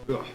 Ugh.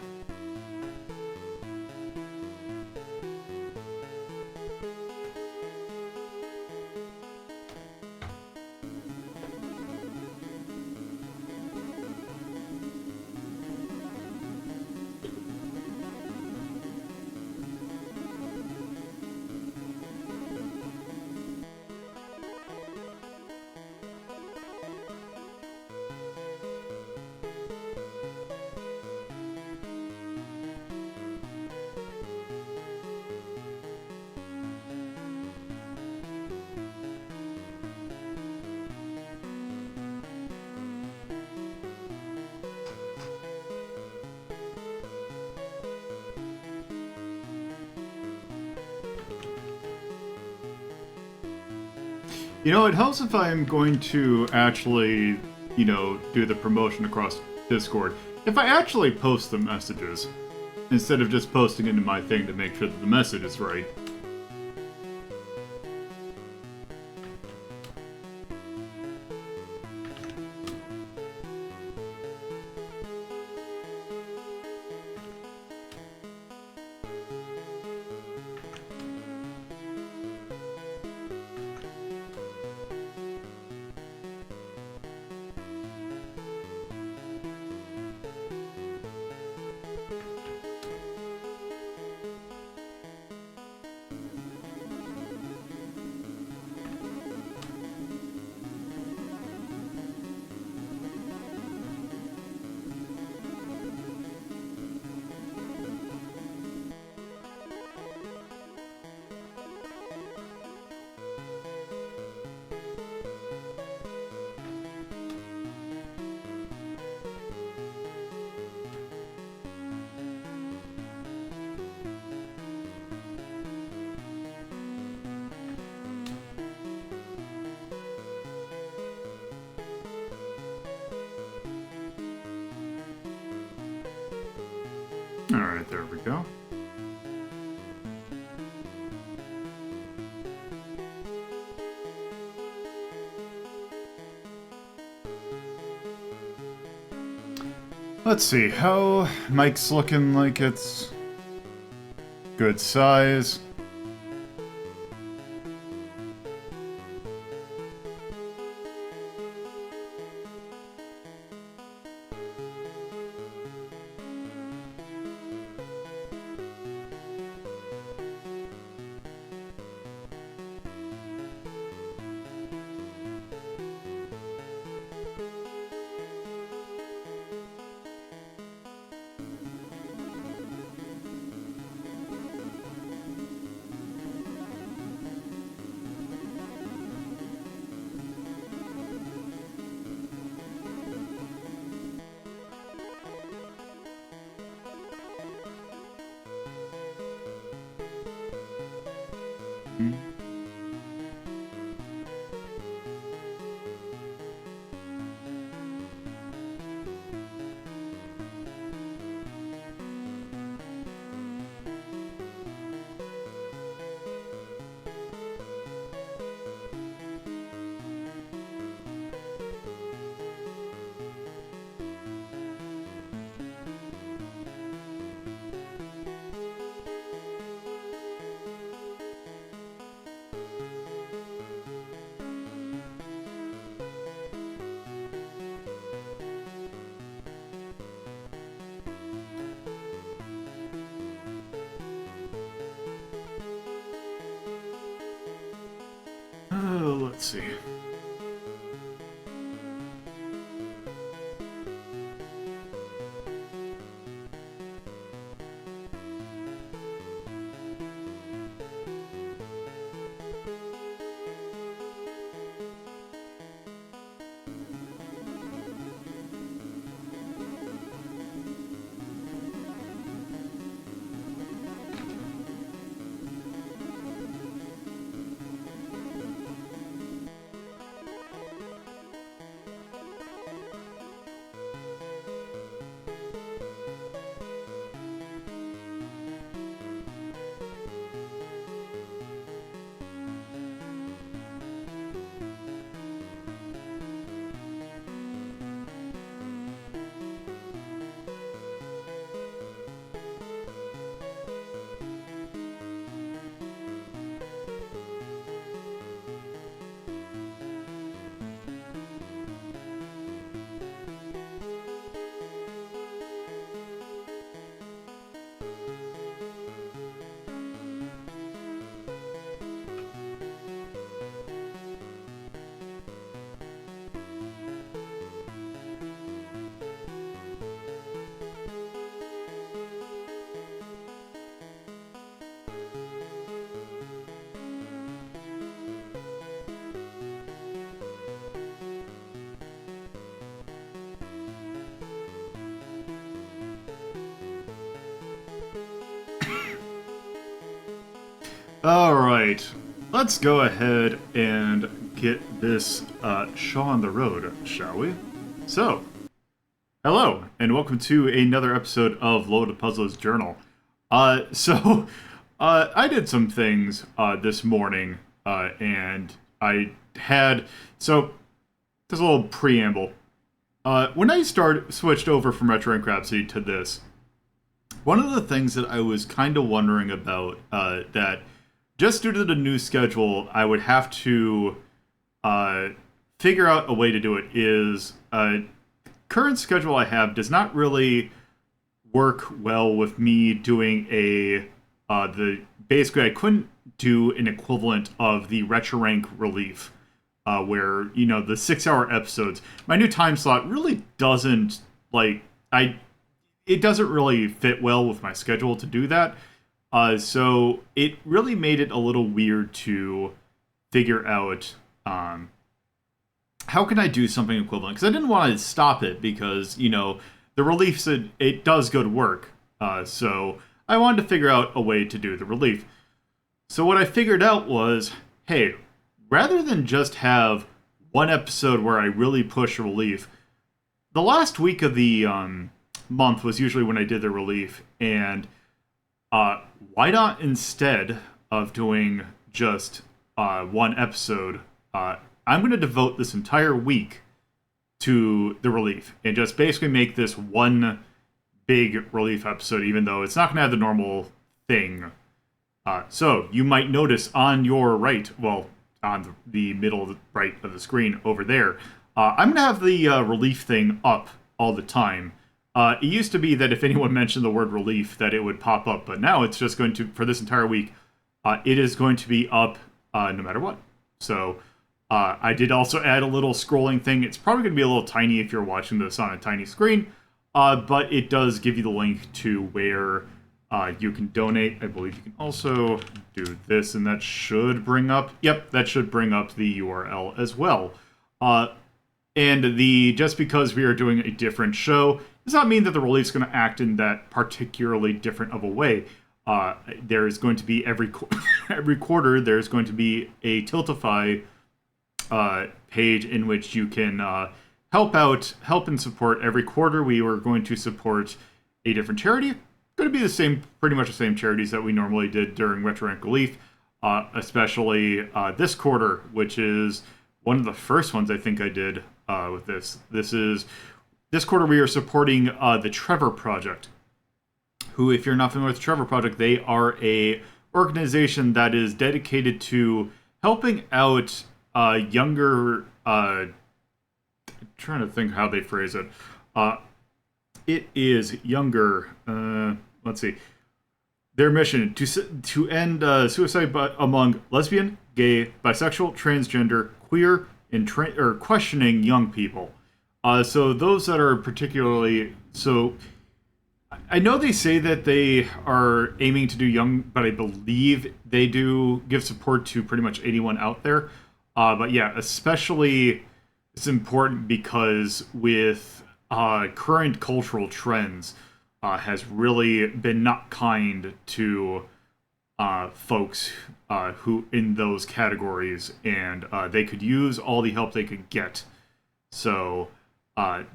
You know, it helps if I'm going to actually, you know, do the promotion across Discord. If I actually post the messages, instead of just posting into my thing to make sure that the message is right. Alright, there we go. Let's see, how Mike's looking like it's good size. Let's see. Alright, let's go ahead and get this show on the road, shall we? So, hello, and welcome to another episode of Lolo De Puzlo's Journal. I did some things this morning, and I had... So, there's a little preamble. When I switched over from Retro and Crapsy to this, one of the things that I was kind of wondering about, that just due to the new schedule, I would have to figure out a way to do it, is current schedule I have does not really work well with me doing basically I couldn't do an equivalent of the Retro Rank relief, where, the 6-hour episodes. My new time slot really doesn't, it doesn't really fit well with my schedule to do that. So it really made it a little weird to figure out how can I do something equivalent? Because I didn't want to stop it because, the relief said it does go to work. So I wanted to figure out a way to do the relief. So what I figured out was, hey, rather than just have one episode where I really push relief, the last week of the month was usually when I did the relief, and why not, instead of doing just one episode, I'm going to devote this entire week to the relief and just basically make this one big relief episode, even though it's not going to have the normal thing. So you might notice on your right, well, on the middle right of the screen over there, I'm going to have the relief thing up all the time. It used to be that if anyone mentioned the word relief, that it would pop up, but now it's just going to, for this entire week, it is going to be up no matter what. So I did also add a little scrolling thing. It's probably going to be a little tiny if you're watching this on a tiny screen, but it does give you the link to where you can donate. I believe you can also do this, and that should bring up, that should bring up the URL as well. And just because we are doing a different show does not mean that the relief is going to act in that particularly different of a way. There is going to be every quarter, there's going to be a Tiltify page in which you can help and support. Every quarter we are going to support a different charity. Going to be pretty much the same charities that we normally did during Retro Rank Relief, especially this quarter, which is one of the first ones I think I did with this. This quarter we are supporting the Trevor Project, who, if you're not familiar with the Trevor Project, they are a organization that is dedicated to helping out younger, I'm trying to think how they phrase it. It is younger, let's see. Their mission to end suicide among lesbian, gay, bisexual, transgender, queer, and questioning young people. So those that are particularly... So I know they say that they are aiming to do young, but I believe they do give support to pretty much anyone out there. But yeah, especially it's important because with current cultural trends has really been not kind to folks who in those categories, and they could use all the help they could get. So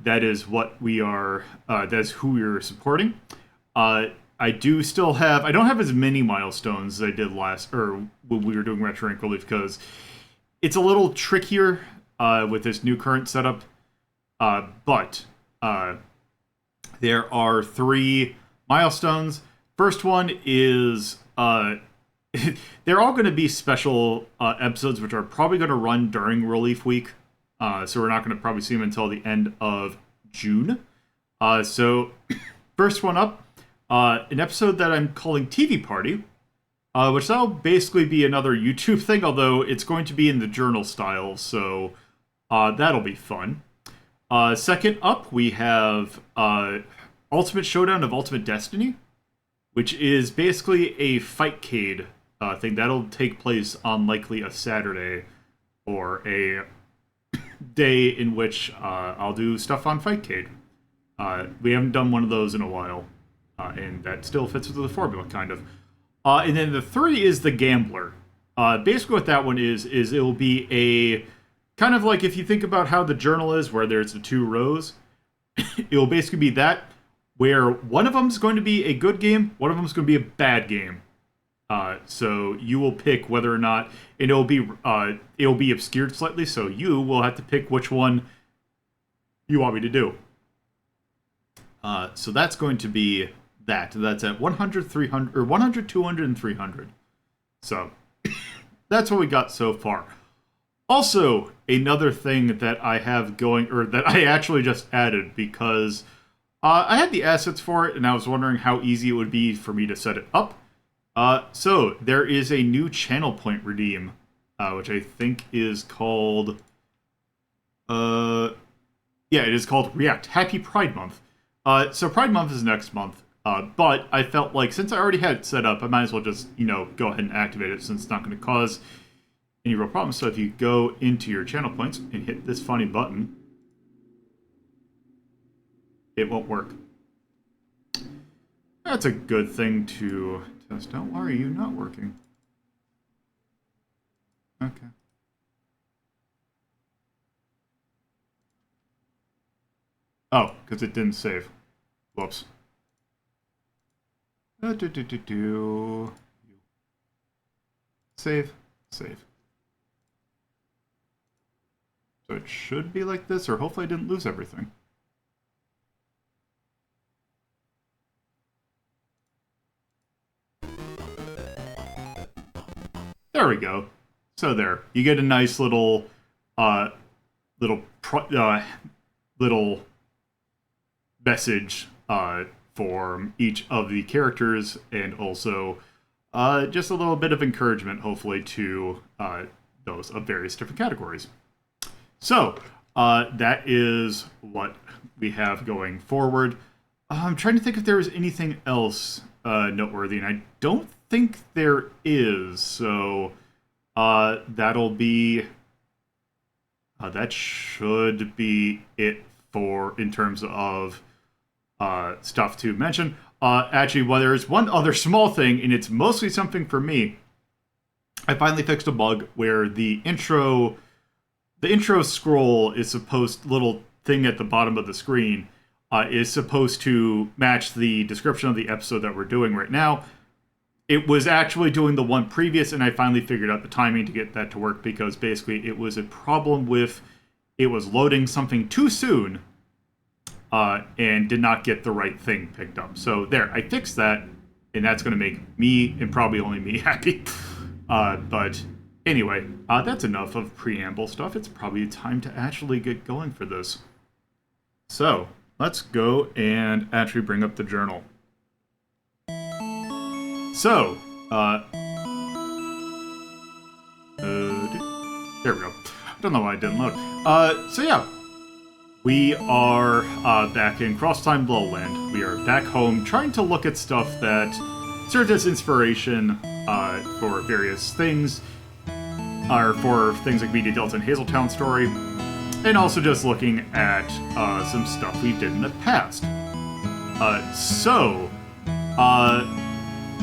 that is what we are. That's who we are supporting. I do still have. I don't have as many milestones as I did when we were doing Retro Rank Relief, because it's a little trickier with this new current setup. But there are 3 milestones. First one is they're all going to be special episodes, which are probably going to run during Relief Week. So we're not going to probably see them until the end of June. So first one up, an episode that I'm calling TV Party, which that'll basically be another YouTube thing, although it's going to be in the journal style, so that'll be fun. Second up, we have Ultimate Showdown of Ultimate Destiny, which is basically a Fightcade thing. That'll take place on likely a Saturday or a day in which I'll do stuff on Fightcade. We haven't done one of those in a while, and that still fits with the formula, kind of. And then the 3 is the Gambler. Basically what that one is it will be a kind of like if you think about how the journal is, where there's the 2 rows, it will basically be that, where one of them is going to be a good game, one of them is going to be a bad game. So you will pick whether or not, and it'll be obscured slightly, so you will have to pick which one you want me to do. So that's going to be that. That's at 100, 300, or 100, 200, and 300. So that's what we got so far. Also, another thing that I have going, or that I actually just added, because I had the assets for it, and I was wondering how easy it would be for me to set it up. So there is a new channel point redeem, which I think is called, yeah, it is called React. Happy Pride Month. So Pride Month is next month, but I felt like since I already had it set up, I might as well just, go ahead and activate it since it's not going to cause any real problems. So if you go into your channel points and hit this funny button, it won't work. That's a good thing to test out. Why are you not working? Okay. Oh, because it didn't save. Whoops. Save. Save. So it should be like this, or hopefully I didn't lose everything. There we go. So there, you get a nice little, little message for each of the characters, and also just a little bit of encouragement, hopefully, to those of various different categories. So that is what we have going forward. I'm trying to think if there is anything else noteworthy, and I don't think there is. So that'll be that should be it for in terms of stuff to mention. Actually, well, there is one other small thing, and it's mostly something for me. I finally fixed a bug where the intro scroll is supposed, little thing at the bottom of the screen, is supposed to match the description of the episode that we're doing right now. It was actually doing the one previous, and I finally figured out the timing to get that to work, because basically it was a problem with, it was loading something too soon, and did not get the right thing picked up. So there, I fixed that, and that's going to make me, and probably only me, happy. But anyway, that's enough of preamble stuff. It's probably time to actually get going for this. So let's go and actually bring up the journal. So, there we go. I don't know why it didn't load. So yeah, we are back in Crosstime Lowland. We are back home trying to look at stuff that serves as inspiration for various things, or for things like Media Delta and Hazeltown Story, and also just looking at some stuff we did in the past.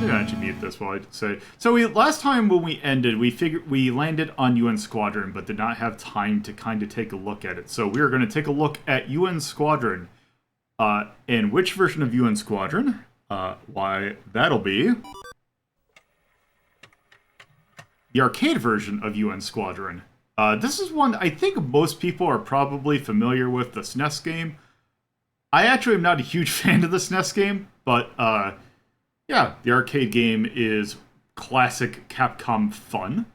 I'm gonna actually mute this while I say. So last time when we ended, we landed on UN Squadron, but did not have time to kind of take a look at it. So we are going to take a look at UN Squadron, and which version of UN Squadron? Why, that'll be the arcade version of UN Squadron. This is one I think most people are probably familiar with, the SNES game. I actually am not a huge fan of the SNES game, but yeah, the arcade game is classic Capcom fun.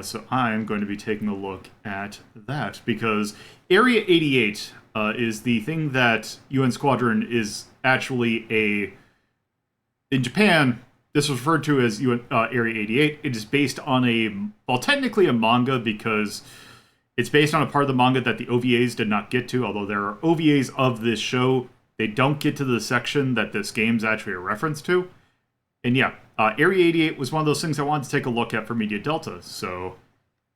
So I'm going to be taking a look at that, because Area 88 is the thing that UN Squadron is actually in Japan, this was referred to as Area 88. It is based on well, technically a manga, because it's based on a part of the manga that the OVAs did not get to, although there are OVAs of this show. They don't get to the section that this game's actually a reference to. And yeah, Area 88 was one of those things I wanted to take a look at for Media Delta, so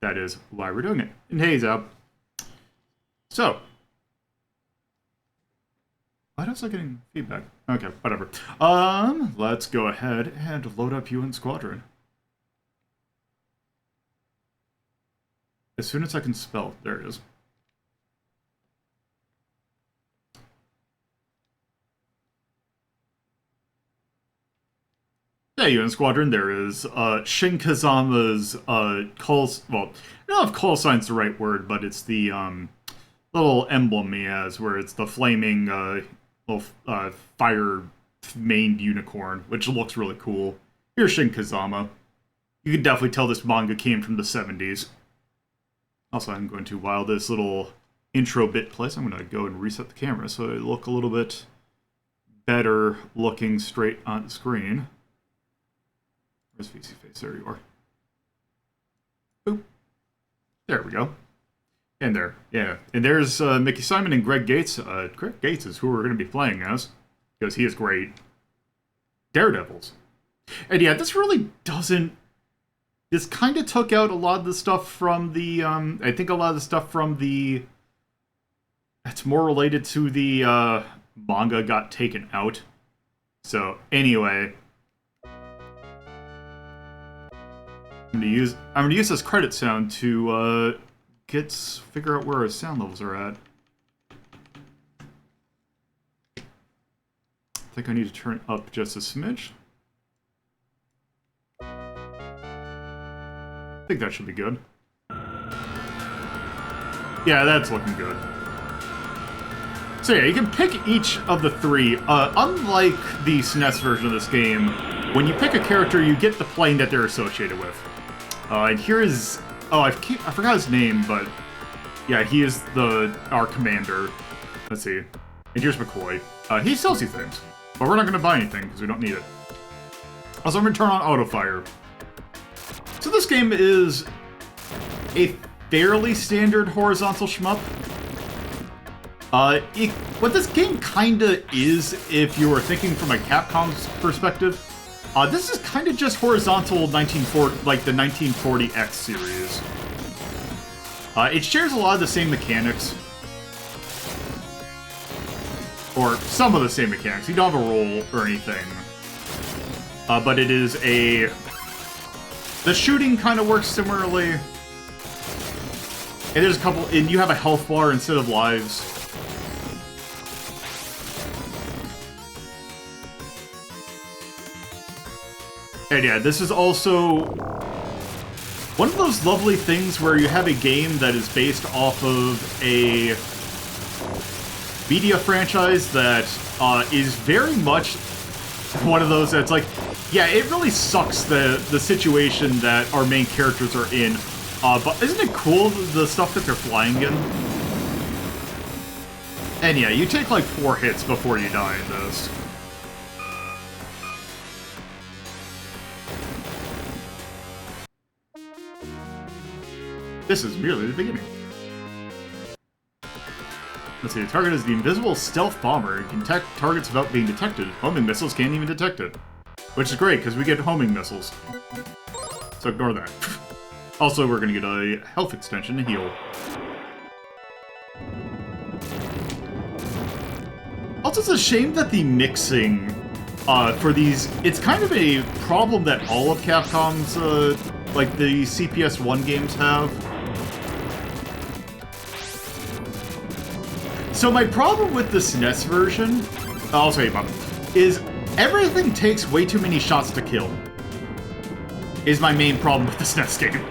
that is why we're doing it. And hey, Zab. So, Why was I getting feedback? Okay, whatever. Let's go ahead and load up UN Squadron. As soon as I can spell. There it is. Yeah, UN Squadron, there is Shin Kazama's calls. Well, I don't know if call sign's the right word, but it's the little emblem he has, where it's the flaming little fire-maned unicorn, which looks really cool. Here's Shin Kazama. You can definitely tell this manga came from the 70s. Also, I'm going to, while this little intro bit plays, I'm going to go and reset the camera so it look a little bit better looking straight on the screen. Where's VC Face? There you are. Boop. There we go. And there. Yeah. And there's Mickey Simon and Greg Gates. Greg Gates is who we're going to be playing as, because he is great. Daredevils. And yeah, this really doesn't... This kind of took out a lot of the stuff from the... I think a lot of the stuff from the... That's more related to the manga got taken out. So, anyway... I'm gonna use this credit sound to figure out where our sound levels are at. I think I need to turn up just a smidge. I think that should be good. Yeah, that's looking good. So yeah, you can pick each of the three. Unlike the SNES version of this game, when you pick a character, you get the plane that they're associated with. And here is... Oh, I forgot his name, but... Yeah, he is our commander. Let's see. And here's McCoy. He sells you things, but we're not going to buy anything because we don't need it. Also, I'm going to turn on auto-fire. So this game is a fairly standard horizontal shmup. What this game kinda is, if you were thinking from a Capcom's perspective, this is kind of just horizontal 1940, like the 1940X series. It shares a lot of the same mechanics. Or some of the same mechanics. You don't have a roll or anything. But it is a... The shooting kind of works similarly. And there's a couple... And you have a health bar instead of lives. And yeah, this is also one of those lovely things where you have a game that is based off of a media franchise that is very much one of those that's like, yeah, it really sucks the situation that our main characters are in, but isn't it cool the stuff that they're flying in? And yeah, you take like 4 hits before you die in this. This is merely the beginning. Let's see, the target is the Invisible Stealth Bomber. It can detect targets without being detected. Homing missiles can't even detect it. Which is great, because we get homing missiles. So ignore that. Also, we're going to get a health extension to heal. Also, it's a shame that the mixing for these... It's kind of a problem that all of Capcom's, like, the CPS-1 games have. So my problem with the SNES version, I'll tell you about it, is everything takes way too many shots to kill. Is my main problem with the SNES game.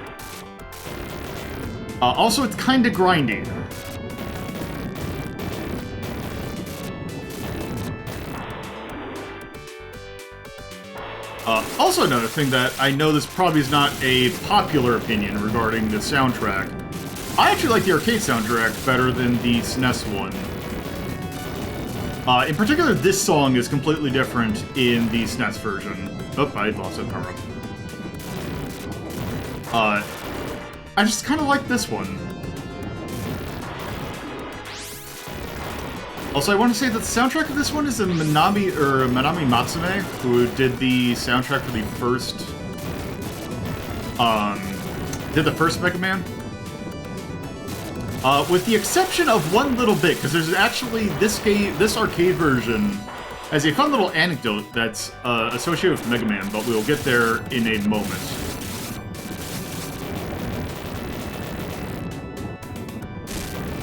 Also, it's kind of grindy. Also another thing that I know this probably is not a popular opinion regarding the soundtrack. I actually like the arcade soundtrack better than the SNES one. In particular, this song is completely different in the SNES version. Oh, I lost that power up. I just kind of like this one. Also, I want to say that the soundtrack of this one is Manami Matsume, who did the soundtrack for the first, Mega Man. With the exception of one little bit, because there's actually this arcade version has a fun little anecdote that's associated with Mega Man, but we'll get there in a moment.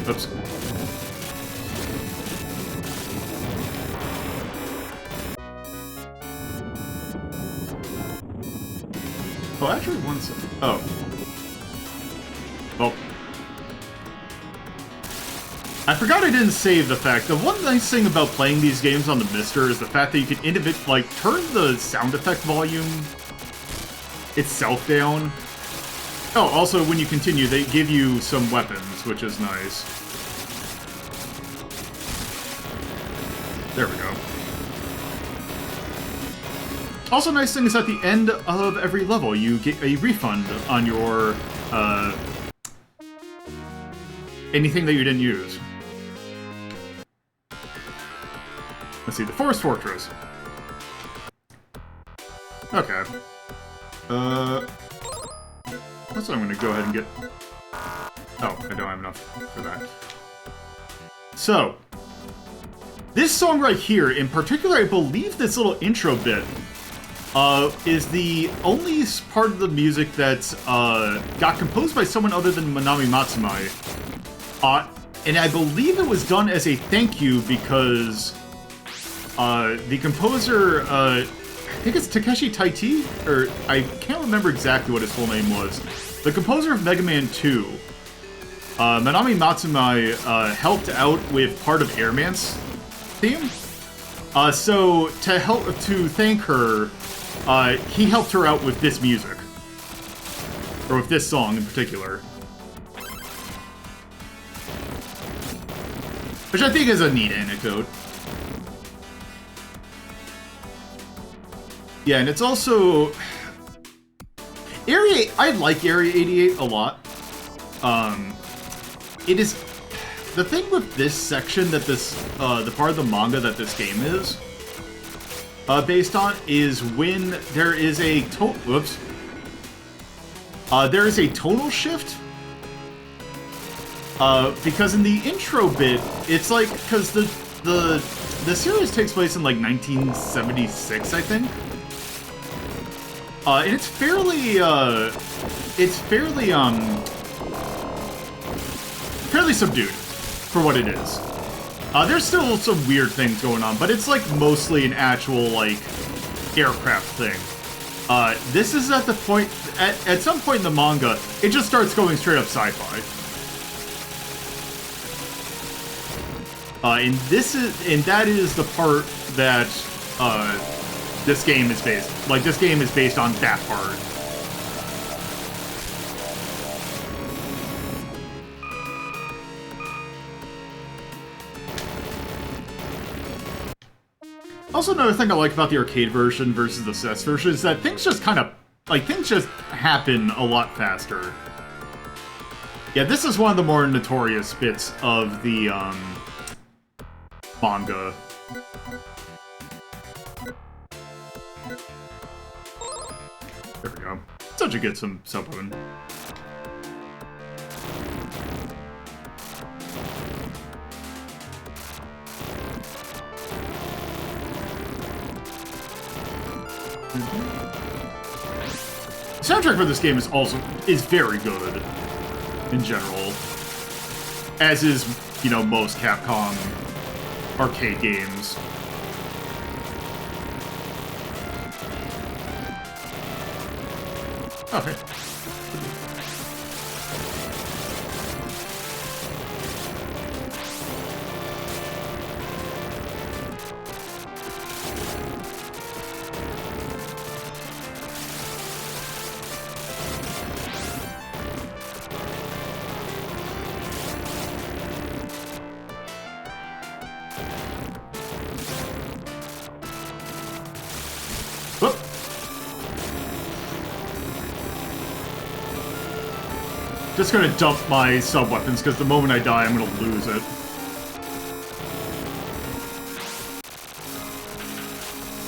Oops. Oh, actually, oh. Well. I forgot I didn't save the fact that one nice thing about playing these games on the Mister is the fact that you can turn the sound effect volume itself down. Oh, also, when you continue, they give you some weapons, which is nice. There we go. Also, nice thing is at the end of every level, you get a refund on your, anything that you didn't use. Let's see, the Forest Fortress. Okay. That's what I'm gonna go ahead and get. Oh, I don't have enough for that. So, this song right here, in particular, I believe this little intro bit, is the only part of the music that's, got composed by someone other than Manami Matsumae. And I believe it was done as a thank you because, the composer, I think it's Takeshi Taiti, or I can't remember exactly what his full name was. The composer of Mega Man 2, Manami Matsumae, helped out with part of Airman's theme. So to thank her, he helped her out with this music. Or with this song in particular. Which I think is a neat anecdote. Yeah, and it's also... Area... I like Area 88 a lot. It is... The thing with this section that this... the part of the manga that this game is... based on is when there is a... Whoops. There is a tonal shift. Because in the intro bit, it's like... Because the series takes place in, like, 1976, I think. And it's fairly subdued for what it is. There's still some weird things going on, but it's like mostly an actual like aircraft thing. This is at the point at some point in the manga, it just starts going straight up sci-fi. And that is the part that this game is based. Like, this game is based on that part. Also, another thing I like about the arcade version versus the SNES version is that things just kind of, like, things just happen a lot faster. Yeah, this is one of the more notorious bits of the, manga. There we go. Such a good sub-weapon. The soundtrack for this game is very good in general, as is, you know, most Capcom arcade games. Okay. Whoop. Just gonna dump my sub-weapons, because the moment I die, I'm gonna lose it.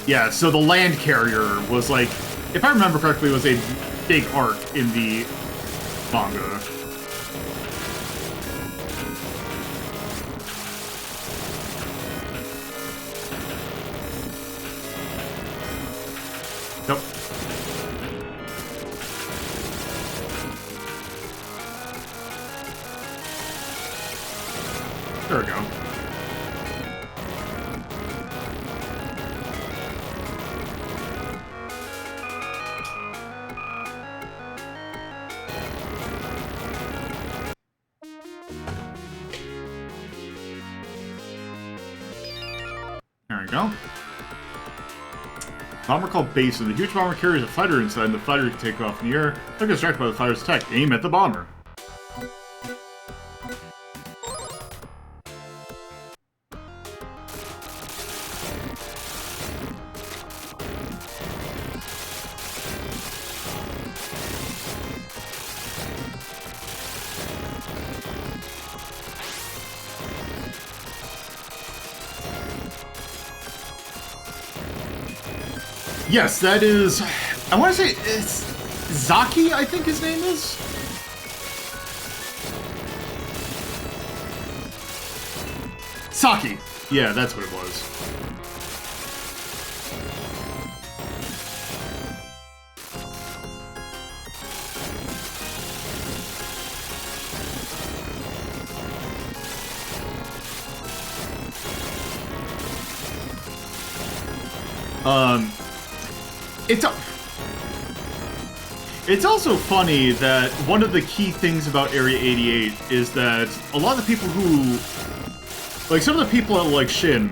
Yeah, so the land carrier was like, if I remember correctly, was a big arc in the manga. Nope. There we go. There we go. Bomber called Basin. The huge bomber carries a fighter inside, and the fighter can take off in the air. They're distracted by the fighter's attack. Aim at the bomber. Yes, that is... I want to say it's Zaki, I think his name is? Saki. Yeah, that's what it was. It's also funny that one of the key things about Area 88 is that a lot of the people who... Like, some of the people at, like, Shin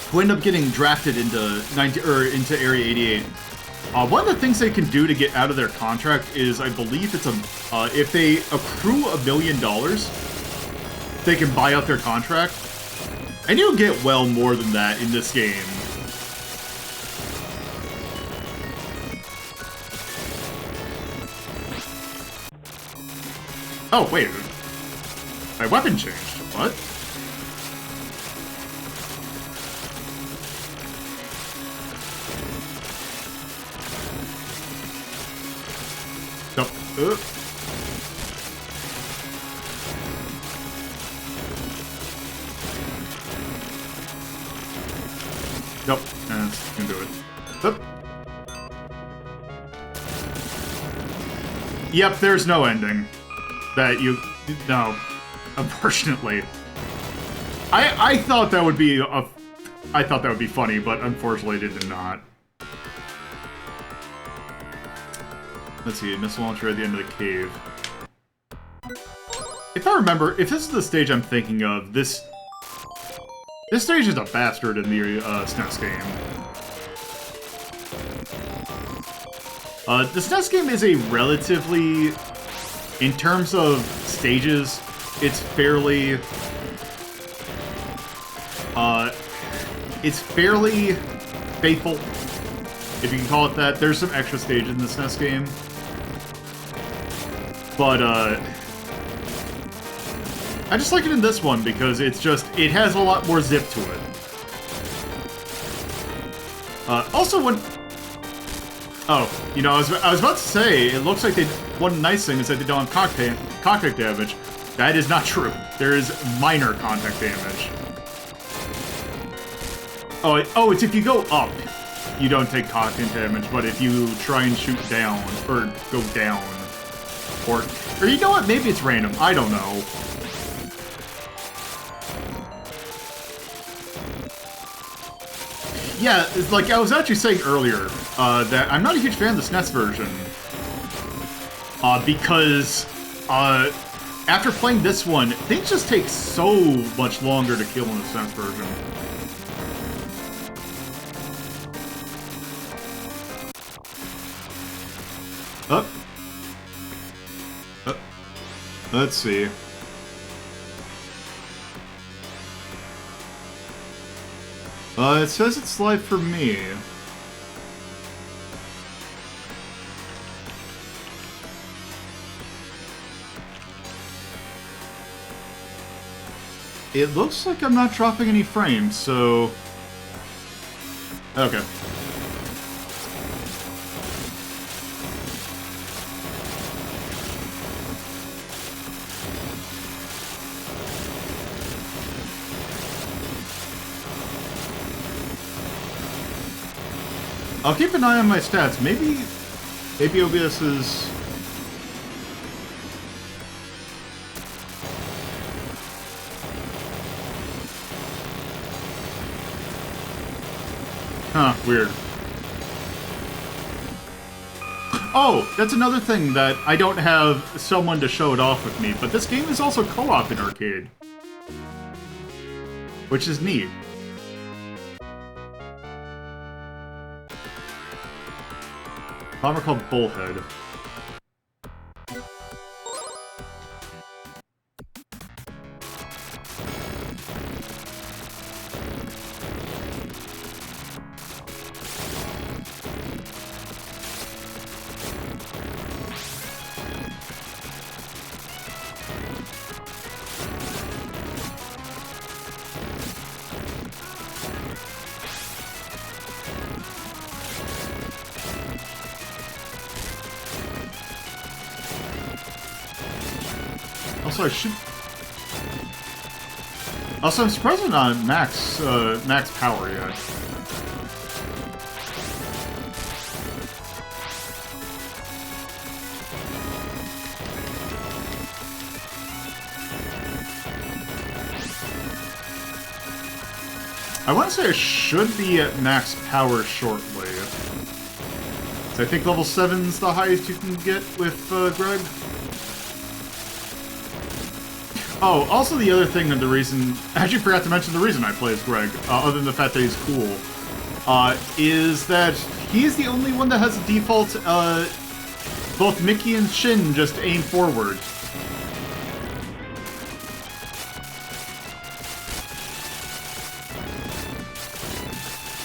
who end up getting drafted into into Area 88, one of the things they can do to get out of their contract is, I believe it's if they accrue $1 million, they can buy out their contract. And you'll get well more than that in this game. Oh, wait. My weapon changed. What? Nope. Nope. That's gonna do it. Oop. Yep, there's no ending. That you... No. Unfortunately. I thought that would be I thought that would be funny, but unfortunately it did not. Let's see, a missile launcher at the end of the cave. If I remember, if this is the stage I'm thinking of, this stage is a bastard in the SNES game. The SNES game is a relatively... In terms of stages, it's fairly faithful, if you can call it that. There's some extra stages in the SNES game, but I just like it in this one because it has a lot more zip to it. Also, when you know, I was about to say, it looks like one nice thing is that they don't have contact damage. That is not true. There is minor contact damage. Oh, it's if you go up, you don't take contact damage, but if you try and shoot down, or go down, or you know what, maybe it's random, I don't know. Yeah, like I was actually saying earlier, that I'm not a huge fan of the SNES version. Because, after playing this one, things just take so much longer to kill in the SNES version. Let's see. It says it's live for me. It looks like I'm not dropping any frames, so... Okay. I'll keep an eye on my stats. Maybe OBS is... Huh, weird. Oh, that's another thing that I don't have someone to show it off with me, but this game is also co-op in arcade. Which is neat. Bomber called Bullhead. Also, I should... Also, I'm surprised I'm not max power yet. I want to say I should be at max power shortly. So I think level 7's the highest you can get with Greg. Oh, also the other thing, and the reason... I actually forgot to mention the reason I play as Greg, other than the fact that he's cool, is that he's the only one that has a default, both Mickey and Shin just aim forward.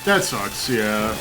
That sucks, yeah.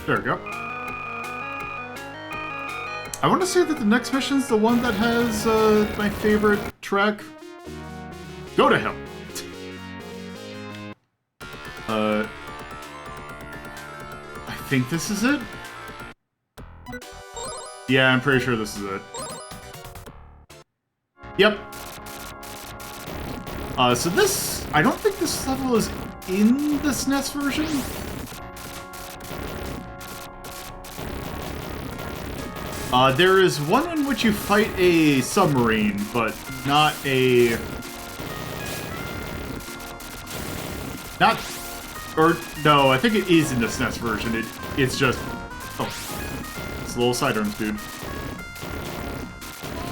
There we go. I want to say that the next mission's the one that has my favorite track. Go to hell! I think this is it? Yeah, I'm pretty sure this is it. Yep. So this... I don't think this level is in the SNES version. There is one in which you fight a submarine, but not a... Not... Or, no, I think it is in the SNES version. It's just... Oh. It's little sidearms, dude.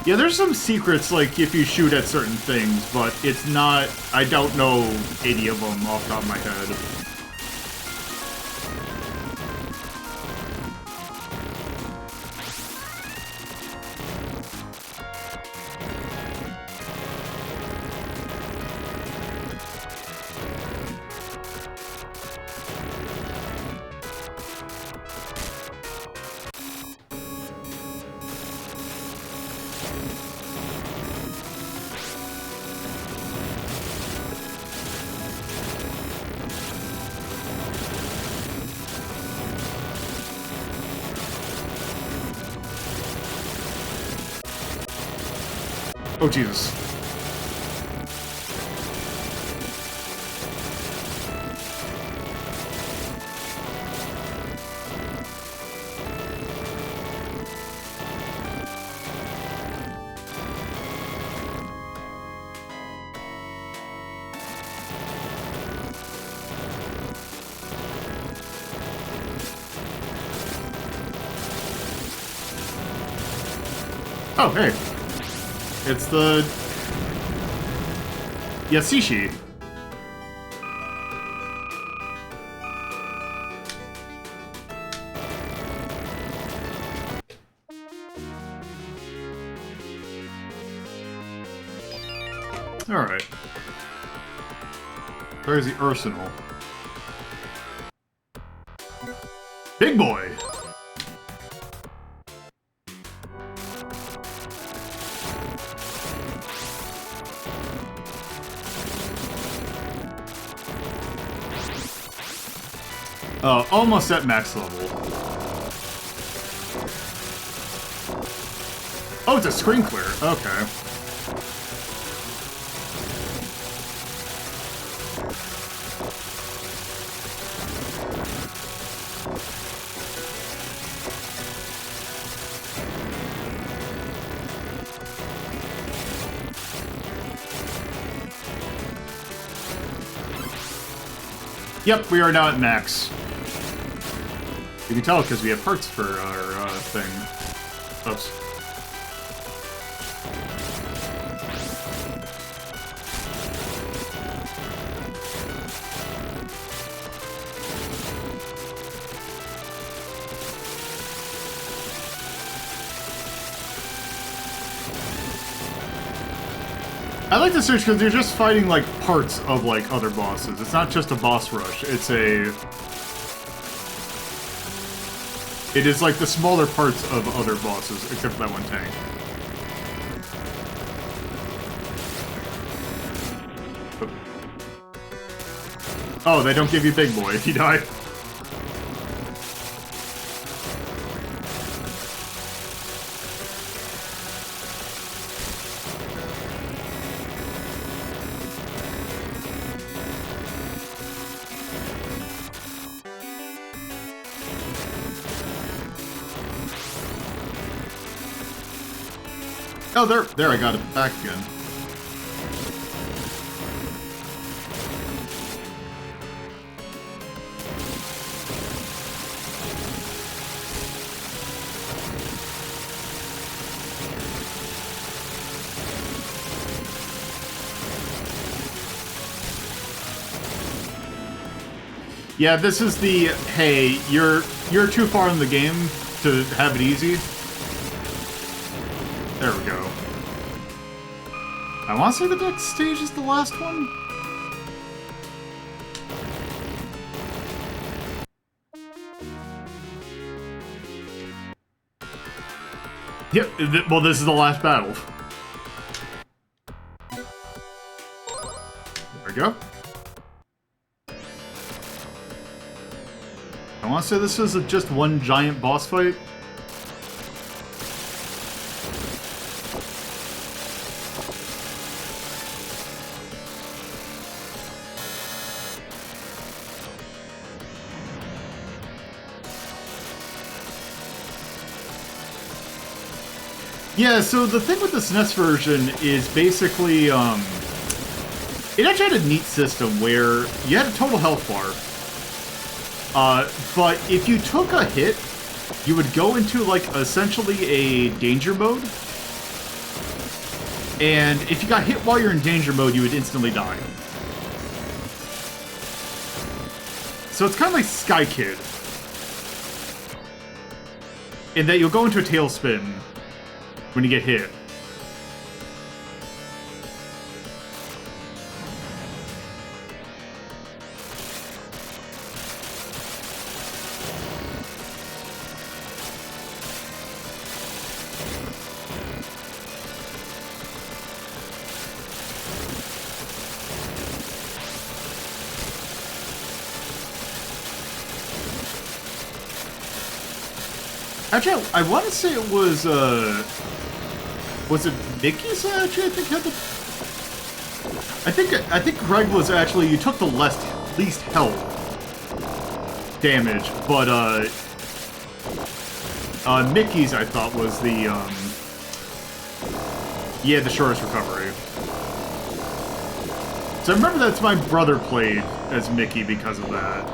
Yeah, there's some secrets, like, if you shoot at certain things, but it's not... I don't know any of them off the top of my head. Oh, Jesus. Oh, hey. It's the... Yasishi. Alright. There's the arsenal. Big boy! Almost at max level. Oh, it's a screen clear. Okay. Yep, we are now at max. You can tell because we have parts for our thing. Oops. I like the search because you're just fighting like parts of like other bosses. It's not just a boss rush. It is like the smaller parts of other bosses, except for that one tank. Oh, they don't give you Big Boy if you die. Oh, there, I got it back again. Yeah, this is the, hey, you're too far in the game to have it easy. There we go. I want to say the next stage is the last one? Yep, well, this is the last battle. There we go. I want to say this is just one giant boss fight. Yeah, so the thing with the SNES version is basically, it actually had a neat system where you had a total health bar. But if you took a hit, you would go into, like, essentially a danger mode. And if you got hit while you're in danger mode, you would instantly die. So it's kind of like Sky Kid. In that you'll go into a tailspin when you get hit. Actually, I want to say it was it Mickey's actually? I think had the. I think Greg was actually, you took the least health damage, but Mickey's I thought was the yeah, the shortest recovery. So I remember that's my brother played as Mickey because of that.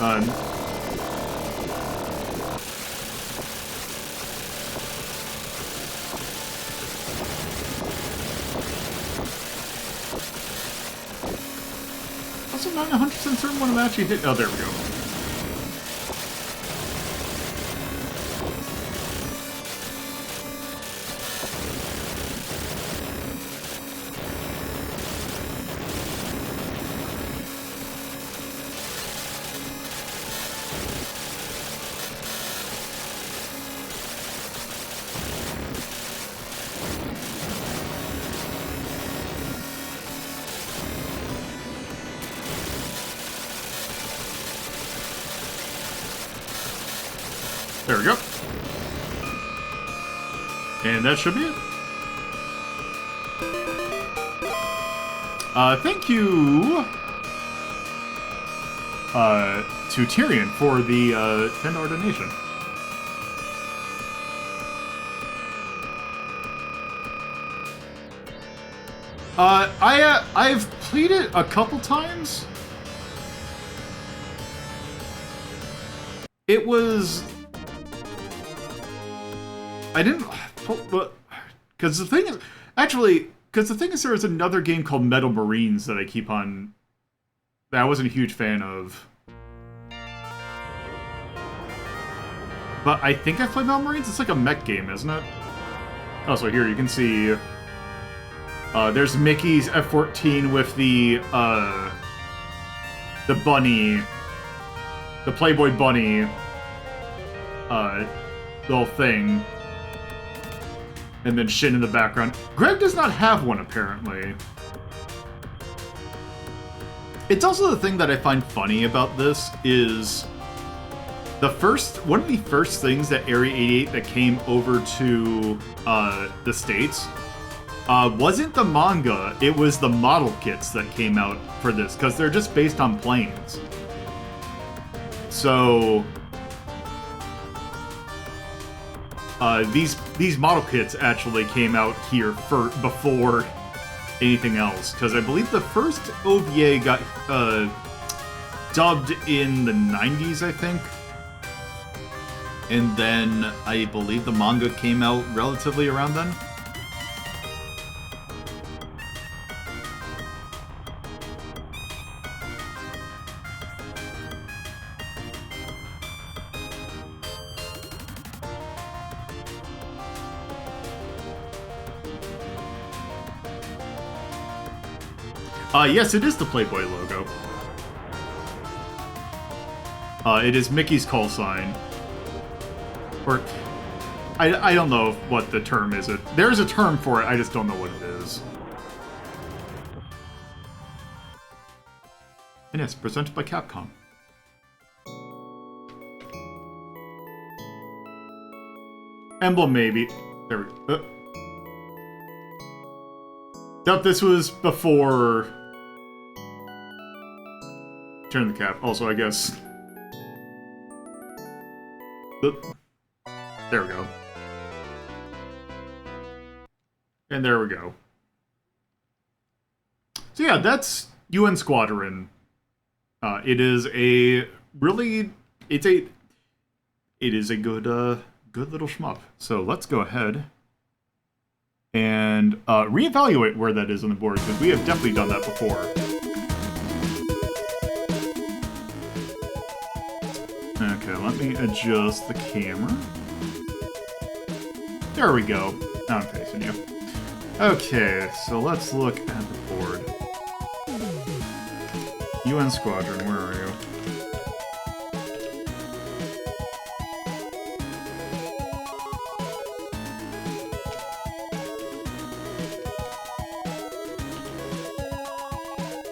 Done. Also not 100% certain when I'm actually hit. Oh, there we go. There we go. And that should be it. Thank you to Tyrion for the $10 donation. I've played it a couple times. It was... I didn't... Because the thing is... Actually, because the thing is there is another game called Metal Marines that I keep on... that I wasn't a huge fan of. But I think I played Metal Marines. It's like a mech game, isn't it? Oh, so here you can see... there's Mickey's F-14 with the bunny... the Playboy bunny... little thing. And then Shin in the background. Greg does not have one, apparently. It's also the thing that I find funny about this is... one of the first things that Area 88 that came over to the States wasn't the manga, it was the model kits that came out for this, because they're just based on planes. So... these model kits actually came out here before anything else, because I believe the first OVA got dubbed in the 90s, I think. And then I believe the manga came out relatively around then. Yes, it is the Playboy logo. It is Mickey's call sign. Or, I don't know what the term is. There's a term for it, I just don't know what it is. And yes, presented by Capcom. Emblem, maybe. There we go. Yep, this was before... Turn the cap. Also, I guess... There we go. And there we go. So yeah, that's UN Squadron. It is a really... It is a good, good little shmup. So let's go ahead and reevaluate where that is on the board, because we have definitely done that before. Okay, let me adjust the camera. There we go. Now I'm facing you. Okay, so let's look at the board. UN Squadron, where are you?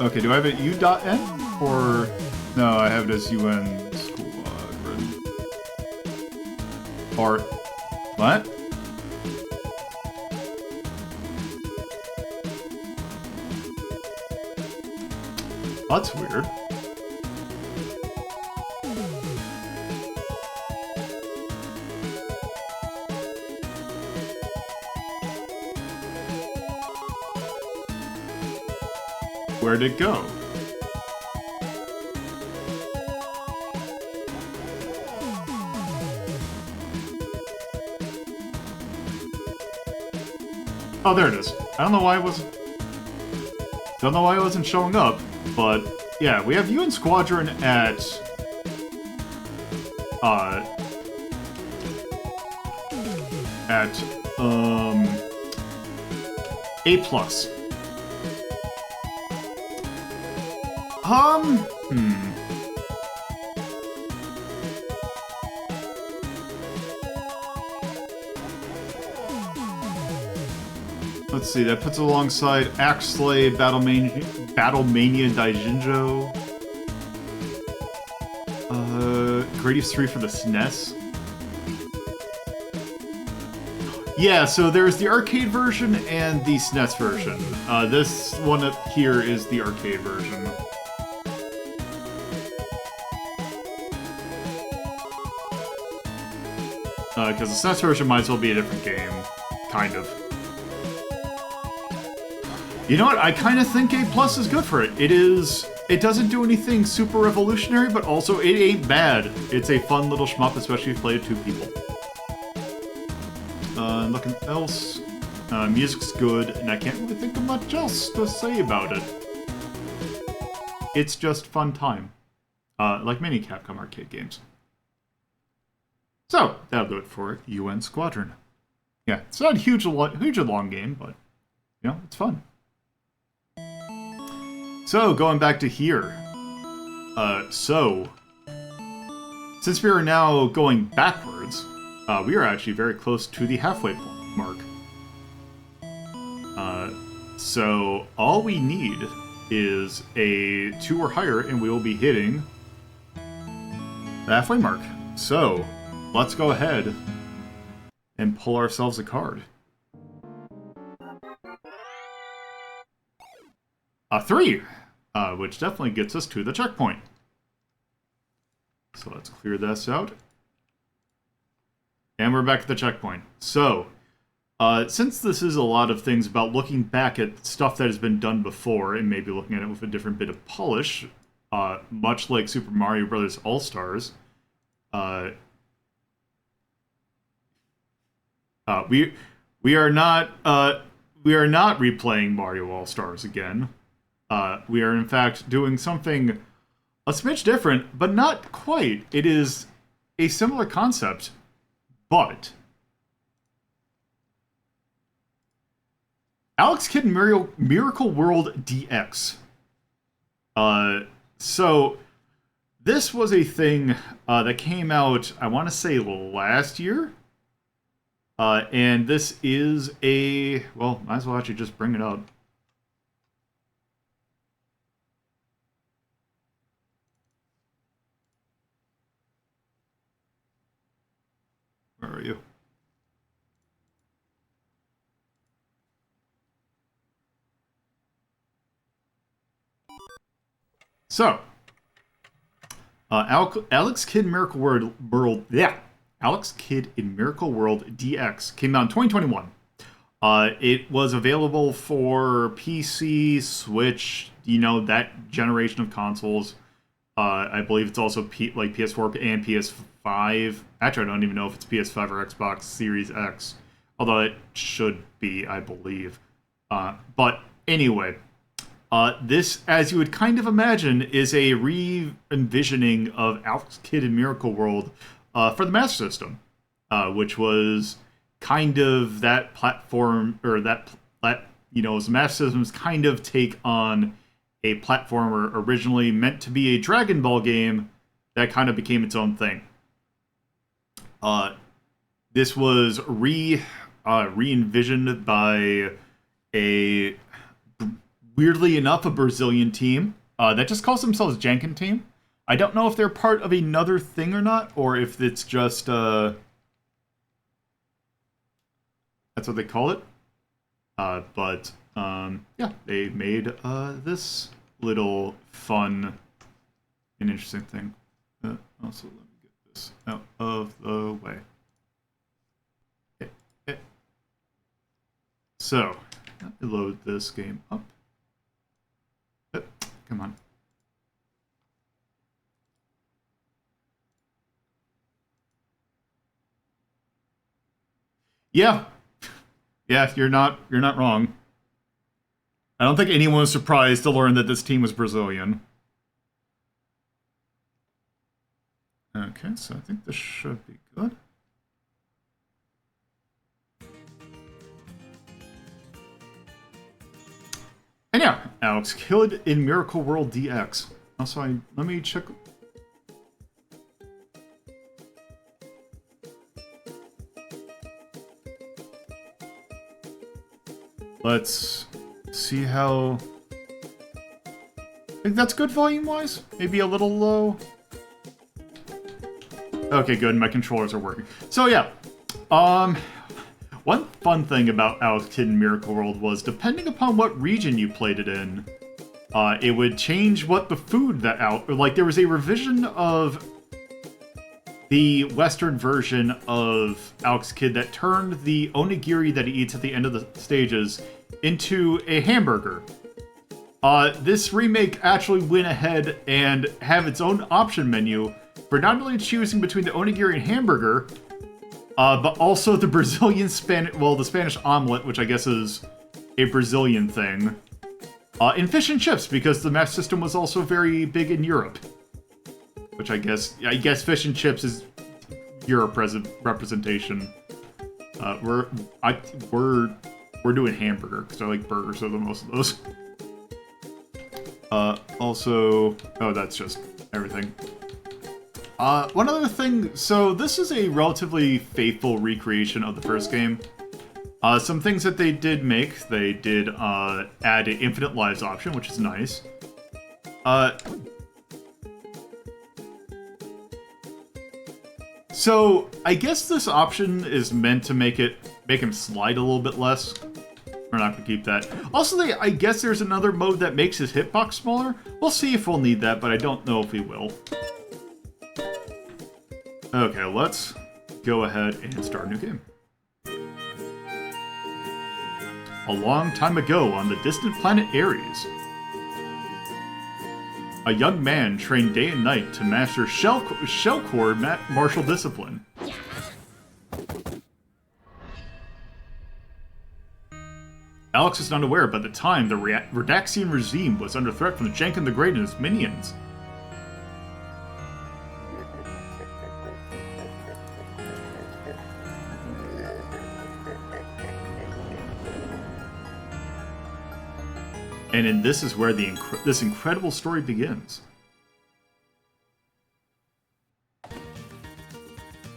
Okay, do I have it U.N? Or... No, I have it as UN Squadron. Or... What? That's weird. Where'd it go? Oh, there it is. I don't know why it wasn't... Don't know why it wasn't showing up, but... Yeah, we have you and Squadron at... A+. Let's see, that puts it alongside Axlay, Battlemania Daijinjo. Gradius 3 for the SNES. Yeah, so there's the arcade version and the SNES version. This one up here is the arcade version. Because the SNES version might as well be a different game. Kind of. You know what? I kind of think A+ is good for it. It doesn't do anything super revolutionary, but also it ain't bad. It's a fun little shmup, especially if you play it 2 people. Nothing else. Music's good, and I can't really think of much else to say about it. It's just fun time. Like many Capcom arcade games. So, that'll do it for UN Squadron. Yeah, it's not a huge long game, but, you know, it's fun. So, going back to here. Since we are now going backwards, we are actually very close to the halfway mark. So, all we need is a 2 or higher, and we will be hitting the halfway mark. So, let's go ahead and pull ourselves a card. 3! Which definitely gets us to the checkpoint. So let's clear this out. And we're back at the checkpoint. So, since this is a lot of things about looking back at stuff that has been done before, and maybe looking at it with a different bit of polish, much like Super Mario Bros. All-Stars, we are not replaying Mario All-Stars again. We are, in fact, doing something a smidge different, but not quite. It is a similar concept, but... Alex Kidd in Miracle World DX. So, this was a thing that came out, I want to say, last year. And this is a... Well, might as well actually just bring it up. Where are you? So, Alex Kidd Miracle World, yeah, Alex Kidd in Miracle World DX came out in 2021. It was available for PC, Switch, you know, that generation of consoles. I believe it's also like PS4 and PS5. Actually, I don't even know if it's PS5 or Xbox Series X, although it should be, I believe. But anyway, this, as you would kind of imagine, is a re-envisioning of Alex Kidd in Miracle World for the Master System, which was kind of that platform, or you know, Master System's kind of take on a platformer originally meant to be a Dragon Ball game that kind of became its own thing. This was re-envisioned by a, weirdly enough, a Brazilian team that just calls themselves Janken Team. I don't know if they're part of another thing or not, or if it's just that's what they call it. But yeah, they made this little fun and interesting thing. Also, let me get this out of the way. So, let me load this game up. Come on. Yeah. Yeah, you're not wrong. I don't think anyone was surprised to learn that this team was Brazilian. Okay, so I think this should be good. And yeah, Alex Kidd in Miracle World DX. Also, let me check. Let's see how... I think that's good volume-wise? Maybe a little low? Okay, good. My controllers are working. So yeah, one fun thing about Alex Kidd in Miracle World was, depending upon what region you played it in, it would change what the food that like, there was a revision of the Western version of Alex Kidd that turned the onigiri that he eats at the end of the stages into a hamburger. This remake actually went ahead and have its own option menu for not only choosing between the onigiri and hamburger, but also the Brazilian the Spanish omelet, which I guess is a Brazilian thing, and fish and chips, because the mesh system was also very big in Europe. Which I guess fish and chips is Europe representation. We're doing hamburger because I like burgers over most of those. Also, oh, that's just everything. One other thing, so this is a relatively faithful recreation of the first game. Some things that they did make, they did add an infinite lives option, which is nice. So, I guess this option is meant to make him slide a little bit less. We're not going to keep that. Also, I guess there's another mode that makes his hitbox smaller. We'll see if we'll need that, but I don't know if we will. Okay, let's go ahead and start a new game. A long time ago on the distant planet Ares, a young man trained day and night to master shellcore martial discipline. Alex is not aware, but at the time, the Redaxian regime was under threat from Jenkin the Great and his minions. And this is where this incredible story begins.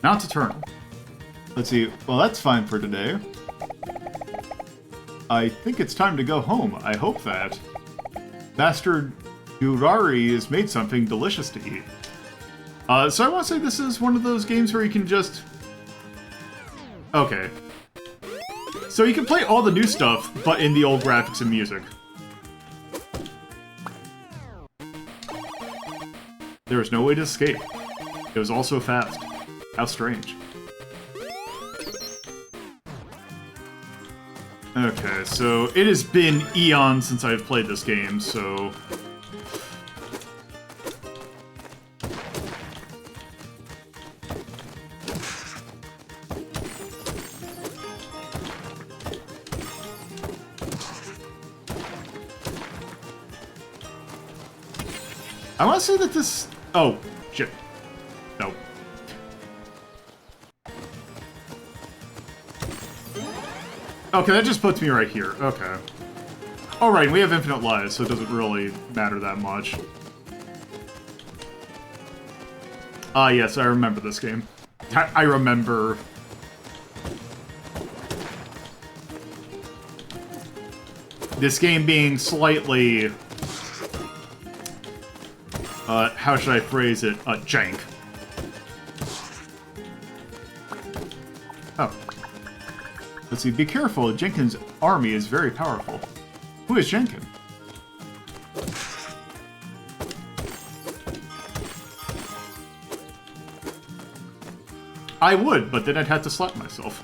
Mount Eternal. Let's see. Well, that's fine for today. I think it's time to go home. I hope that Master Durari has made something delicious to eat. So I want to say this is one of those games where you can just... Okay. So you can play all the new stuff, but in the old graphics and music. There was no way to escape. It was all so fast. How strange. Okay, so it has been eons since I've played this game, so... I want to say that this... Oh, shit. No. Okay, that just puts me right here. Okay. Alright, we have infinite lives, so it doesn't really matter that much. Ah, yes, I remember this game. I remember... this game being slightly... how should I phrase it? Jank. Oh. Let's see, be careful, Jenkin's army is very powerful. Who is Jenkin? I would, but then I'd have to slap myself.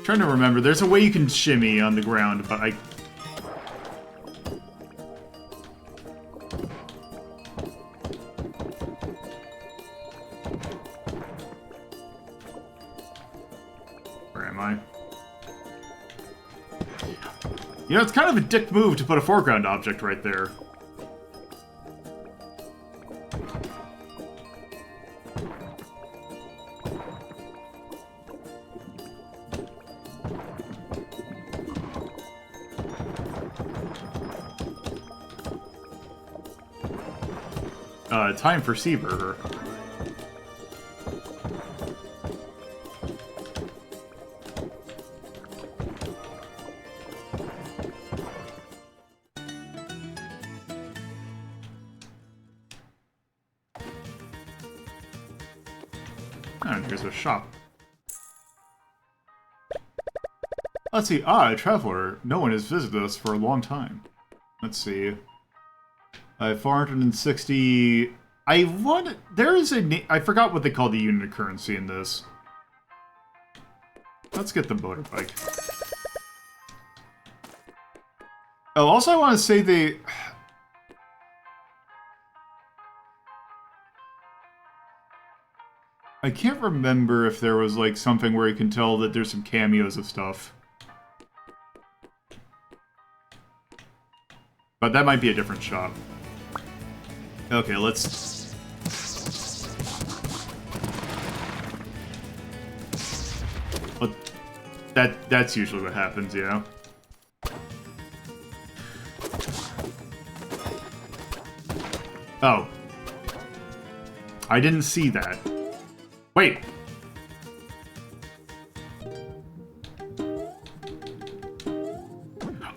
Trying to remember, there's a way you can shimmy on the ground, but I... Where am I? You know, it's kind of a dick move to put a foreground object right there. Time for Sea Burger. And here's a shop. Let's see. Ah, a traveler. No one has visited us for a long time. Let's see. 460... there is a... I forgot what they call the unit of currency in this. Let's get the motorbike. Oh, also I want to say they... I can't remember if there was, like, something where you can tell that there's some cameos of stuff. But that might be a different shop. Okay, let's... That's usually what happens, yeah. Oh. I didn't see that. Wait!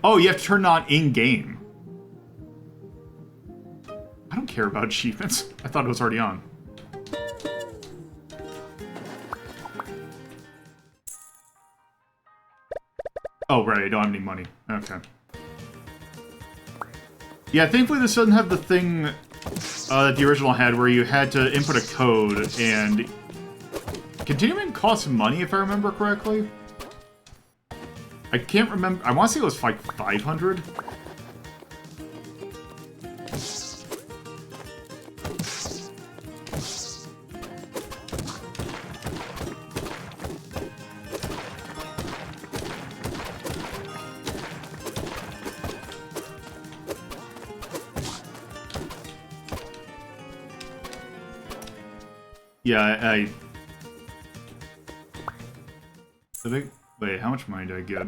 Oh, you have to turn it on in-game. I don't care about achievements. I thought it was already on. Oh, right, I don't have any money. Okay. Yeah, thankfully this doesn't have the thing that the original had where you had to input a code and... Continuing costs money, if I remember correctly. I can't remember. I want to say it was like 500. Yeah, Wait, how much money did I get?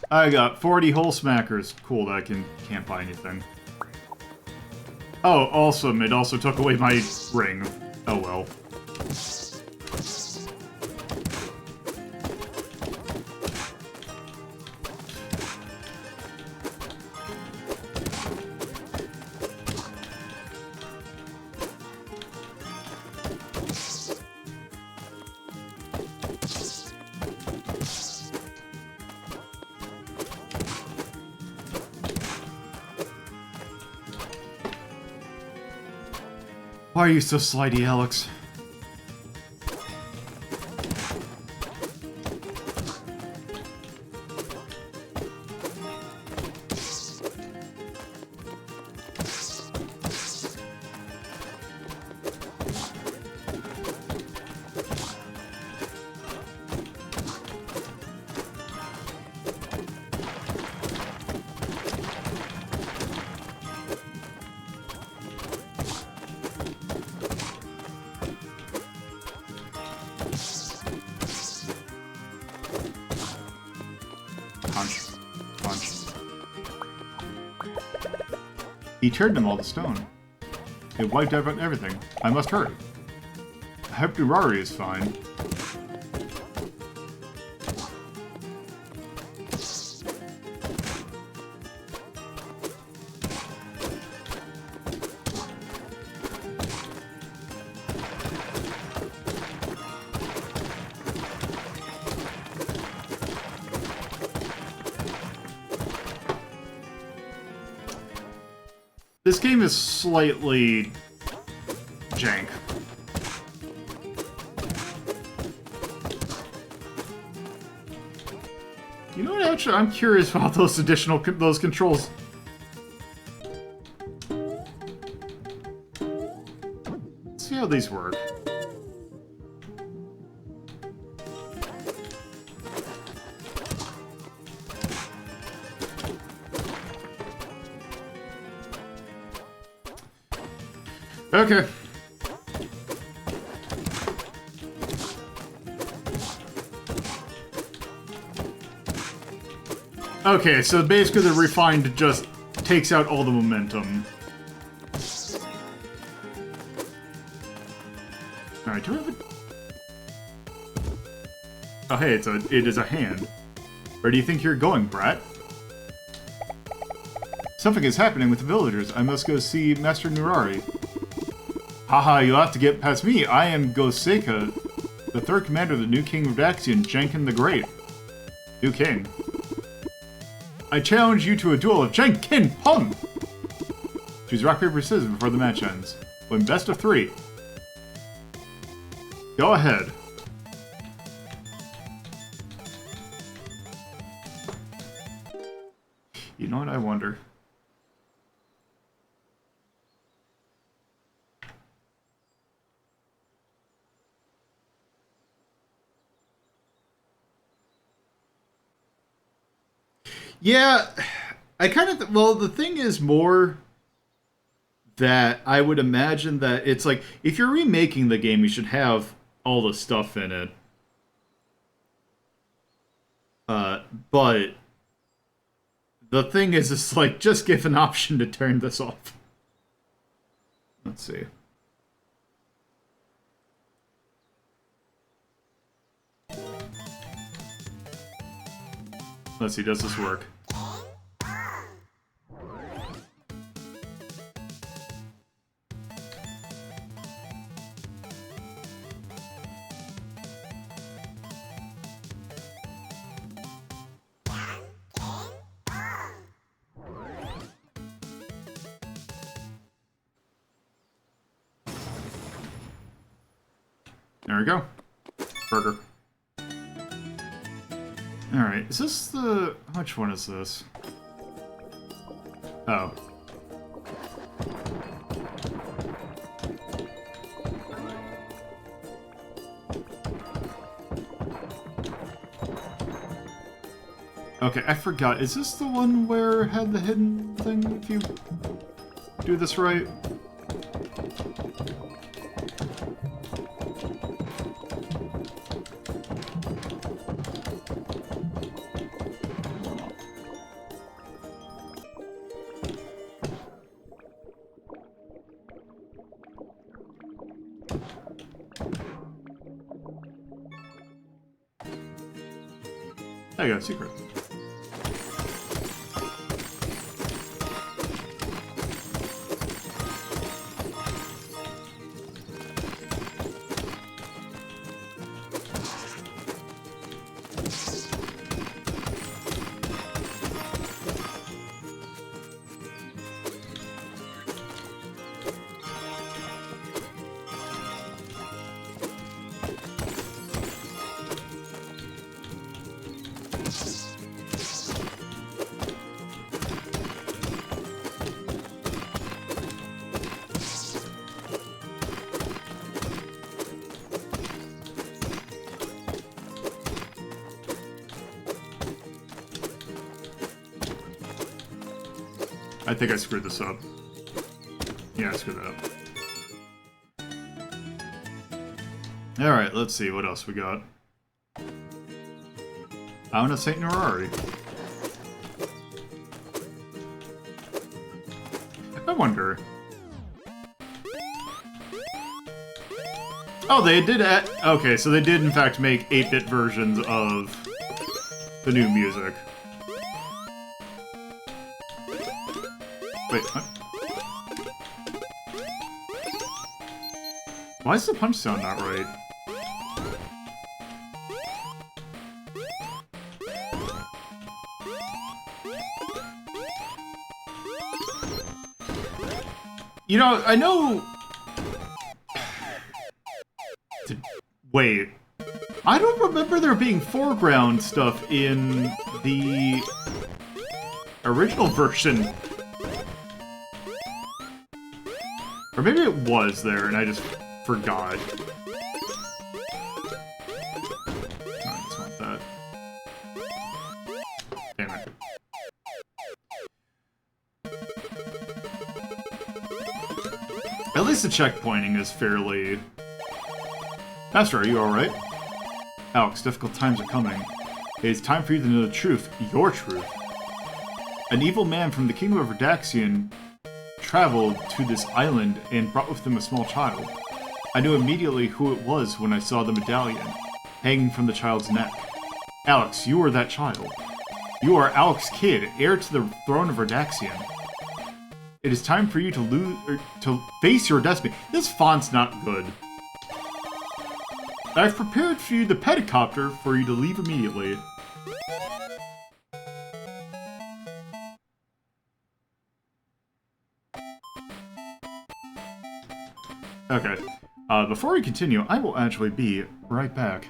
I got 40 hole smackers. Cool, that can't buy anything. Oh, awesome, it also took away my ring. Oh well. Why are you so slidey, Alex? He turned them all to stone. It wiped out everything. I must hurry. I hope Durari is fine. This game is slightly jank. You know what, actually, I'm curious about those those controls. Let's see how these work. Okay. Okay, so basically the refined just takes out all the momentum. Alright, do we have a... Oh hey, it is a hand. Where do you think you're going, brat? Something is happening with the villagers. I must go see Master Nurari. Haha, you'll have to get past me. I am Goseka, the third commander of the new king of Daxian, Jenkin the Great. New king. I challenge you to a duel of Jenkin Pum! Choose rock, paper, scissors before the match ends. Win best of 3. Go ahead. You know what, I wonder. Yeah, I kind of... Well, the thing is more that I would imagine that it's like, if you're remaking the game, you should have all the stuff in it. But the thing is, it's like, just give an option to turn this off. Let's see. Let's see, does this work? There we go. Burger. Alright, is this the... Which one is this? Oh. Okay, I forgot. Is this the one where it had the hidden thing, if you do this right? I got a secret. I think I screwed this up. Yeah, I screwed that up. Alright, let's see what else we got. Island of St. Nurari. I wonder. Oh, they did okay, so they did in fact make 8-bit versions of the new music. Wait, what? Why is the punch sound not right? You know, I know... Wait. I don't remember there being foreground stuff in the original version. Or maybe it was there and I just forgot. No, it's not that. Damn it. At least the checkpointing is fairly... Master, are you alright? Alex, difficult times are coming. It is time for you to know the truth. Your truth. An evil man from the kingdom of Redaxian traveled to this island and brought with him a small child. I knew immediately who it was when I saw the medallion hanging from the child's neck. Alex, you are that child. You are Alex Kidd, heir to the throne of Redaxian. It is time for you to face your destiny. This font's not good. I've prepared for you the pedicopter for you to leave immediately. Okay. Before we continue, I will actually be right back.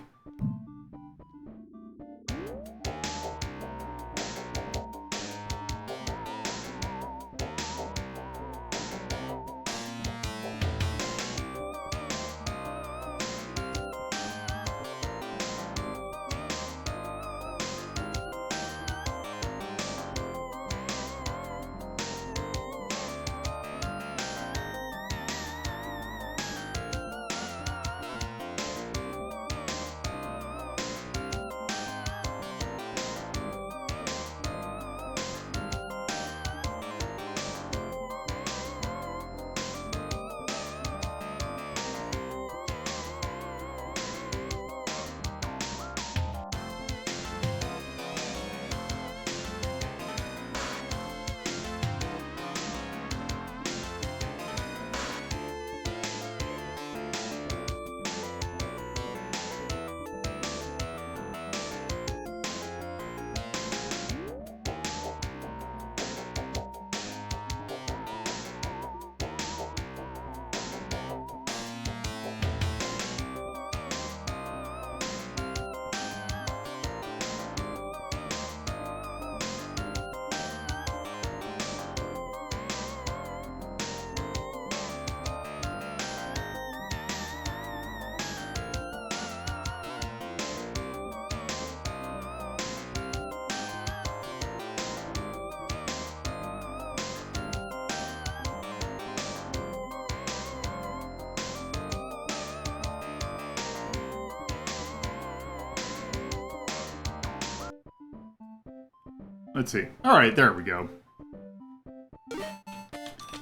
Let's see. Alright, there we go.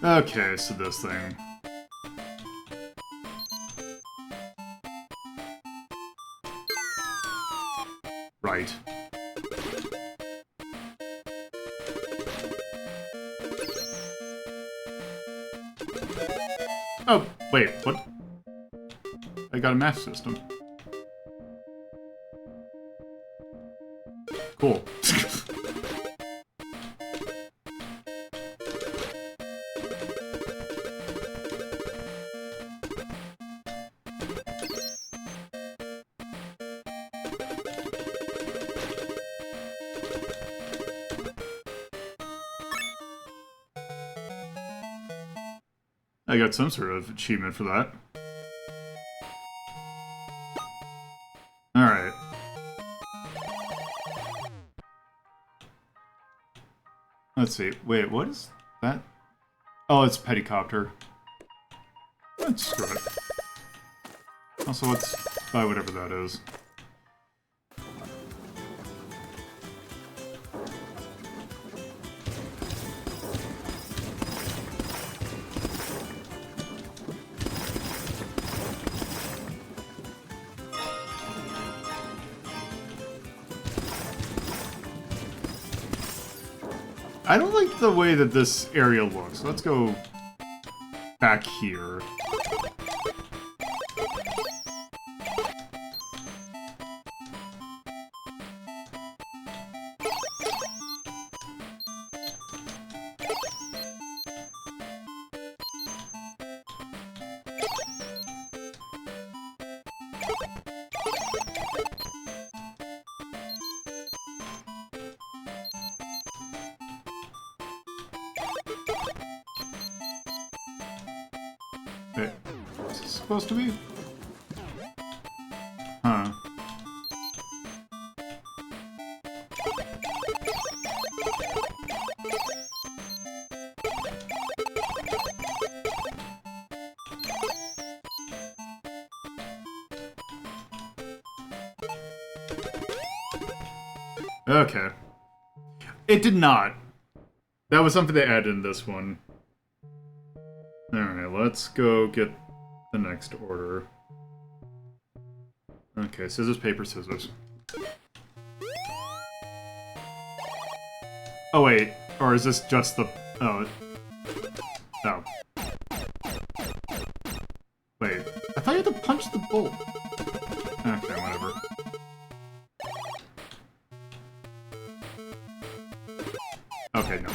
Okay, so this thing. Right. Oh, wait, what? I got a math system. Cool. I got some sort of achievement for that. Alright. Let's see. Wait, what is that? Oh, it's Pedicopter. Let's screw it. Also, let's buy whatever that is. I don't like the way that this area looks. Let's go back here. Wait, what's this supposed to be? Huh. Okay. It did not. That was something they added in this one. Alright, let's go get the next order. Okay, scissors, paper, scissors. Oh wait, or is this just the... Oh. Oh. Wait, I thought you had to punch the bolt. Okay, whatever. Okay, no.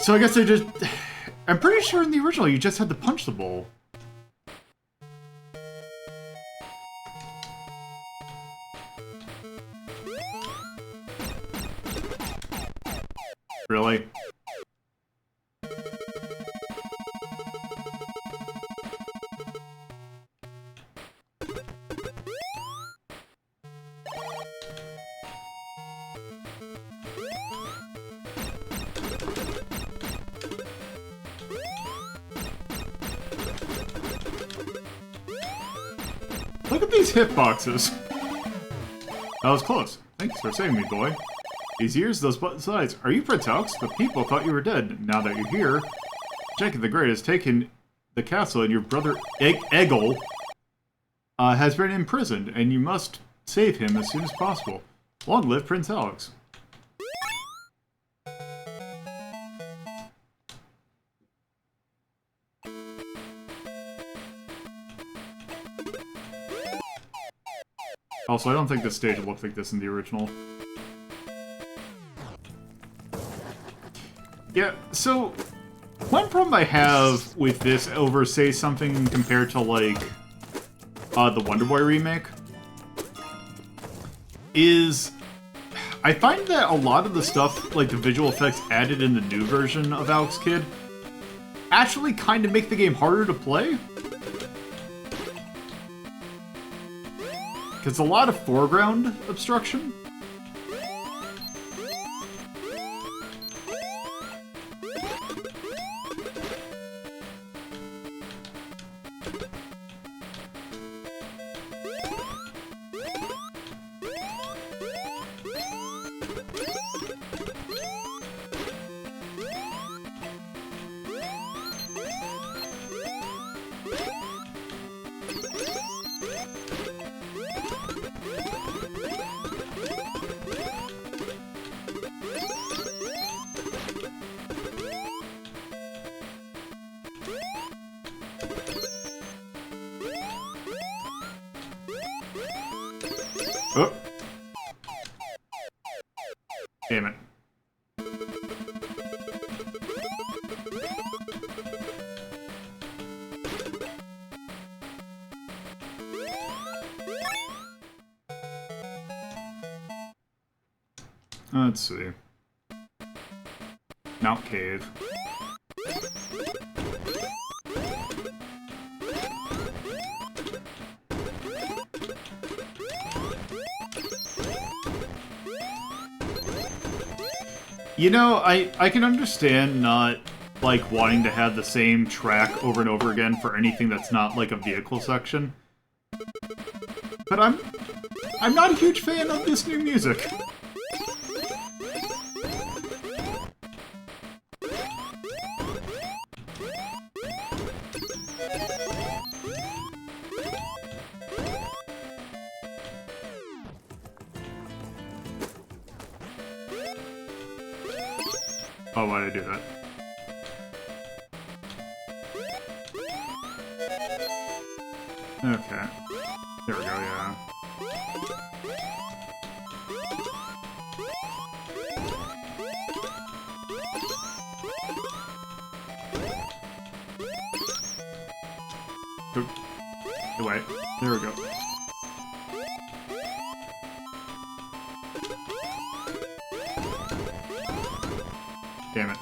So I guess they just... I'm pretty sure in the original you just had to punch the bowl. Really? Look at these hitboxes. That was close. Thanks for saving me, boy. These ears, those button sides. Are you Prince Alex? The people thought you were dead. Now that you're here, Jacob the Great has taken the castle and your brother Eggle has been imprisoned, and you must save him as soon as possible. Long live Prince Alex. Also, I don't think this stage looked like this in the original. Yeah, so one problem I have with this over, say, something compared to, like, the Wonder Boy remake is I find that a lot of the stuff, like the visual effects added in the new version of Alex Kidd, actually kind of make the game harder to play. Because a lot of foreground obstruction. Oh. Damn it. Let's see. Mount Cave. You know, I can understand not, like, wanting to have the same track over and over again for anything that's not, like, a vehicle section. But I'm not a huge fan of this new music. Oh, why did I do that? Okay. There we go, yeah. Oh, wait. There we go. Damn it.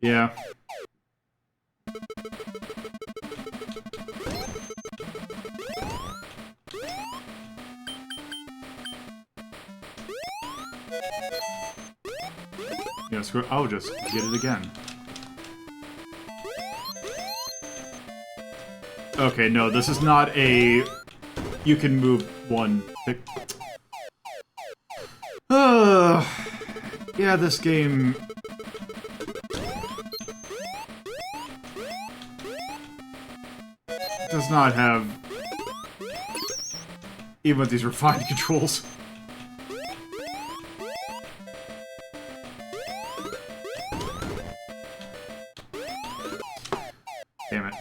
Yeah. Yeah, screw. I'll just get it again. Okay, no, this is not a... You can move one... Yeah, this game... does not have... even with these refined controls. Damn it.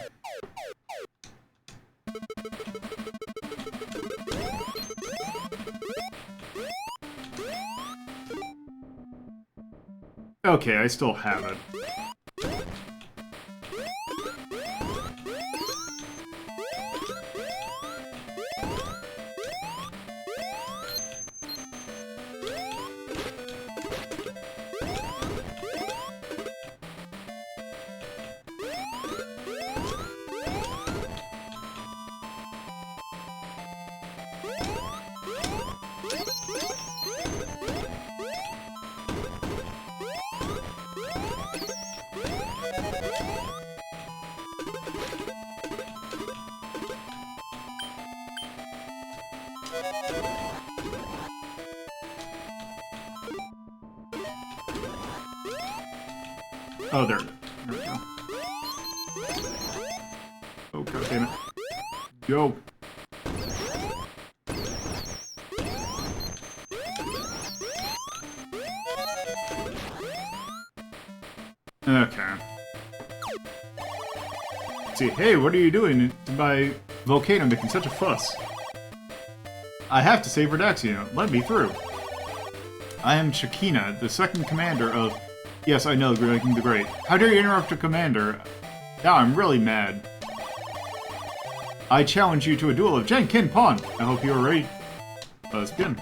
Okay, I still have it. Oh, there we go. Oh, god damn it. Go! Okay. Let's see, hey, what are you doing to my volcano making such a fuss? I have to save Redaxia. Let me through. I am Shakina, the second commander of... Yes, I know, the Great. How dare you interrupt your commander? Now I'm really mad. I challenge you to a duel of Jen Kin Pon. I hope you are ready. Let's begin.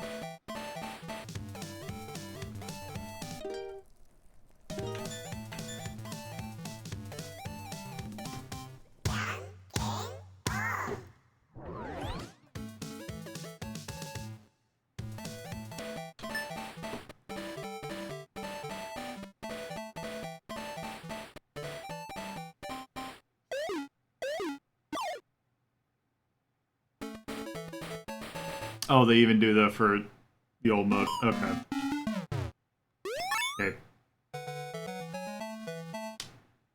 Oh, they even do that for the old mode. Okay. Okay.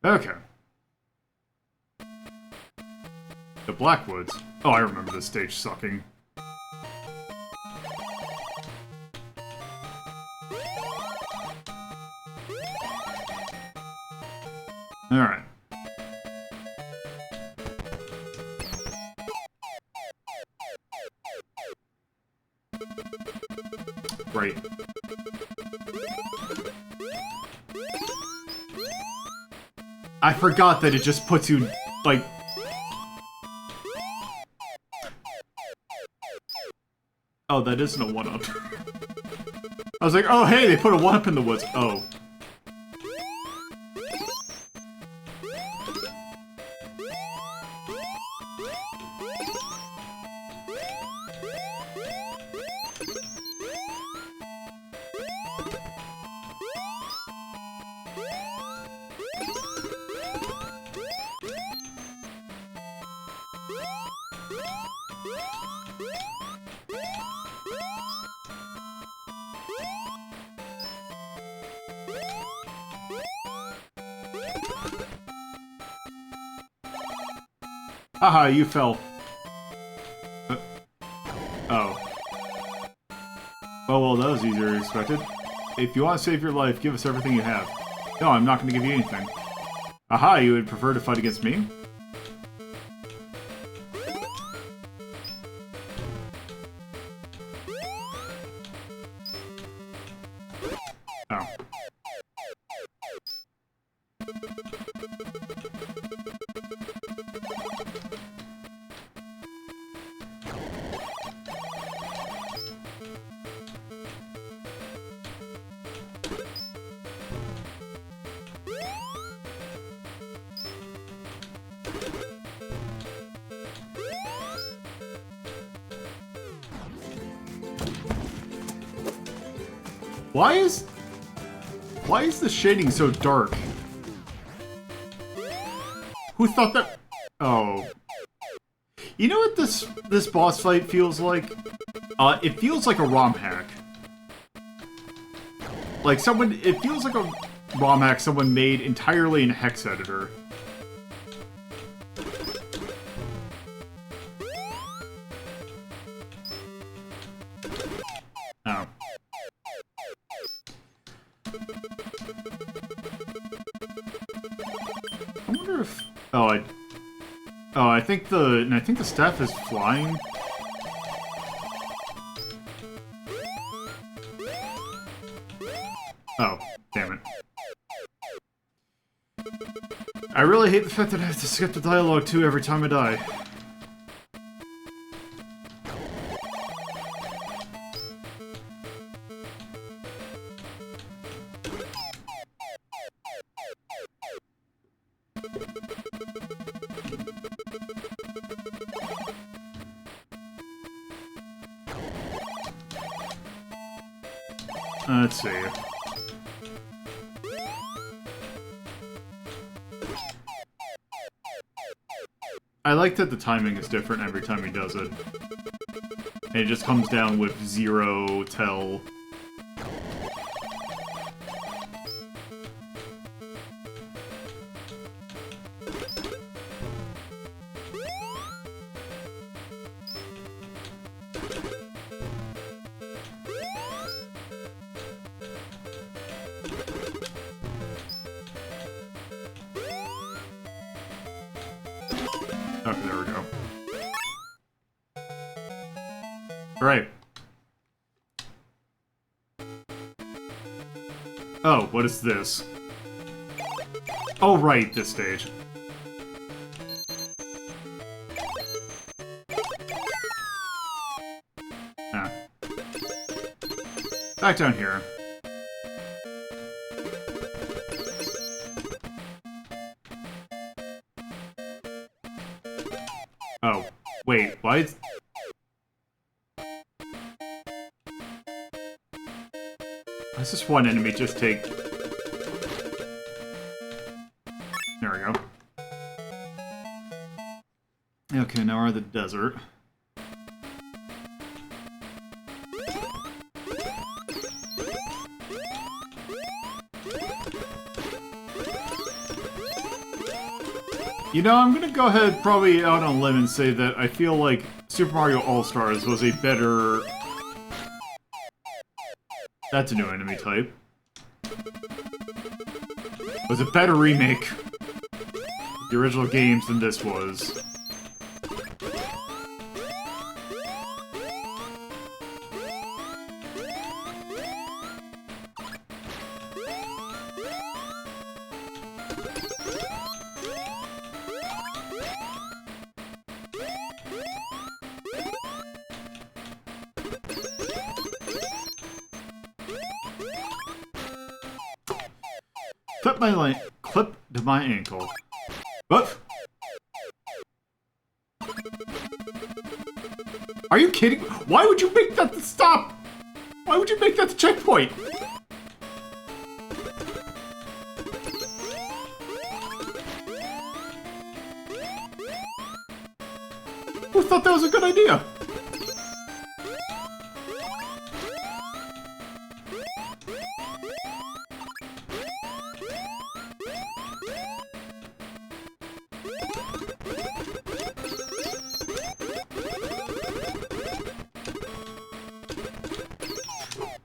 Okay. The Blackwoods. Oh, I remember this stage sucking. Alright. Right. I forgot that it just puts you, like... Oh, that isn't a 1-up. I was like, oh hey, they put a 1-up in the woods. Oh. Haha, you fell. Oh. Oh, well, that was easier than expected. If you want to save your life, give us everything you have. No, I'm not going to give you anything. Aha, you would prefer to fight against me? Oh. Why is the shading so dark? Who thought that? Oh. You know what this boss fight feels like? It feels like a ROM hack. Like it feels like a ROM hack someone made entirely in hex editor. Oh. I wonder if... I think the staff is flying. Oh, damn it. I really hate the fact that I have to skip the dialogue too every time I die. Let's see. I like that the timing is different every time he does it. And it just comes down with 0 till... Okay, there we go. Alright. Oh, what is this? Oh, right, this stage. Ah. Back down here. Oh, wait, why is... Why does this one enemy just take... There we go. Okay, now we're in the desert. You know, I'm gonna go ahead probably out on a limb and say that I feel like Super Mario All-Stars was a better... That's a new enemy type. Was a better remake of the original games than this was. Clip to my ankle. What? Are you kidding? Why would you make that the stop? Why would you make that the checkpoint? Who thought that was a good idea?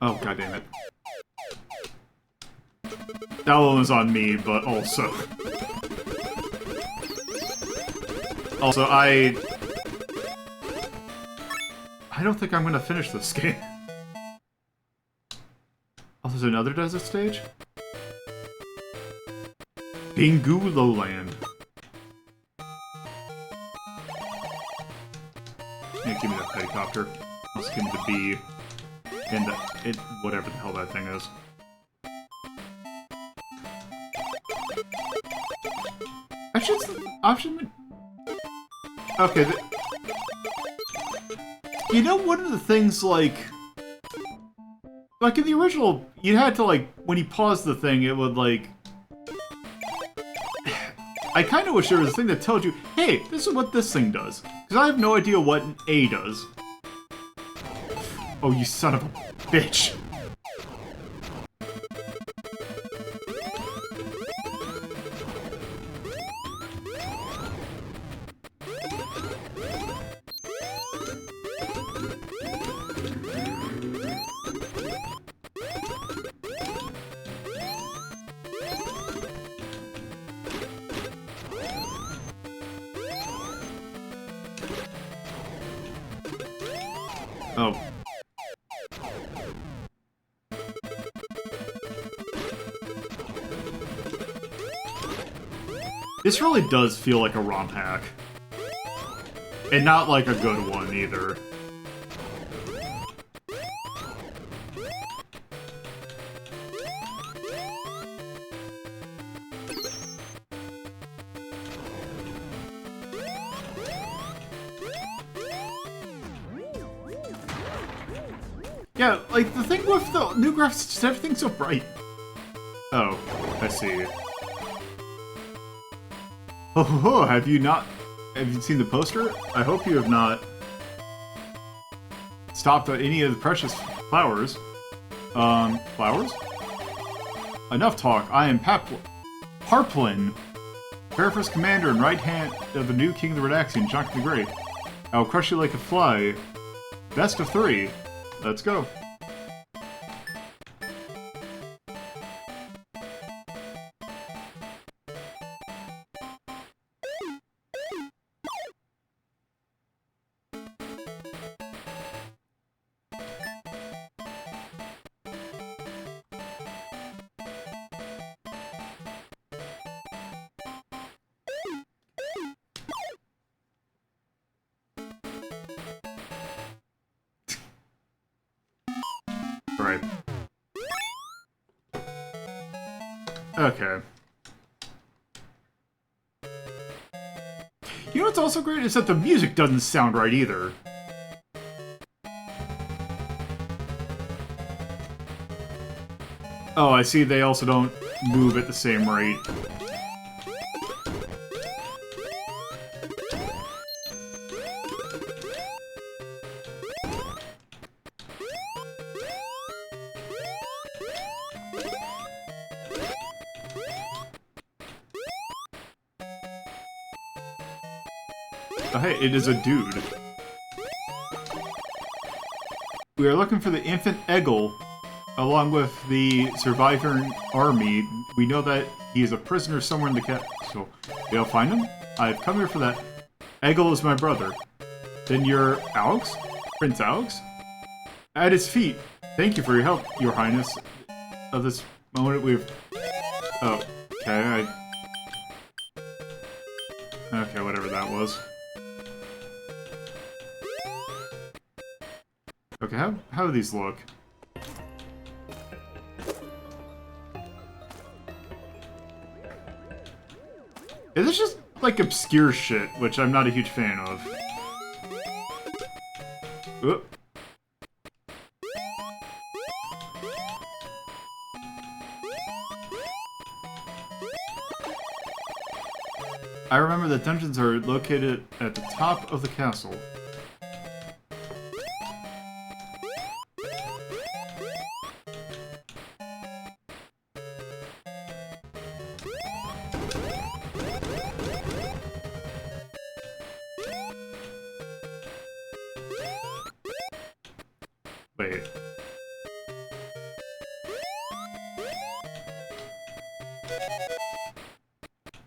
Oh, god damn it. That one was on me, but also... Also, I don't think I'm gonna finish this game. Oh, there's another desert stage? Bingu Lowland. Yeah, give me that helicopter. Also give me the bee. And whatever the hell that thing is. Actually, it's the option... Okay, you know, one of the things, like... Like, in the original, you had to, like, when you paused the thing, it would, like... I kind of wish there was a thing that told you, hey, this is what this thing does. Because I have no idea what an A does. Oh, you son of a bitch. Oh. This really does feel like a ROM hack. And not like a good one, either. Yeah, like, the thing with the new graphics, just everything's so bright. Oh, I see. Oh, have you seen the poster? I hope you have not stopped at any of the precious flowers. Flowers? Enough talk. I am Parplin, Fairfirst Commander and right hand of the new King of the Redaxian, Jock the Great. I will crush you like a fly. Best of 3. Let's go. Right. Okay. You know what's also great is that the music doesn't sound right either. Oh, I see they also don't move at the same rate. Oh, hey, it is a dude. We are looking for the infant Eggle, along with the surviving army. We know that he is a prisoner somewhere in the castle. They'll find him? I've come here for that. Eggle is my brother. Then you're Alex? Prince Alex? At his feet. Thank you for your help, your highness. Of this moment we've... Oh, okay, Okay, whatever that was. Okay, how do these look? Is this just, like, obscure shit, which I'm not a huge fan of? Oop. I remember that dungeons are located at the top of the castle. Wait.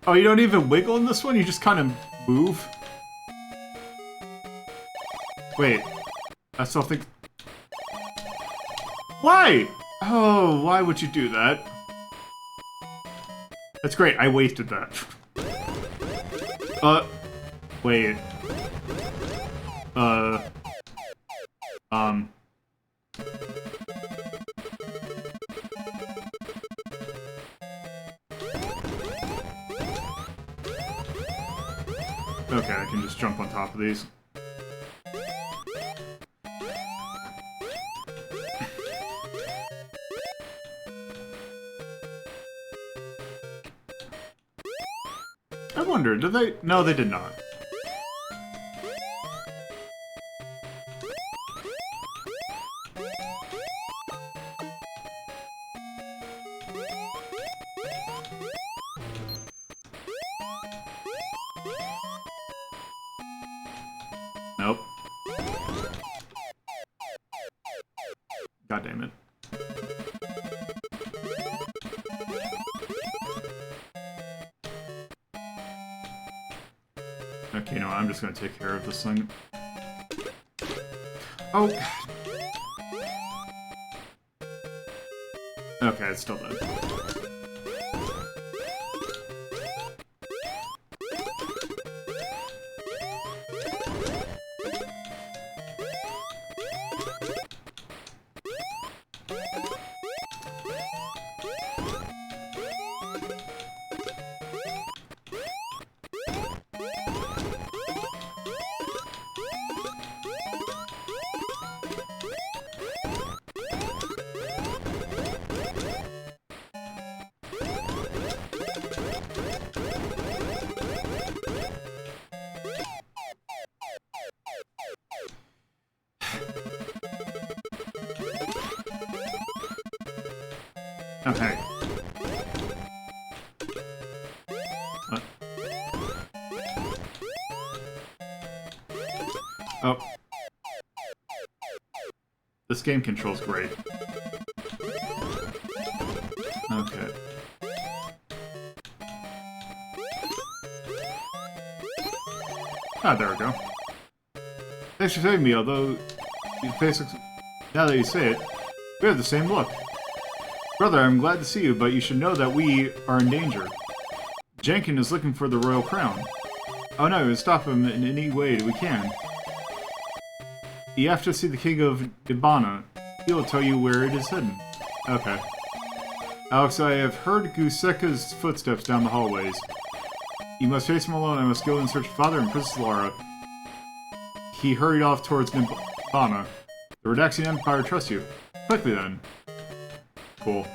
Oh, you don't even wiggle in this one? You just kind of move? Wait. I still think... Why? Oh, why would you do that? That's great, I wasted that. Wait. Okay, I can just jump on top of these. I wonder, did they? No, they did not. Nope. God damn it. Okay, no, I'm just gonna take care of this thing. Oh, God. Okay, it's still dead. Okay. Oh. This game controls great. Okay. Ah, there we go. Thanks for saving me, although now that you say it, we have the same look. Brother, I'm glad to see you, but you should know that we are in danger. Jenkin is looking for the royal crown. Oh no, we'll stop him in any way we can. You have to see the king of Ibana. He will tell you where it is hidden. Okay. Alex, I have heard Guseka's footsteps down the hallways. You must face him alone. I must go and search Father and Princess Lara. He hurried off towards Ibana. The Redaxian Empire trusts you. Quickly then. Cool.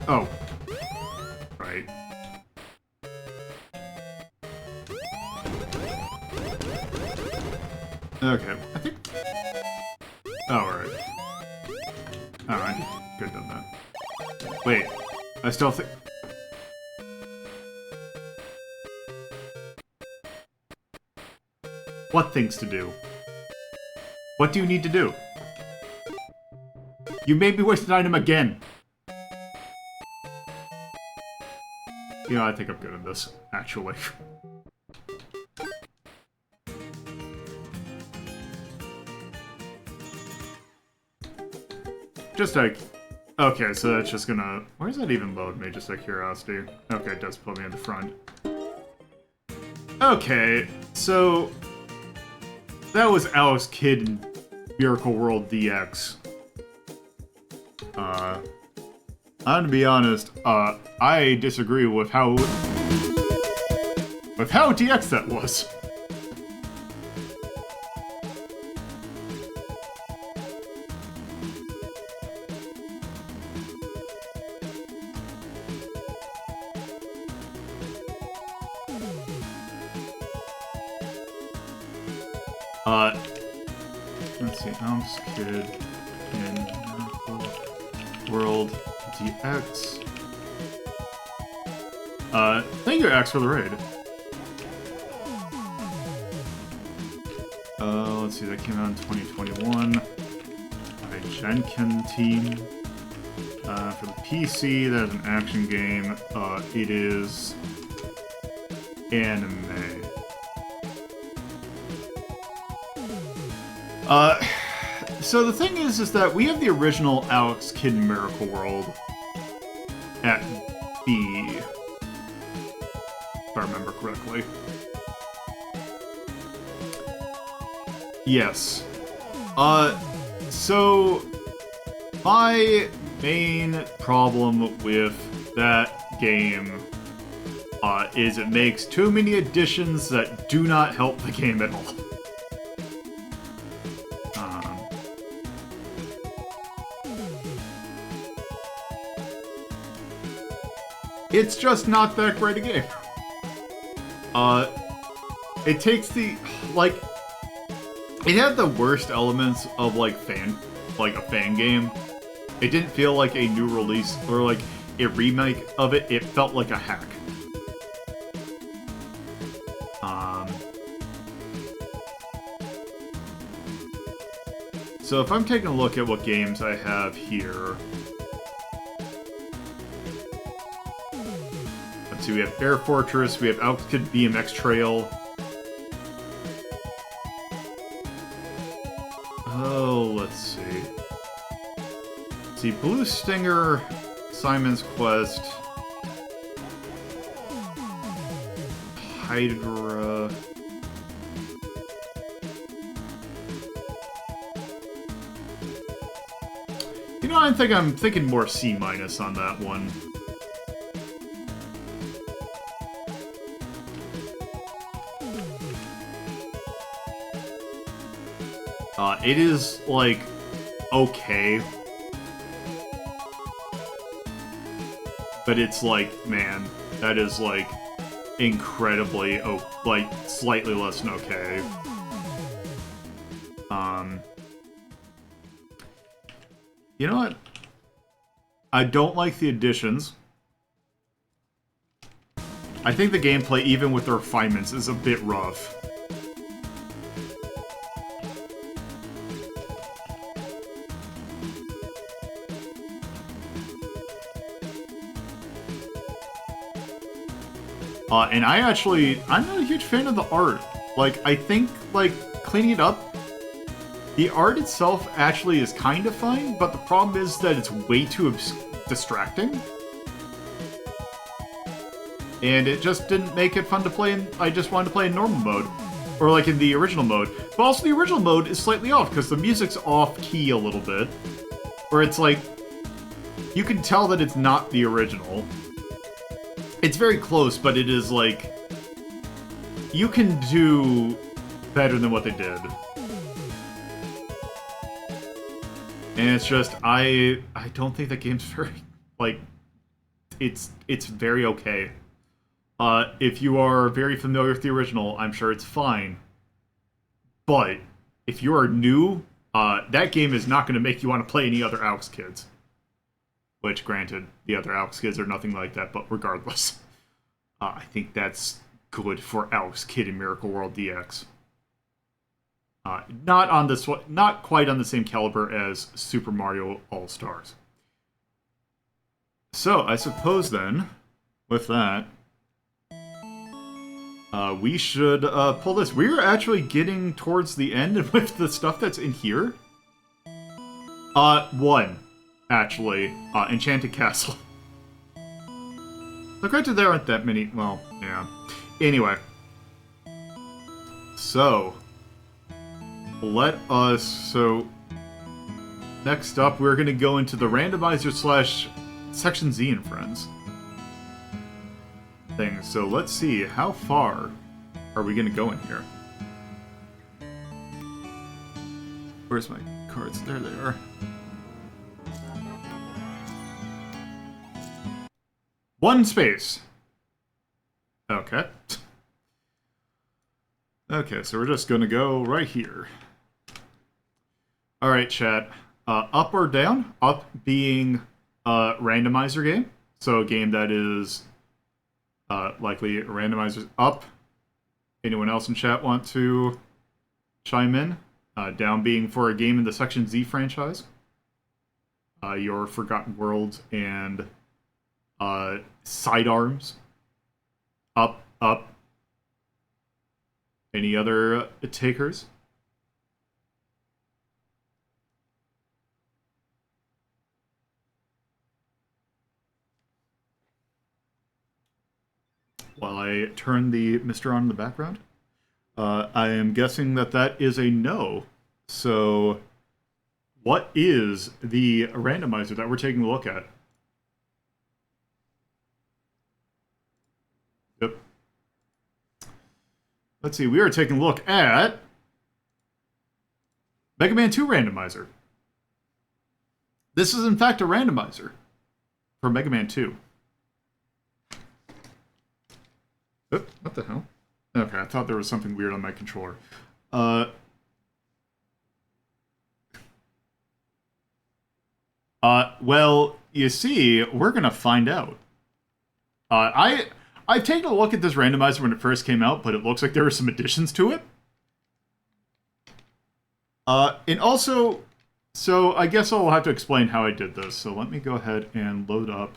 Oh. Right. Okay, I think... Oh, alright. Oh, I could have done that. Wait, I still think... What things to do? What do you need to do? You made me waste an item again! Yeah, I think I'm good at this, actually. Just like... Okay, so that's just gonna... Where does that even load me, just out of curiosity? Okay, it does put me in the front. Okay, so... That was Alex Kidd in Miracle World DX. I'm gonna be honest, I disagree with how DX that was. Let's see, Alex Kidd in Miracle World DX. Thank you, Axe, for the raid. Let's see, that came out in 2021. By Jenkin team. For the PC, that is an action game. It is anime. Uh, so the thing is that we have the original Alex Kidd in Miracle World at B, if I remember correctly. Yes. So my main problem with that game is it makes too many additions that do not help the game at all. It's just not that great a game. It takes the, like, it had the worst elements of, like, a fan game. It didn't feel like a new release, or like a remake of it. It felt like a hack. So if I'm taking a look at what games I have here, let's see, we have Air Fortress, we have Alex Kidd BMX Trail. Oh, let's see. Let's see, Blue Stinger, Simon's Quest, Hydra. You know, I'm thinking more C- on that one. It is, like, okay. But it's like, man, that is, like, incredibly, like, slightly less than okay. You know what? I don't like the additions. I think the gameplay, even with the refinements, is a bit rough. And I'm not a huge fan of the art. Like, I think, like, cleaning it up, the art itself actually is kind of fine, but the problem is that it's way too distracting. And it just didn't make it fun to play in, I just wanted to play in normal mode. Or like in the original mode. But also the original mode is slightly off, because the music's off-key a little bit. Where it's like, you can tell that it's not the original. It's very close, but it is like, you can do better than what they did. And it's just, I don't think that game's very, like, it's very okay. If you are very familiar with the original, I'm sure it's fine. But, if you are new, that game is not going to make you want to play any other Alex Kidds. Which, granted, the other Alex Kidds are nothing like that, but regardless. I think that's good for Alex Kidd in Miracle World DX. Not quite on the same caliber as Super Mario All-Stars. So, I suppose then, with that, we should pull this. We're actually getting towards the end with the stuff that's in here. One, actually, Enchanted Castle. Now, granted, there aren't that many. Well, yeah. Anyway, so So next up, we're gonna go into the randomizer / Section Z and Friends thing. So let's see, how far are we gonna go in here? Where's my cards? There they are. One space. Okay. Okay, so we're just gonna go right here. Alright, chat. Up or down? Up being a randomizer game. So a game that is likely randomizers up. Anyone else in chat want to chime in? Down being for a game in the Section Z franchise. Your Forgotten Worlds and Sidearms. Up. Any other takers? while I turn the Mr. on in the background. I am guessing that that is a no. So, what is the randomizer that we're taking a look at? Yep. Let's see, we are taking a look at Mega Man 2 randomizer. This is, in fact, a randomizer for Mega Man 2. Oh, what the hell? Okay, I thought there was something weird on my controller. Well, you see, we're gonna find out. I've taken a look at this randomizer when it first came out, but it looks like there were some additions to it. And also, so I guess I'll have to explain how I did this. So let me go ahead and load up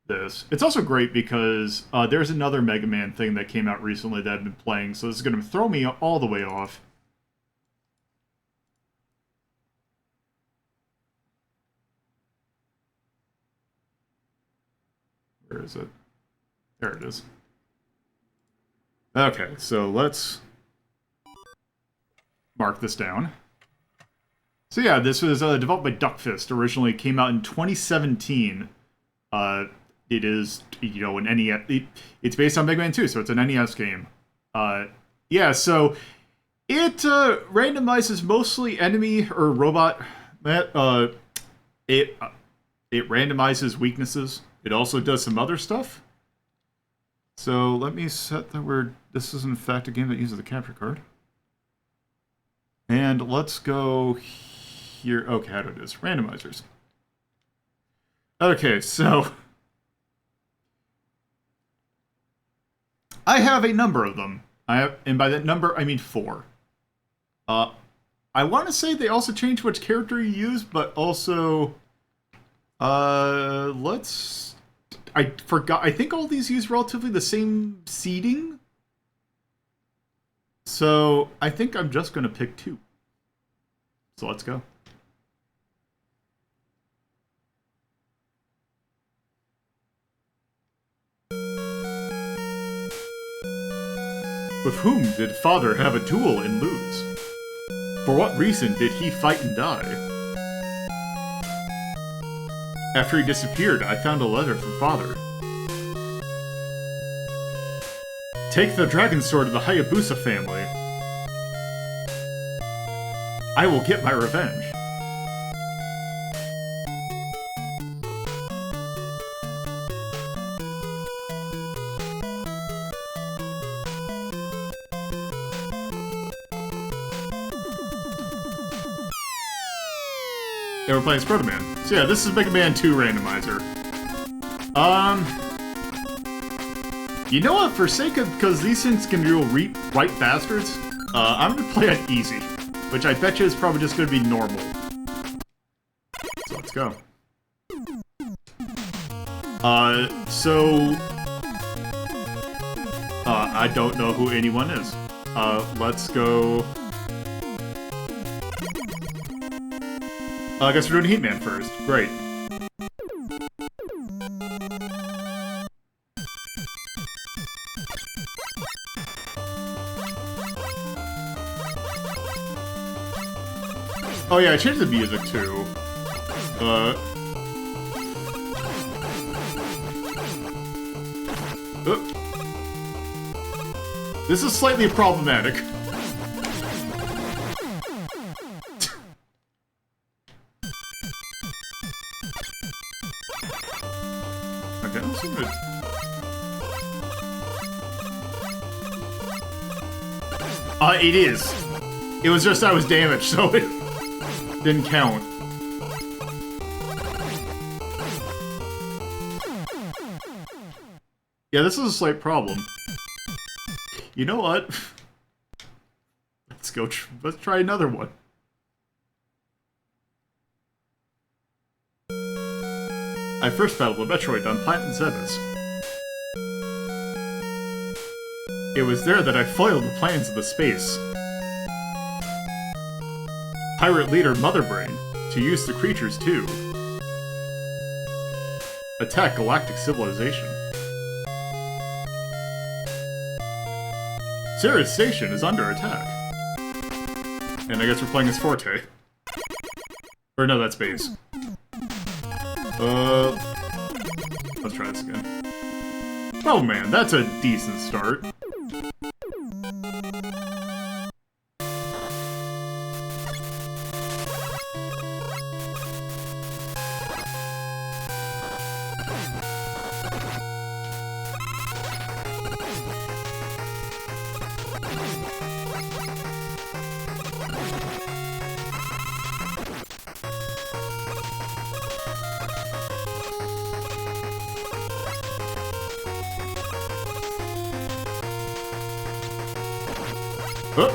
this. It's also great because there's another Mega Man thing that came out recently that I've been playing, so this is going to throw me all the way off. Where is it? There it is. Okay, so let's mark this down. So yeah, this was developed by Duckfist. Originally came out in 2017. It is, you know, an NES. It's based on Mega Man 2, so it's an NES game. Yeah, so it randomizes mostly enemy or robot. It randomizes weaknesses. It also does some other stuff. So let me set that word. This is in fact a game that uses the capture card. And let's go here. Okay, how do it is? Randomizers. Okay, so I have a number of them. And by that number, I mean 4. I want to say they also change which character you use, but also, I forgot. I think all these use relatively the same seeding. So I think I'm just going to pick 2. So let's go. With whom did Father have a duel and lose? For what reason did he fight and die? After he disappeared, I found a letter from Father. Take the dragon sword of the Hayabusa family. I will get my revenge. Yeah, we're playing Squadron. So yeah, this is Mega Man 2 randomizer. You know what? For sake of, because these things can be real right bastards, I'm gonna play on easy, which I bet you is probably just gonna be normal. So let's go. I don't know who anyone is. Let's go. I guess we're doing Heatman first. Great. Oh yeah, I changed the music too. This is slightly problematic. It is. It was just I was damaged, so it didn't count. Yeah, this is a slight problem. You know what? Let's go. Let's try another one. I first battled a Metroid on Planet Zebes. It was there that I foiled the plans of the space pirate leader Motherbrain to use the creatures to attack galactic civilization. Civilization is under attack. And I guess we're playing as Forte. Or no, that's base. Let's try this again. Oh man, that's a decent start. Oh.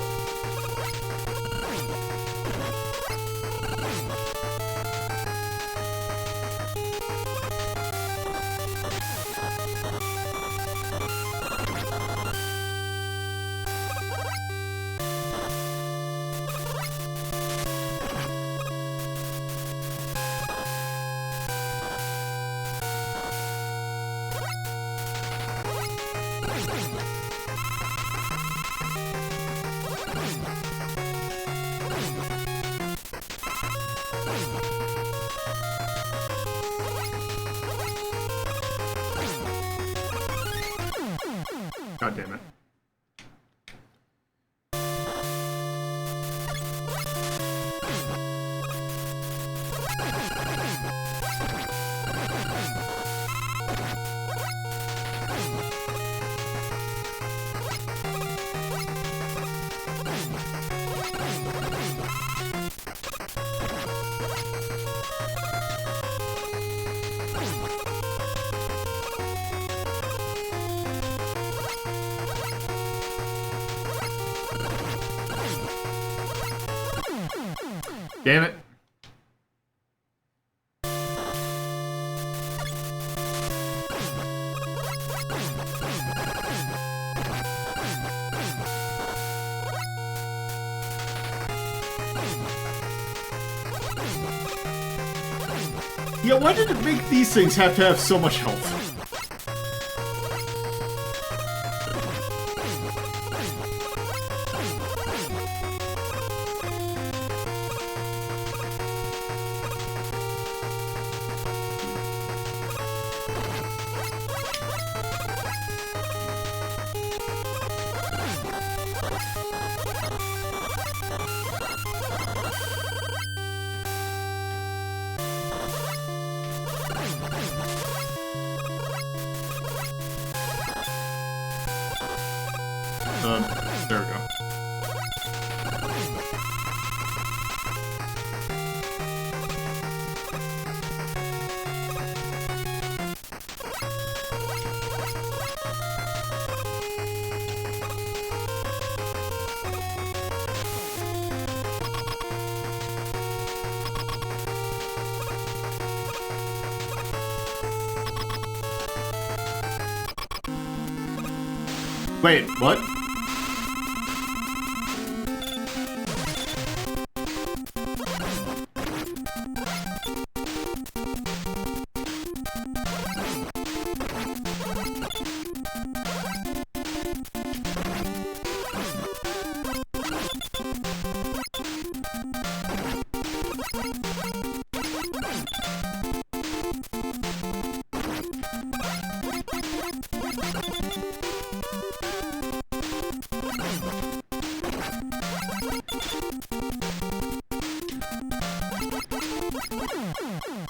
God damn it. Damn it. Yeah, why did it make these things have to have so much health? There we go. Wait, what?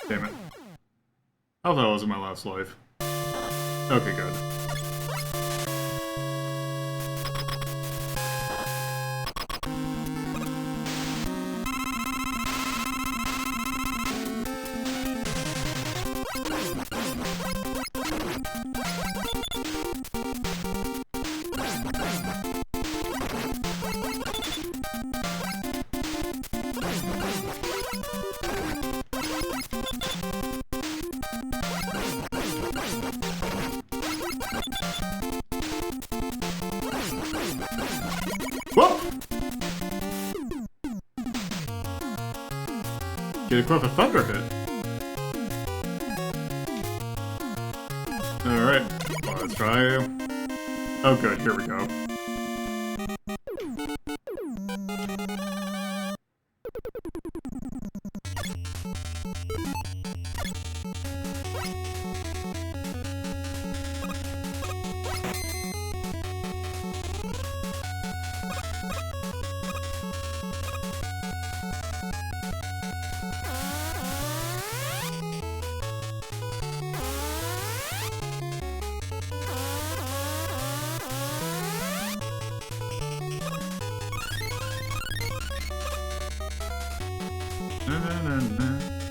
Damn it. I thought that wasn't my last life. Okay, good. Whoa! Get a quick thunder hit. Alright, let's try. Oh good, here we go.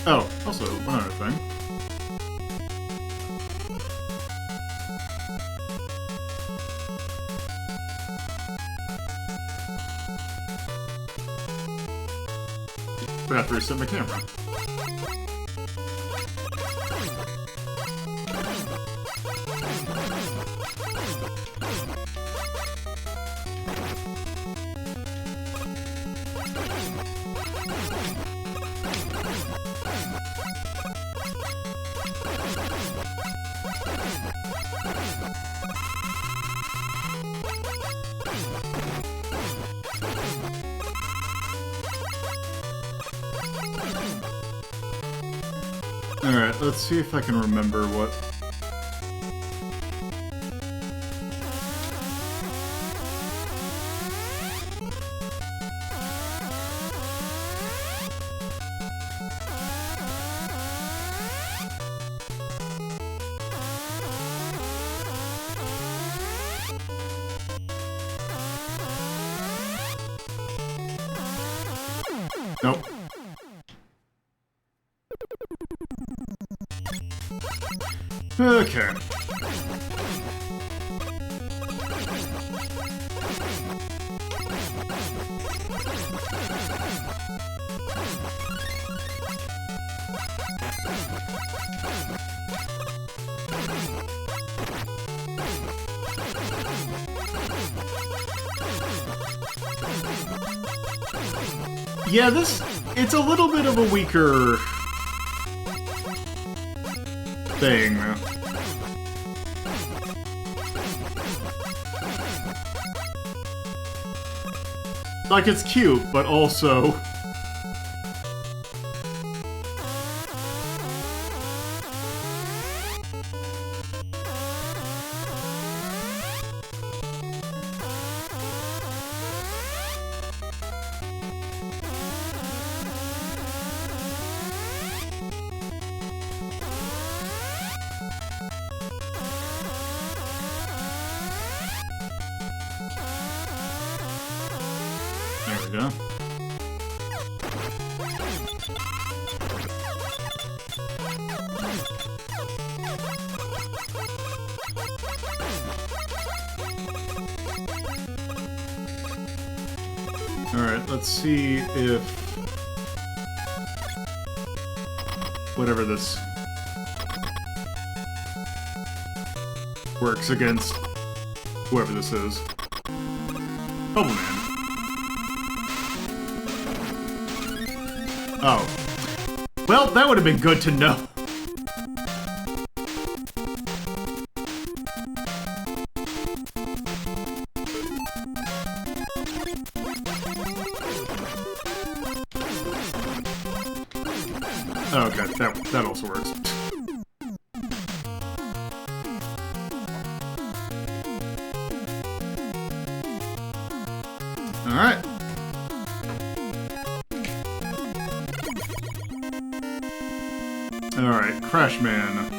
Oh, also, one other thing. Forgot to reset my camera. Alright, let's see if I can remember what... Nope. Okay. Yeah, it's a little bit of a weaker thing. Like, it's cute, but also... There we go. Alright, let's see if... whatever this... works against whoever this is. Bubble Man. Oh. Well, that would have been good to know. Oh, okay, that also works. Alright. Alright, Crash Man.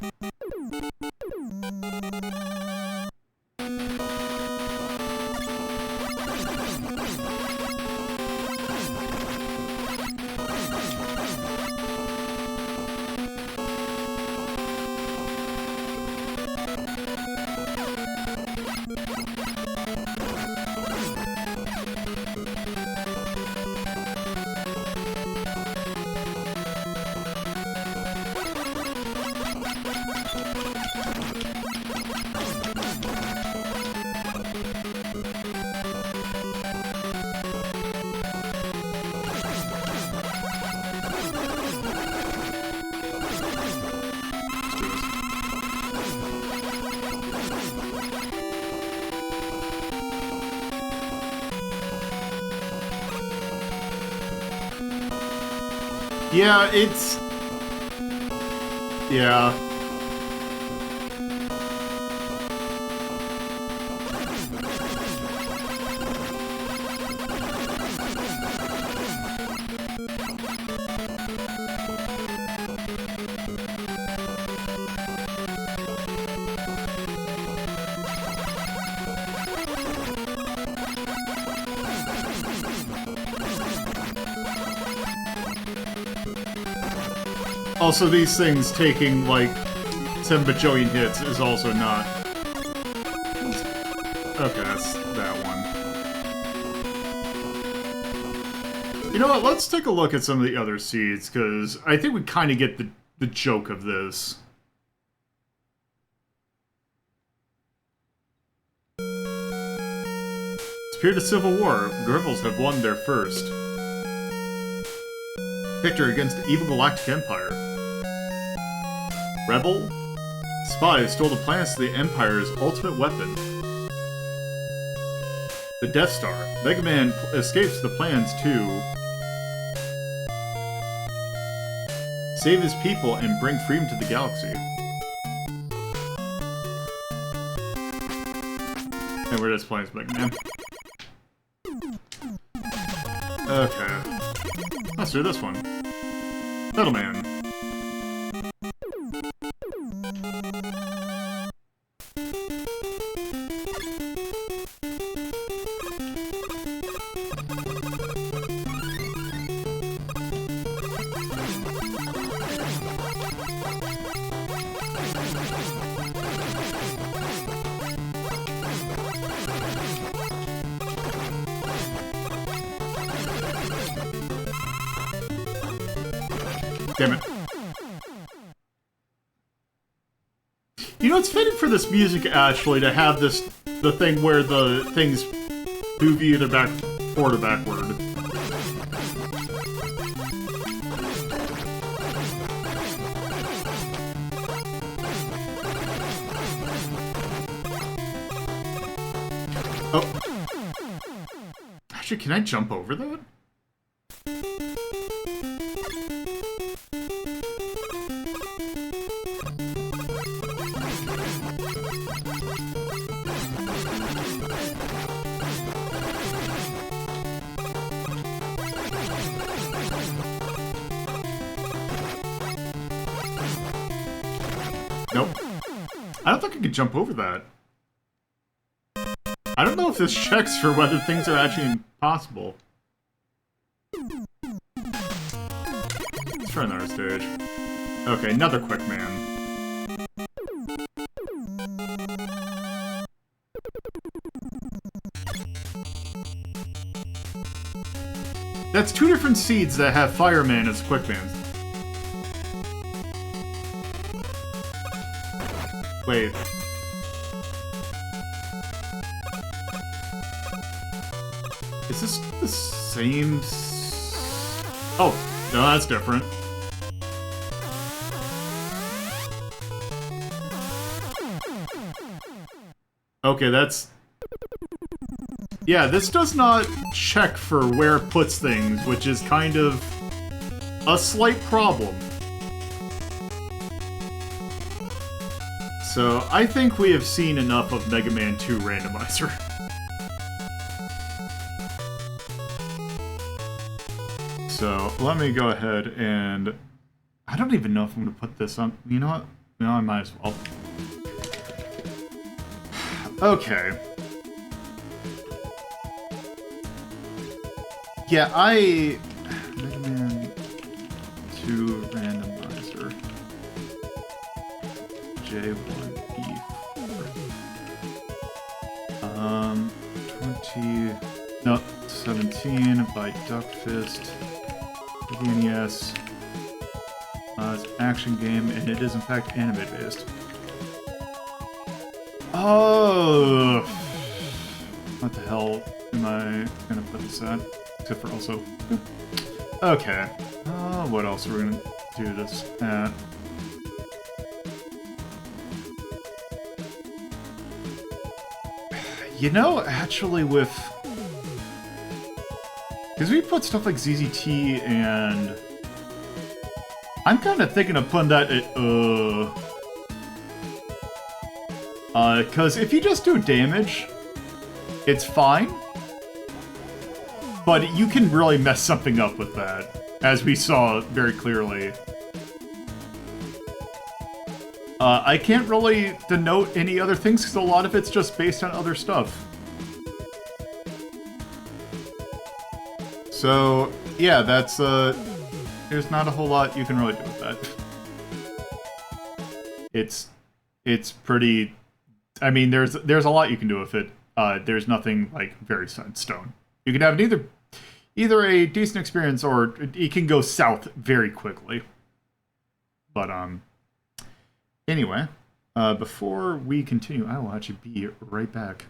Yeah, it's... yeah. Also, these things taking, like, 7 bajillion hits is also not... Okay, that's that one. You know what, let's take a look at some of the other seeds, because I think we kind of get the joke of this. Spear to Civil War. Rebels have won their first. Victory against the evil Galactic Empire. Rebel? Spies stole the plans to the Empire's ultimate weapon. The Death Star. Mega Man escapes the plans to save his people and bring freedom to the galaxy. And we're just playing as Mega Man. Okay. Let's do this one. Metal Man. Damn it. You know, it's fitting for this music, actually, to have the thing where the things move either back forward or backward. Oh. Actually, can I jump over that? Nope. I don't think I could jump over that. I don't know if this checks for whether things are actually possible. Let's try another stage. Okay, another quick man. That's two different seeds that have Fireman as quick mans. Wait. Is this the same... Oh, no, that's different. Okay, that's... Yeah, this does not check for where it puts things, which is kind of a slight problem. So, I think we have seen enough of Mega Man 2 Randomizer. So, let me go ahead and... I don't even know if I'm going to put this on... You know what? No, I might as well. Okay. Yeah, Mega Man 2 Randomizer. J1E4. 17 by Duck Fist. The NES. It's an action game, and it is in fact anime based. Oh! What the hell am I gonna put this at? Except for also... Okay. What else are we gonna do this at? You know, actually with... Because we put stuff like ZZT and... I'm kind of thinking of putting that at, because if you just do damage, it's fine. But you can really mess something up with that, as we saw very clearly. I can't really denote any other things, because a lot of it's just based on other stuff. So, yeah, that's, there's not a whole lot you can really do with that. it's pretty. I mean, there's a lot you can do with it. There's nothing like very set in stone. You can have either a decent experience or it can go south very quickly. But anyway, before we continue, I will actually be right back.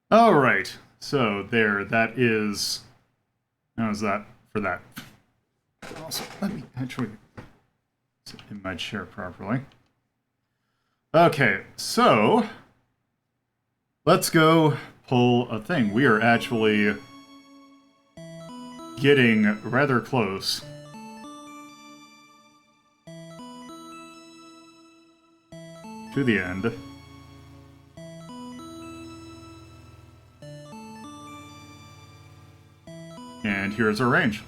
All right, so that is. How's that for that? Also, let me actually sit in my chair properly. Okay, so let's go pull a thing. We are actually getting rather close to the end. And here's our range.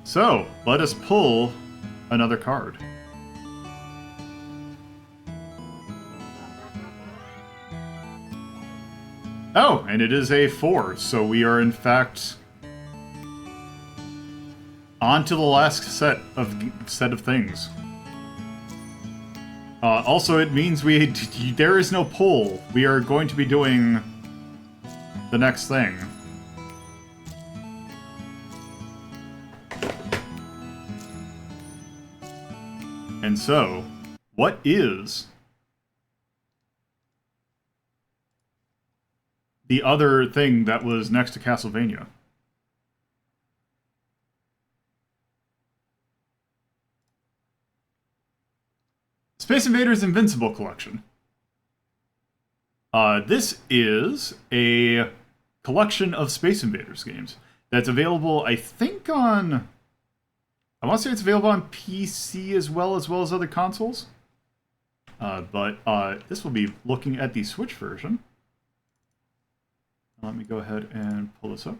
So, let us pull another card. Oh, and it is a 4, so we are in fact on to the last set of things. Also, it means there is no pull. We are going to be doing the next thing. And so, what is the other thing that was next to Castlevania? Space Invaders Invincible Collection. This is a collection of Space Invaders games that's available, I think, on... I want to say it's available on PC as well as other consoles. But this will be looking at the Switch version. Let me go ahead and pull this up.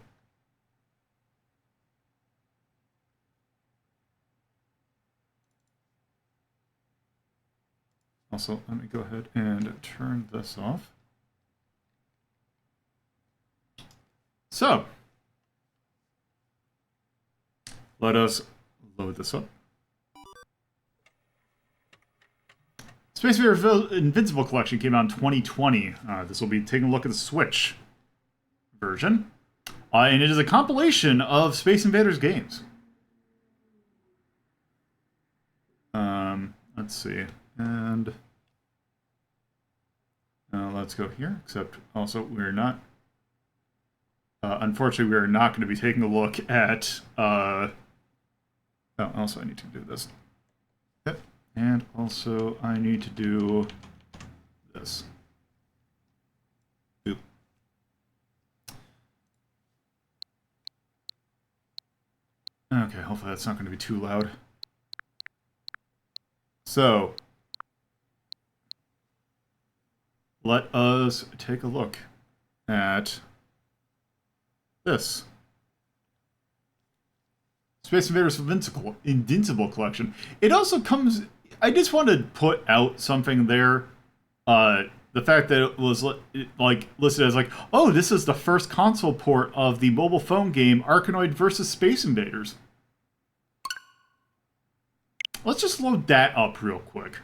Also, let me go ahead and turn this off. So, let us load this up. Space Invaders Invincible Collection came out in 2020. This will be taking a look at the Switch version. And it is a compilation of Space Invaders games. Let's see. And let's go here, except also we're not... unfortunately, we are not going to be taking a look at... Oh, also I need to do this. Yep. And also I need to do this. Oop. Okay, hopefully that's not going to be too loud. So, let us take a look at this. Space Invaders Invincible collection. It also comes... I just want to put out something there. The fact that it was listed as like, oh, this is the first console port of the mobile phone game Arkanoid vs. Space Invaders. Let's just load that up real quick.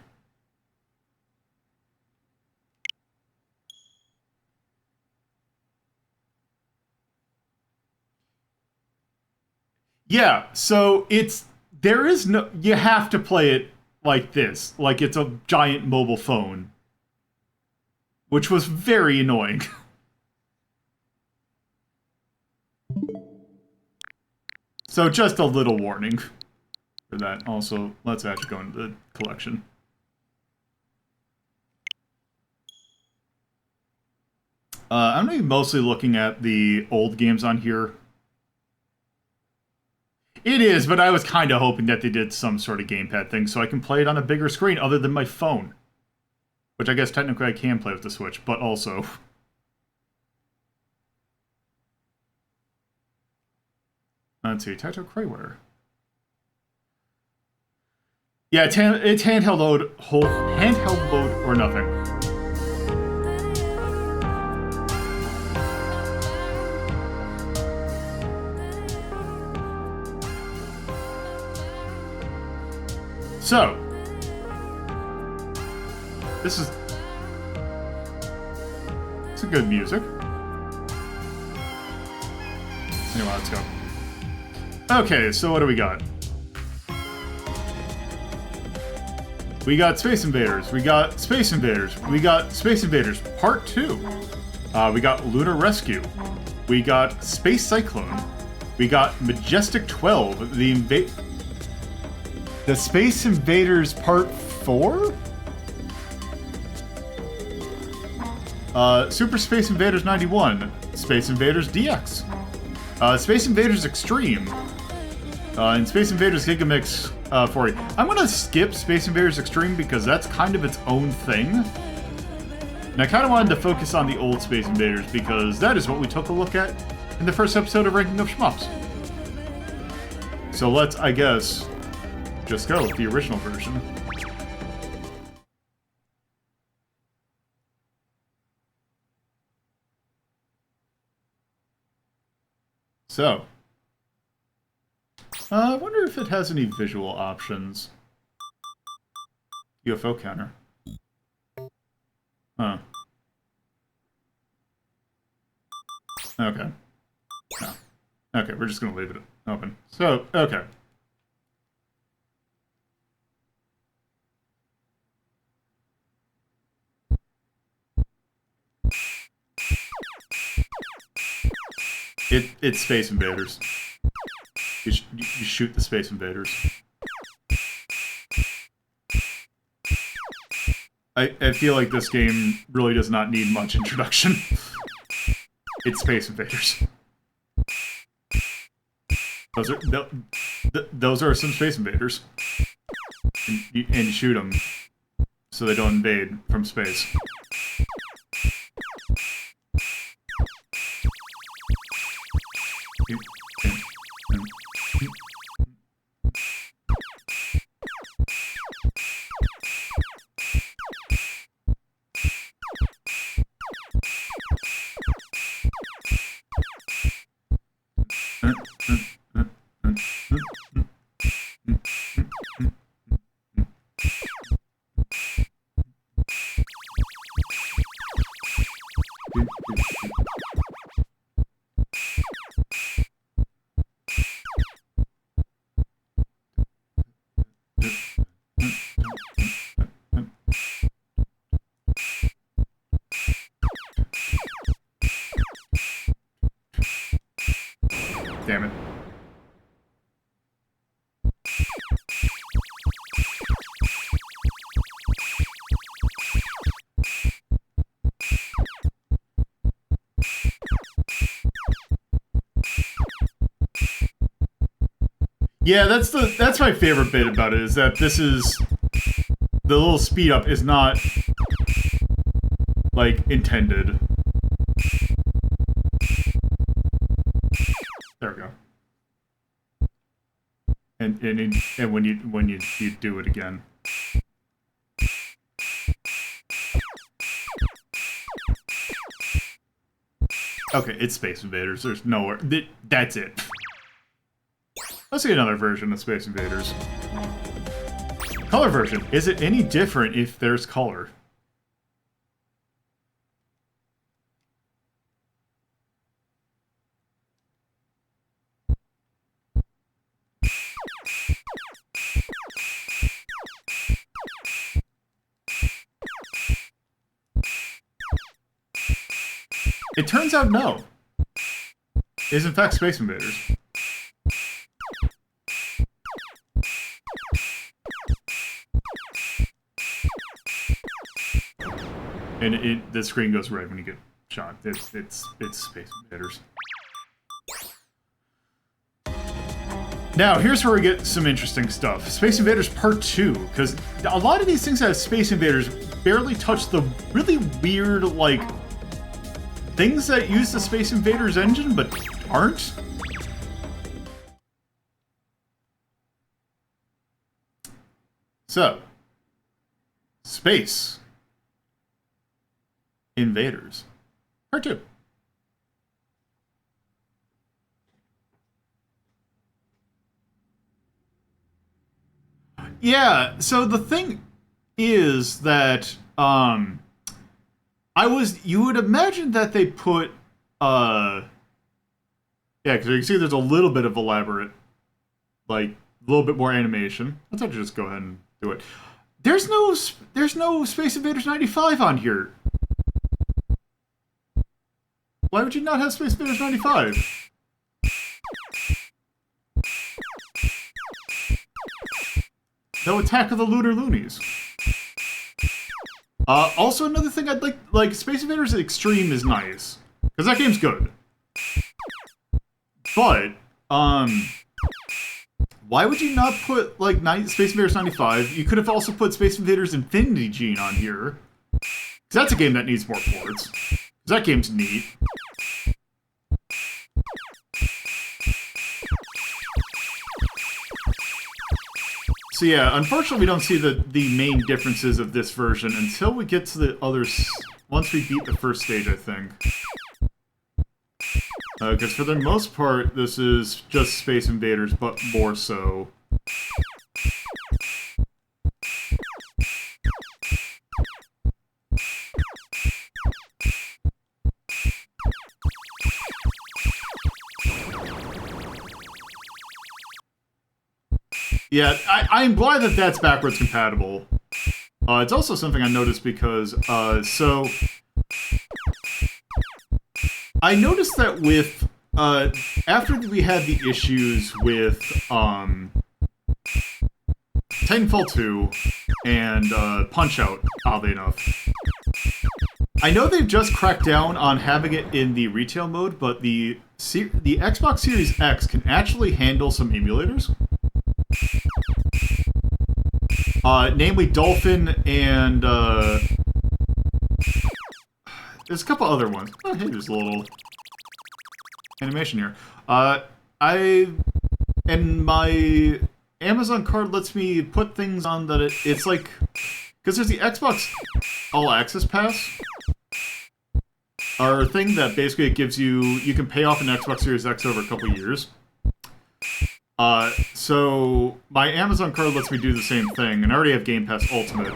Yeah, so there is no, you have to play it like this, like it's a giant mobile phone, which was very annoying. So just a little warning for that. Also, let's actually go into the collection. I'm going to be mostly looking at the old games on here. It is, but I was kind of hoping that they did some sort of gamepad thing so I can play it on a bigger screen other than my phone. Which I guess technically I can play with the Switch, but also... Let's see, Taito Crayware. Yeah, it's handheld mode or nothing. So, it's a good music. Anyway, let's go. Okay, so what do we got? We got Space Invaders. We got Space Invaders. We got Space Invaders Part 2. We got Lunar Rescue. We got Space Cyclone. We got Majestic 12. The Space Invaders Part 4? Super Space Invaders 91. Space Invaders DX. Space Invaders Extreme. And Space Invaders Gigamix 40. I'm gonna skip Space Invaders Extreme because that's kind of its own thing. And I kind of wanted to focus on the old Space Invaders because that is what we took a look at in the first episode of Ranking of Shmups. So let's, I guess, just go with the original version. So, I wonder if it has any visual options. UFO counter. Huh. Okay. No. Okay, we're just gonna leave it open. So, okay. It's Space Invaders. You shoot the Space Invaders. I feel like this game really does not need much introduction. It's Space Invaders. Those are some Space Invaders. And you shoot them so they don't invade from space. Damn it. Yeah, that's my favorite bit about it, is that this is... The little speed up is not, like, intended. There we go. and when you do it again. Okay, it's Space Invaders. There's nowhere. That's it. Let's see another version of Space Invaders. Color version. Is it any different if there's color? It turns out no. It is in fact Space Invaders. And the screen goes red when you get shot. It's Space Invaders. Now, here's where we get some interesting stuff. Space Invaders Part 2, because a lot of these things that have Space Invaders barely touch the really weird, like, things that use the Space Invaders engine, but aren't. So, Space Invaders Part 2. Yeah, so the thing is that, you would imagine that they put, yeah, because you can see there's a little bit of elaborate, like, a little bit more animation. Let's actually just go ahead and do it. There's no Space Invaders 95 on here. Why would you not have Space Invaders 95? No Attack of the Lunar Loonies. Also, another thing I'd like Space Invaders Extreme is nice. Because that game's good. But, why would you not put, like, Space Invaders 95? You could have also put Space Invaders Infinity Gene on here. Because that's a game that needs more ports. Because that game's neat. So yeah, unfortunately we don't see the main differences of this version until we get to the others, once we beat the first stage, I think. Because for the most part, this is just Space Invaders, but more so. Yeah, I'm glad that that's backwards compatible. It's also something I noticed because, so... I noticed that with, after we had the issues with, Titanfall 2 and, Punch-Out, oddly enough. I know they've just cracked down on having it in the retail mode, but the Xbox Series X can actually handle some emulators. Namely Dolphin and, there's a couple other ones. Oh, hey, there's a little animation here. And my Amazon card lets me put things on that it's like, because there's the Xbox All Access Pass, or thing that basically it gives you can pay off an Xbox Series X over a couple years. So my Amazon card lets me do the same thing, and I already have Game Pass Ultimate.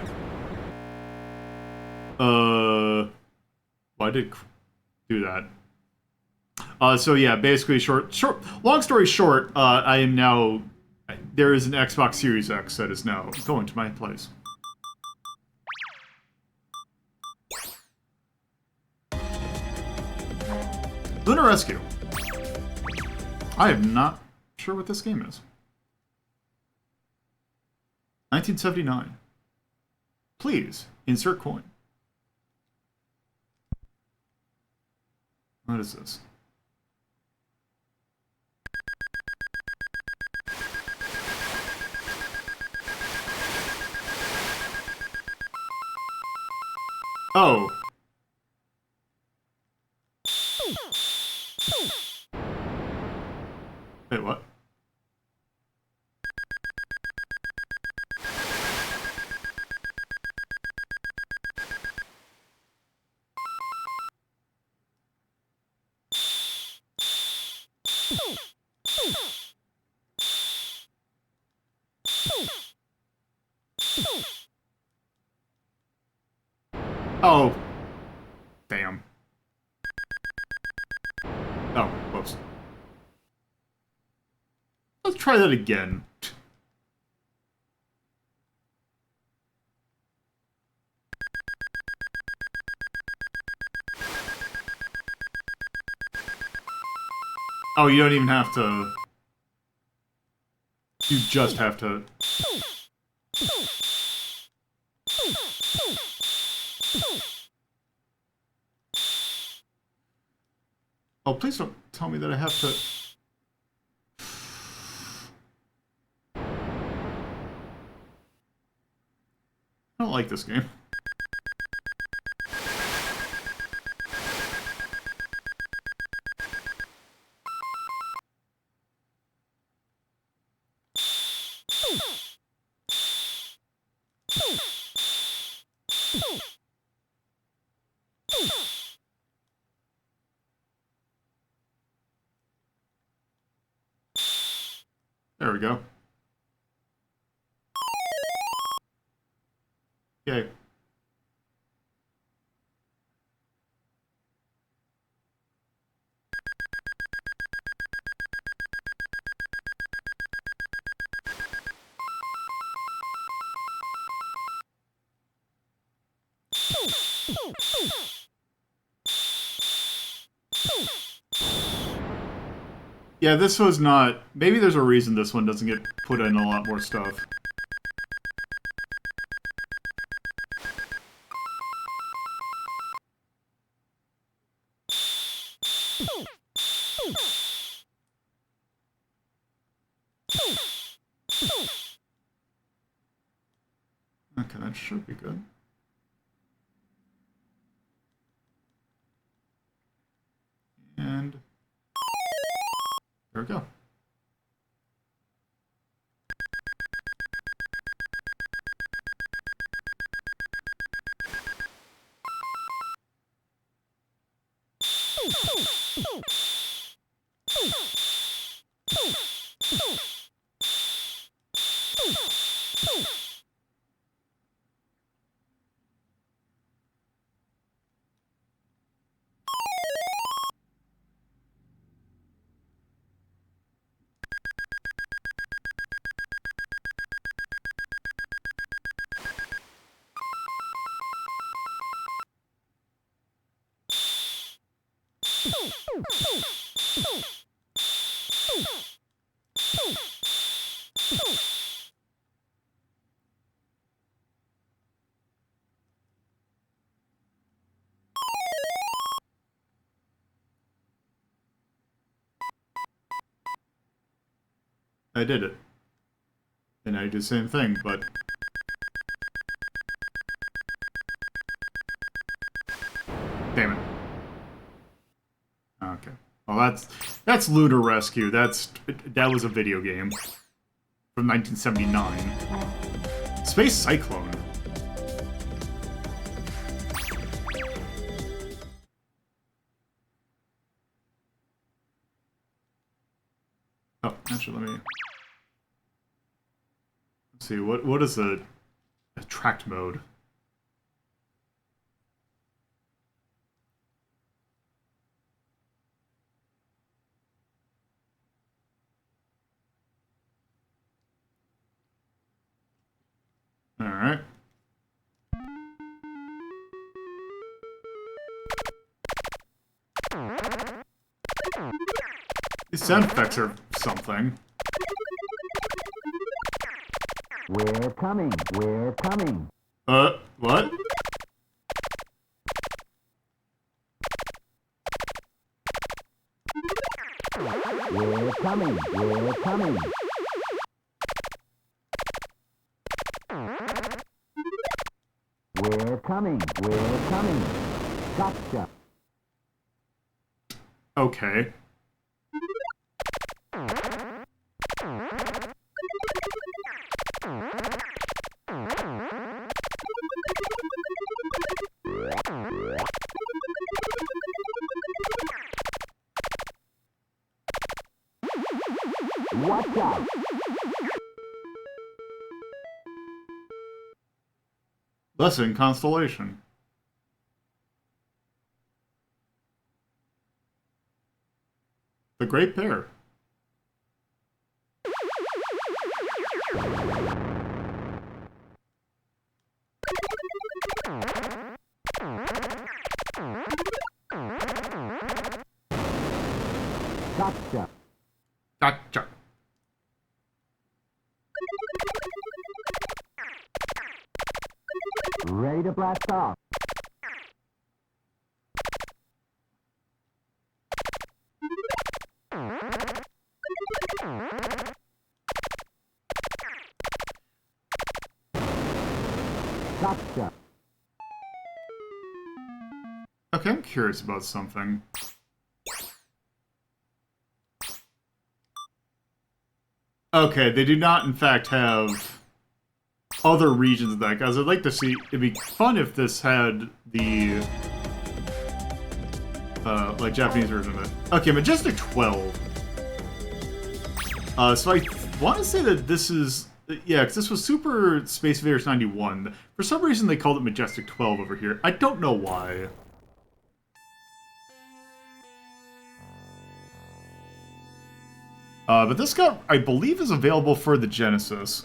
Well, I did do that. So yeah, basically long story short, I am now, there is an Xbox Series X that is now going to my place. Lunar Rescue. I am not sure what this game is. 1979. Please, insert coin. What is this? Oh. Wait, what? Oh. Damn. Oh, whoops. Let's try that again. Oh, you don't even have to... You just have to... Oh, please don't tell me that I have to... I don't like this game. There we go. Okay. Yeah, this was not... Maybe there's a reason this one doesn't get put in a lot more stuff. Okay, that should be good. And... there we go. I did it. And I do the same thing, but... damn it. Okay. Well, that's Lunar Rescue. That was a video game from 1979. Space Cyclone. Oh, actually, let me... let's see, what is a tracked mode? Alright. These sound effects are something. We're coming. We're coming. What? We're coming. We're coming. We're coming. We're coming. Gotcha. Okay. Watch out. Lesson Constellation. The Great Bear. Gotcha. Gotcha. Ready to blast off. Gotcha. Okay, I'm curious about something. Okay, they do not, in fact, have other regions of that, guys. I'd like to see... It'd be fun if this had the... like, Japanese version of it. Okay, Majestic 12. So I want to say that this is... Yeah, because this was Super Space Invaders 91. For some reason, they called it Majestic 12 over here. I don't know why. But this got, I believe, is available for the Genesis.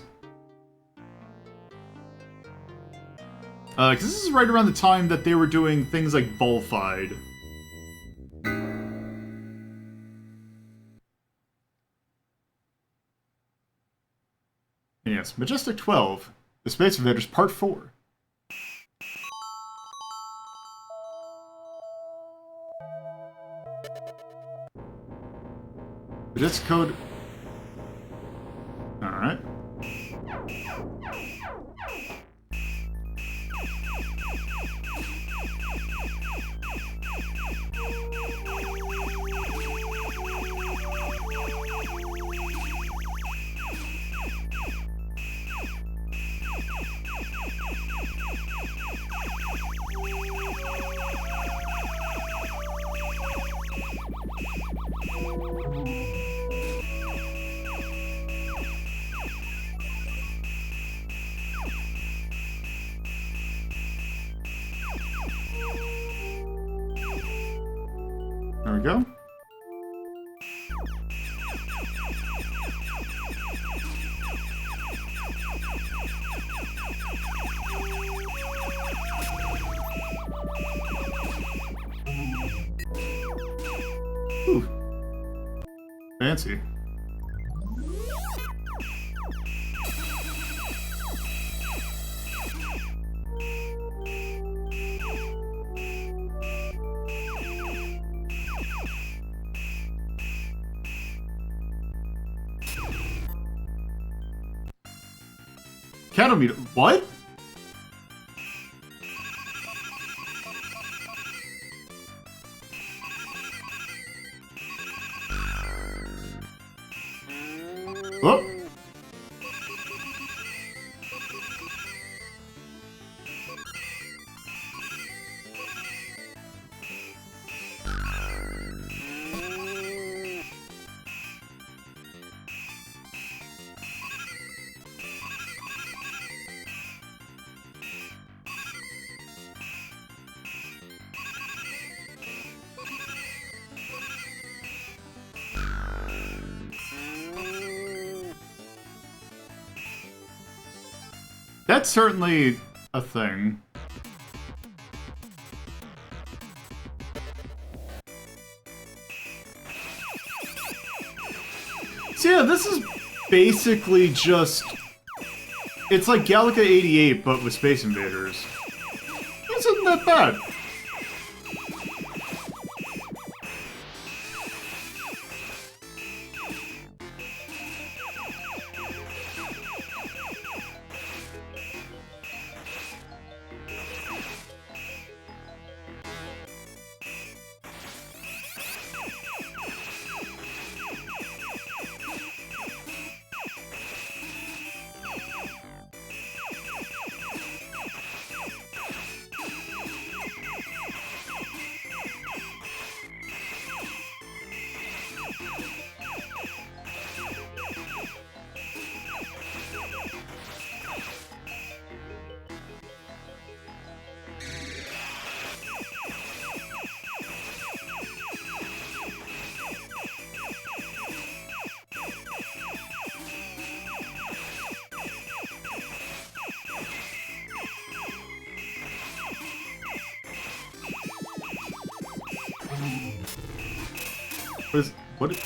Because this is right around the time that they were doing things like Bullfied. And yes, Majestic 12, The Space Invaders Part 4. Majestic code... Alright. There we go. Ooh. Fancy. Catometer. What? Oh. That's certainly a thing. So yeah, this is basically just... It's like Galaga 88, but with Space Invaders. This isn't that bad.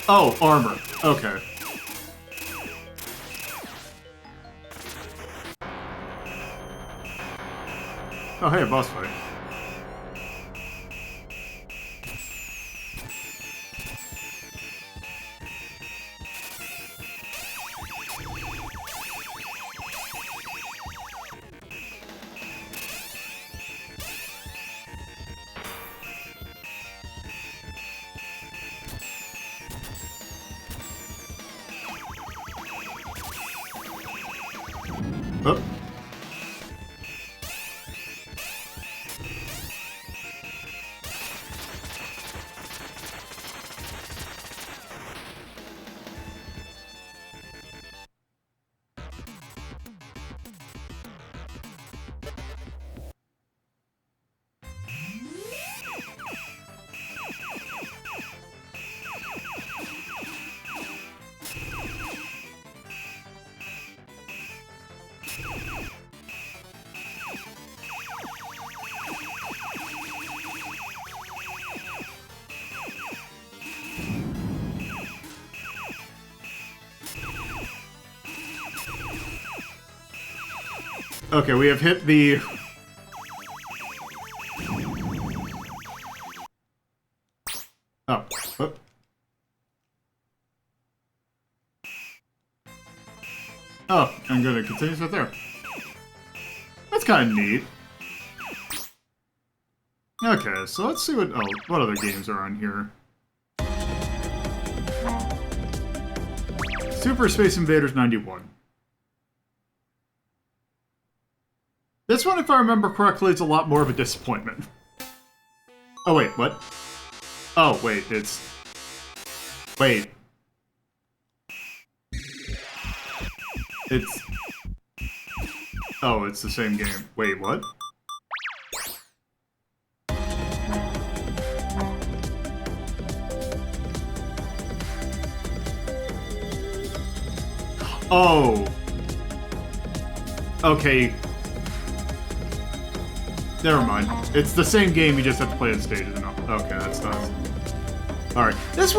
Oh, armor. Okay. Oh, hey, a boss fight. Oh. Okay, we have hit the... Oh. Oh. Oh, I'm gonna continue right there. That's kind of neat. Okay, so let's see what other games are on here. Super Space Invaders 91. This one, if I remember correctly, is a lot more of a disappointment. Oh, wait, what? Oh, wait, it's... Wait. It's... Oh, it's the same game. Wait, what? Oh. Okay. Never mind. It's the same game, you just have to play the stages and all. Okay, that's nice. Alright. This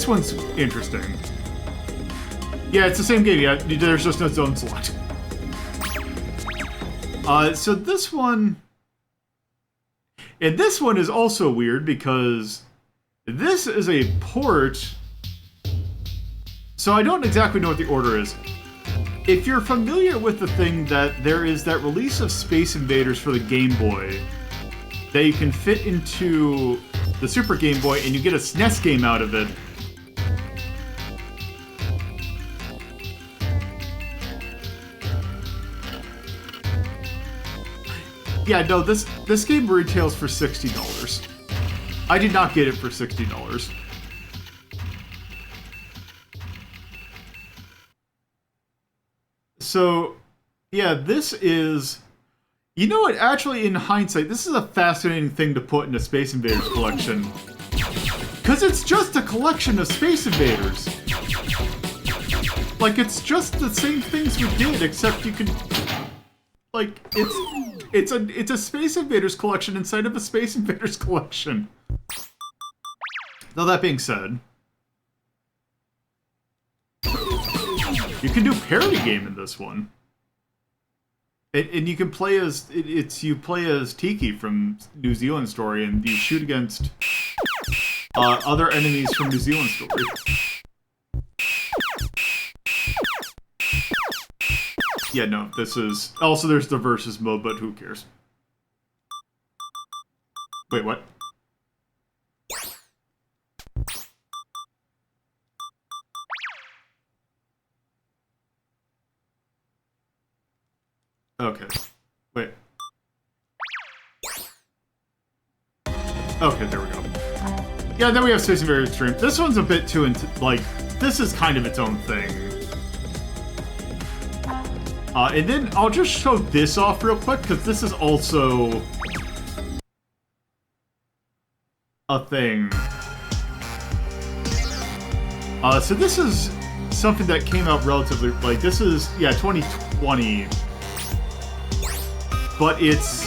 one's interesting. Yeah, it's the same game, yeah. There's just no zone select. So this one... And this one is also weird because this is a port... So I don't exactly know what the order is. If you're familiar with the thing that there is that release of Space Invaders for the Game Boy that you can fit into the Super Game Boy and you get a SNES game out of it. Yeah, no, this game retails for $60. I did not get it for $60. So, yeah, this is... You know what? Actually, in hindsight, this is a fascinating thing to put in a Space Invaders collection. Because it's just a collection of Space Invaders. Like, it's just the same things we did, except you can... Like, it's a Space Invaders collection inside of a Space Invaders collection. Though that being said... You can do parody game in this one. And you can play as... You play as Tiki from New Zealand Story, and you shoot against other enemies from New Zealand Story. Yeah, no, this is... Also, there's the versus mode, but who cares? Wait, what? Okay. Wait. Okay, there we go. Yeah, then we have Space Invaders Extreme. This one's a bit too like, this is kind of its own thing. And then I'll just show this off real quick, because this is also a thing. So this is something that came out relatively, like, this is, yeah, 2020. But it's...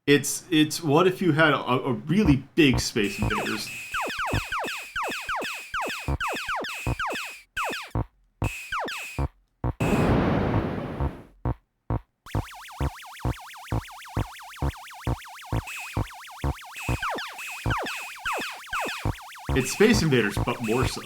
It's what if you had a really big Space Invaders? It's Space Invaders, but more so.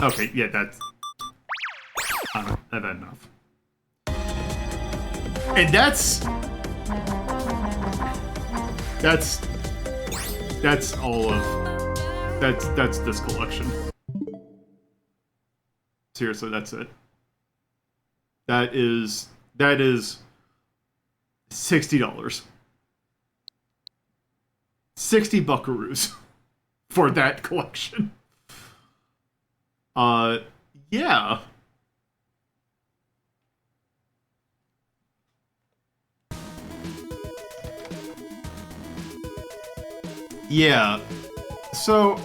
Okay, yeah, that's... I've had enough. And that's all of... That's this collection. Seriously, that's it. That is $60. 60 buckaroos for that collection. Yeah. Yeah. So,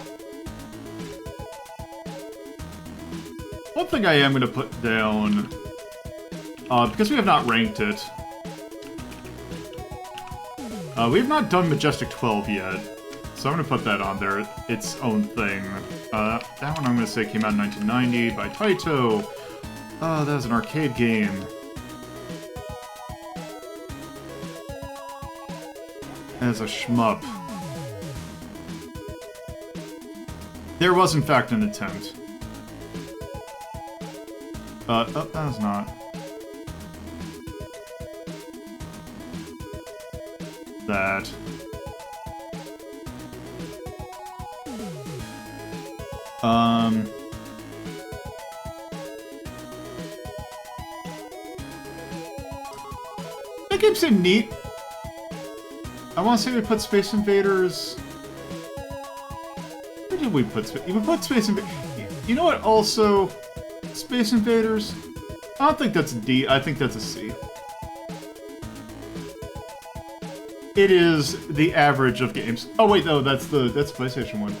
one thing I am going to put down, because we have not ranked it, we have not done Majestic 12 yet, so I'm going to put that on there, its own thing. That one I'm going to say came out in 1990 by Taito. That was an arcade game. As a shmup. There was, in fact, an attempt. Oh, that was not. That. That game seemed neat. I want to say we put Space Invaders... Where did we put Space... We put Space Invaders... You know what, also... Space Invaders? I don't think that's a D, I think that's a C. It is the average of games. Oh wait, no, that's PlayStation 1.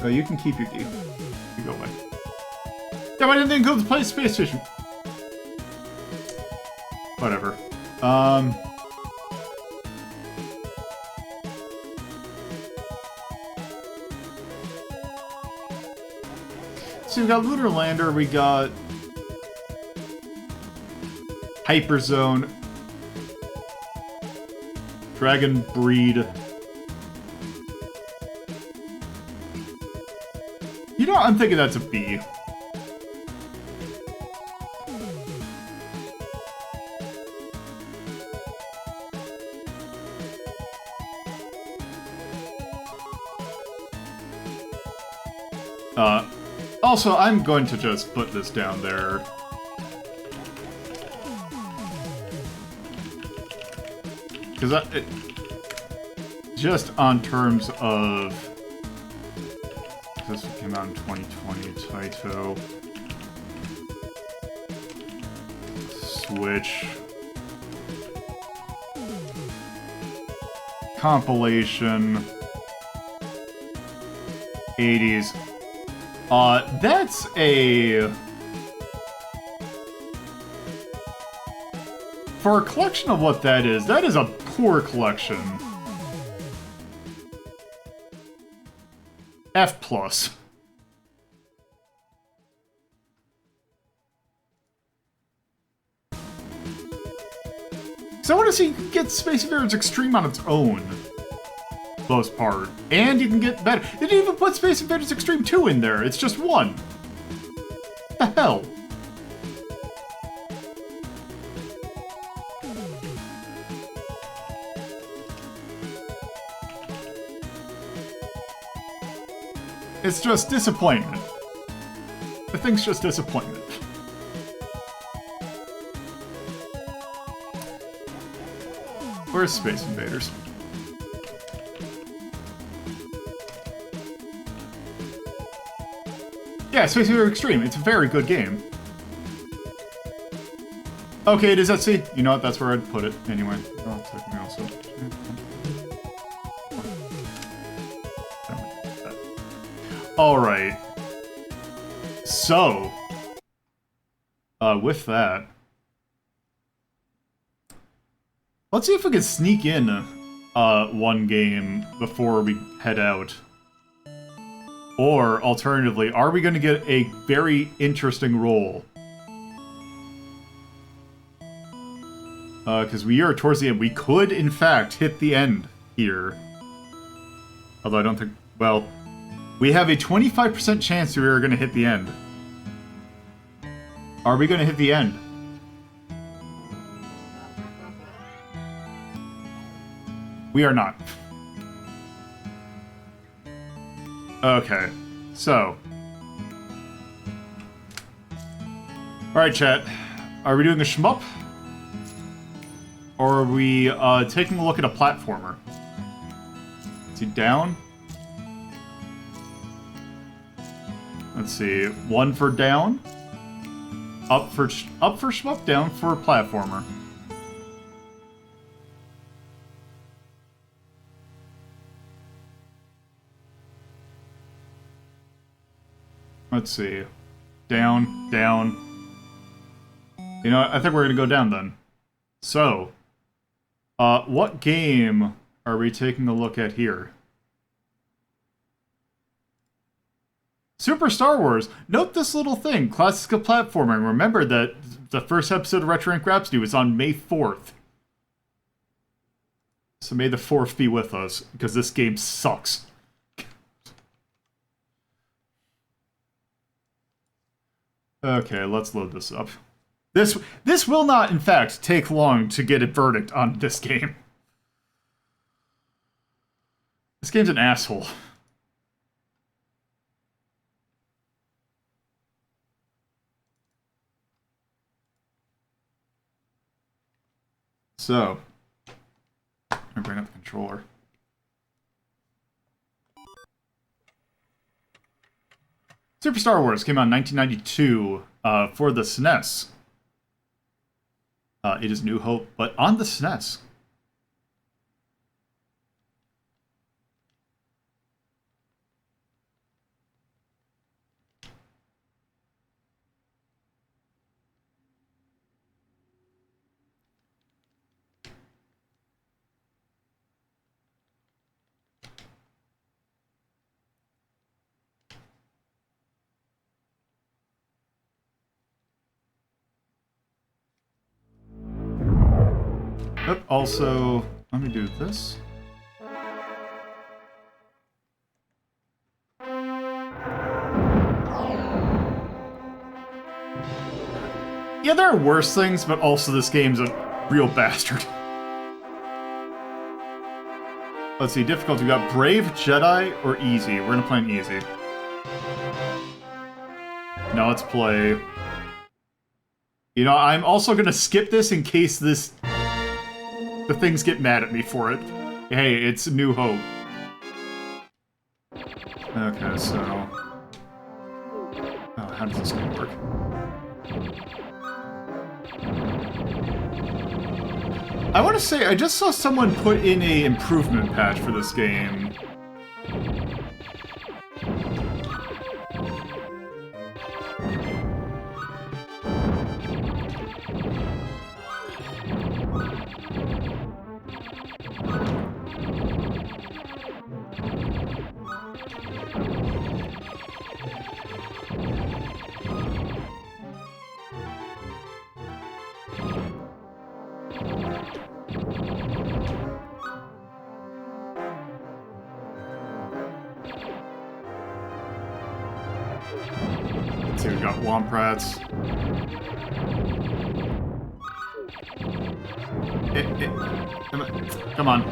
Oh, you can keep your D. You go away. Yeah, why didn't they go to play Space Station? Whatever. So we got Lunar Lander, we got Hyperzone, Dragon Breed. You know, I'm thinking that's a B. Also, I'm going to just put this down there. Because just on terms of... This came out in 2020, Taito. Switch. Compilation. 80s. That's a... For a collection of what that is a poor collection. F+. So I want to see you can get Space Invaders Extreme on its own. Most part. And you can get better. They didn't even put Space Invaders Extreme 2 in there. It's just 1. What the hell? It's just disappointment. The thing's just disappointment. Where's Space Invaders? Yeah, Space Invaders Extreme. It's a very good game. Okay, it is at sea. You know what? That's where I'd put it anyway. Oh, it's like me also. Alright. So, with that, let's see if we can sneak in one game before we head out. Or, alternatively, are we going to get a very interesting roll? Because we are towards the end. We could, in fact, hit the end here. Although I don't think... Well, we have a 25% chance we are going to hit the end. Are we going to hit the end? We are not. Okay, so. Alright, chat. Are we doing a shmup? Or are we taking a look at a platformer? Let's see, down. Let's see, 1 for down. Up for shmup, down for platformer. Let's see. Down, down. You know what? I think we're gonna go down then. So, what game are we taking a look at here? Super Star Wars. Note this little thing. Classical platforming. Remember that the first episode of Retro Ink Rhapsody was on May 4th. So may the 4th be with us, because this game sucks. Okay, let's load this up. This will not, in fact, take long to get a verdict on this game. This game's an asshole. So, I'm gonna bring up the controller. Super Star Wars came out in 1992 for the SNES. It is New Hope, but on the SNES. Yep, also, let me do this. Yeah, there are worse things, but also this game's a real bastard. Let's see, difficulty. We got Brave, Jedi, or Easy. We're gonna play an Easy. Now let's play... You know, I'm also gonna skip this in case the things get mad at me for it. Hey, it's New Hope. Okay, so... Oh, how does this game work? I want to say, I just saw someone put in a improvement patch for this game. Let's see, we've got Womprats. Come on.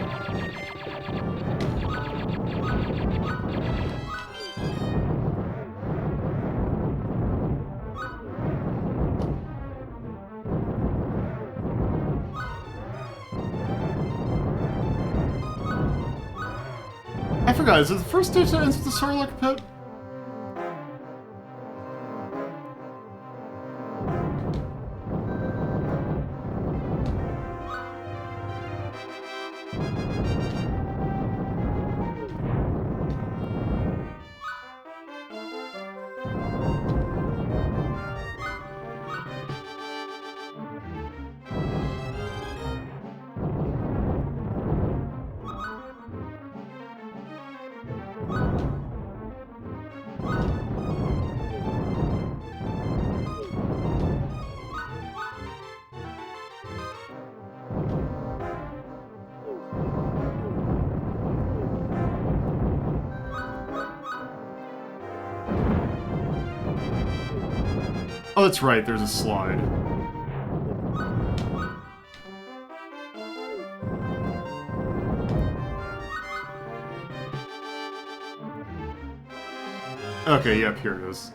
I forgot, is it the first stage that ends with the Sarlacc pit? Oh, that's right, there's a slide. Okay, yep, here it is.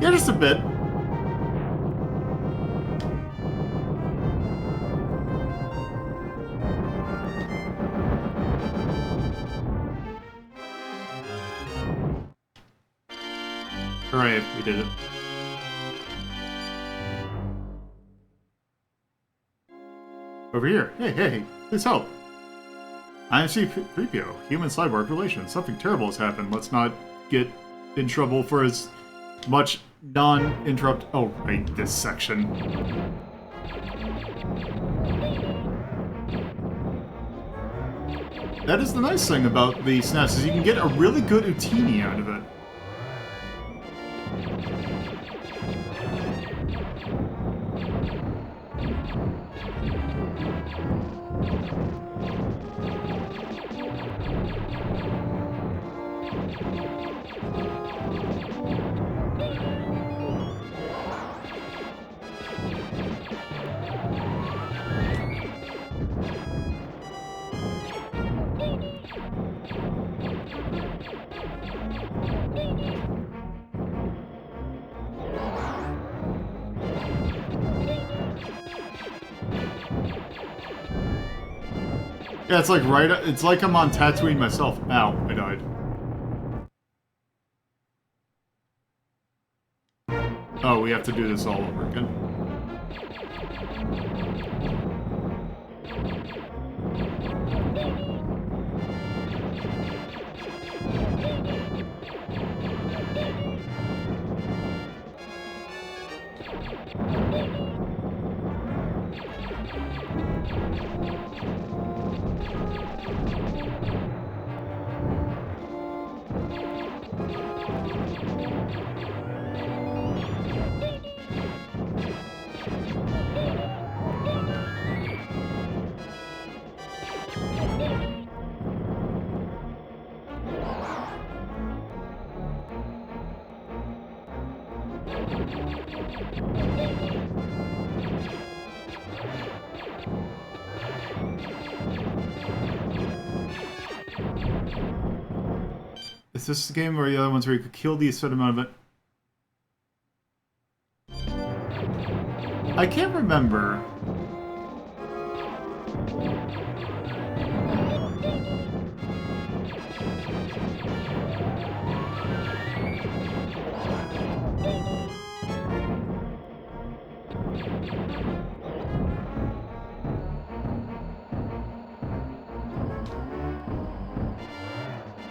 Yeah, just a bit. Alright, we did it. Over here. Hey, hey, hey, please help. I am C-3PO, human-cyborg relations. Something terrible has happened. Let's not get in trouble for as much non-interrupt... Oh, right, this section. That is the nice thing about the SNES, is you can get a really good Utini out of it. Yeah, it's like it's like I'm on Tatooine myself. Ow, I died. Oh, we have to do this all over again. Is this the game or the other ones where you could kill the certain amount of it? I can't remember.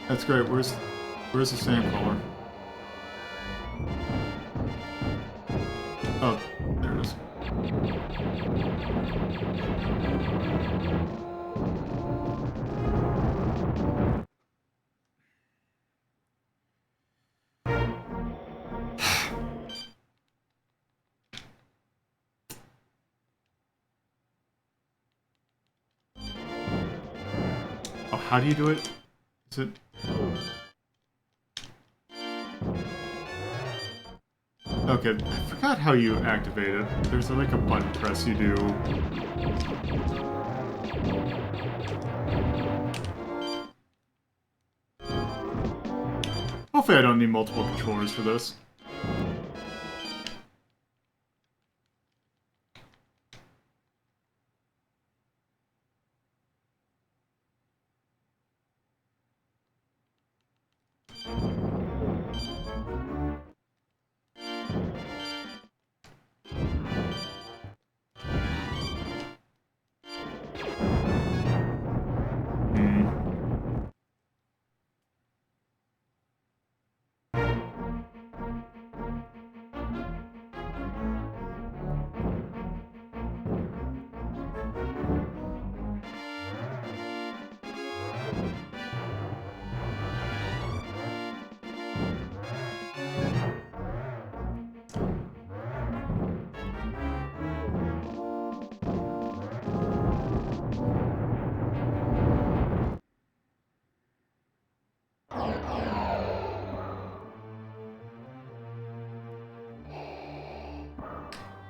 That's great. Where's the sand color? Oh, there it is. Oh, how do you do it? Is it... Okay, I forgot how you activate it. There's like a button press you do. Hopefully I don't need multiple controllers for this.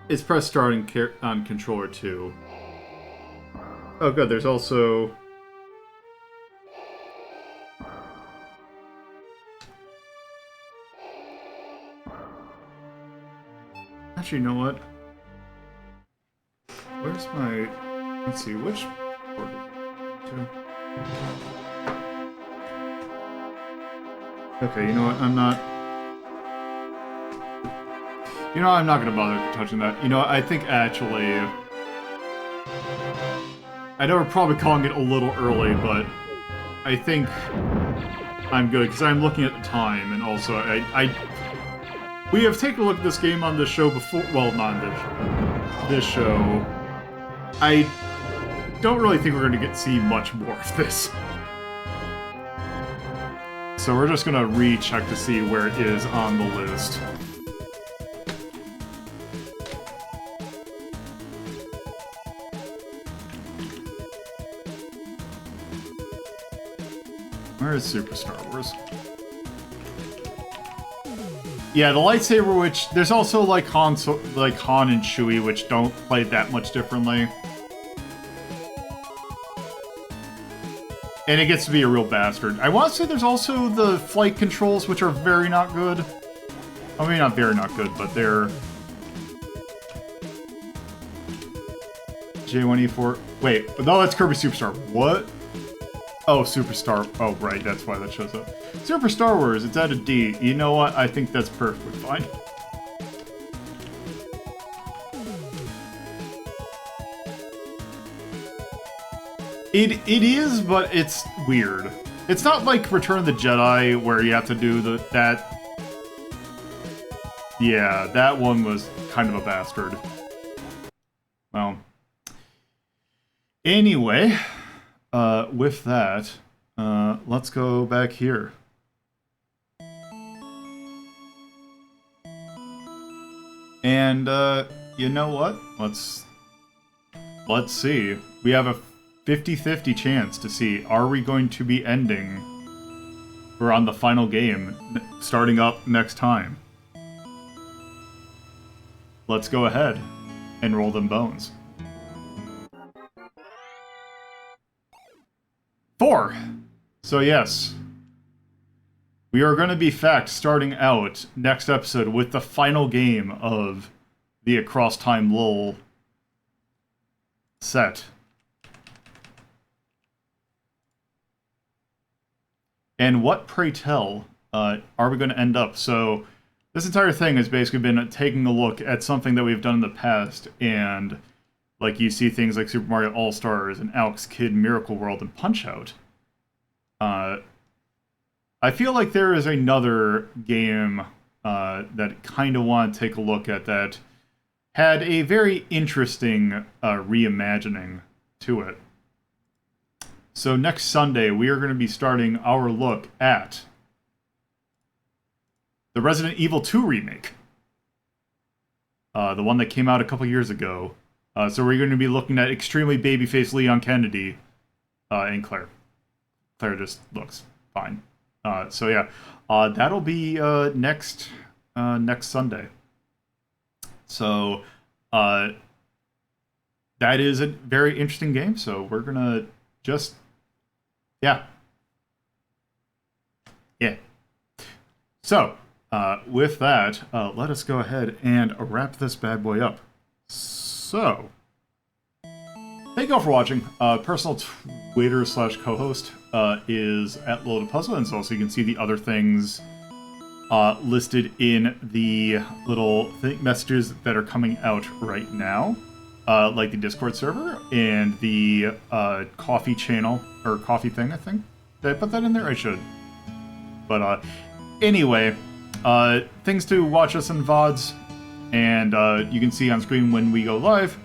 It's press start on controller 2. Oh, good. There's also... Actually, you know what? Where's my... Let's see, which port is it to? Okay, you know what? I'm not... You know, I'm not gonna bother touching that. You know, I think actually... I know we're probably calling it a little early, but I think I'm good, because I'm looking at the time, and also we have taken a look at this game on this show before. Well, not on this show. I don't really think we're going to see much more of this. So we're just going to recheck to see where it is on the list. Where is Super Star Wars? Yeah, the lightsaber, which there's also like Han and Chewie, which don't play that much differently, and it gets to be a real bastard. I want to say there's also the flight controls, which are very not good. I mean, not very not good, but they're J1E4. Wait, no, that's Kirby Superstar. What? Oh, Superstar. Oh, right, that's why that shows up. Super Star Wars, it's at a D. You know what? I think that's perfectly fine. It is, but it's weird. It's not like Return of the Jedi, where you have to do that... Yeah, that one was kind of a bastard. Well. Anyway... with that, let's go back here. And, you know what? Let's see. We have a 50-50 chance to see, are we going to be ending? We're on the final game, starting up next time. Let's go ahead and roll them bones. 4! So yes, we are going to be starting out next episode with the final game of the Crosstime Lull set. And what, pray tell, are we going to end up? So this entire thing has basically been taking a look at something that we've done in the past, and like you see things like Super Mario All-Stars and Alex Kidd Miracle World and Punch-Out. I feel like there is another game that kind of want to take a look at that had a very interesting reimagining to it. So next Sunday, we are going to be starting our look at the Resident Evil 2 remake. The one that came out a couple years ago. So we're going to be looking at extremely babyface Leon Kennedy and Claire. Claire just looks fine. So yeah, that'll be next Sunday. So that is a very interesting game. So we're gonna just yeah. So with that, let us go ahead and wrap this bad boy up. So, thank you all for watching. Personal Twitter / co-host is at Lolo De Puzlo, and so also you can see the other things listed in the little messages that are coming out right now, like the Discord server and the coffee channel, or coffee thing, I think. Did I put that in there? I should. But anyway, things to watch us in VODs. And you can see on screen when we go live.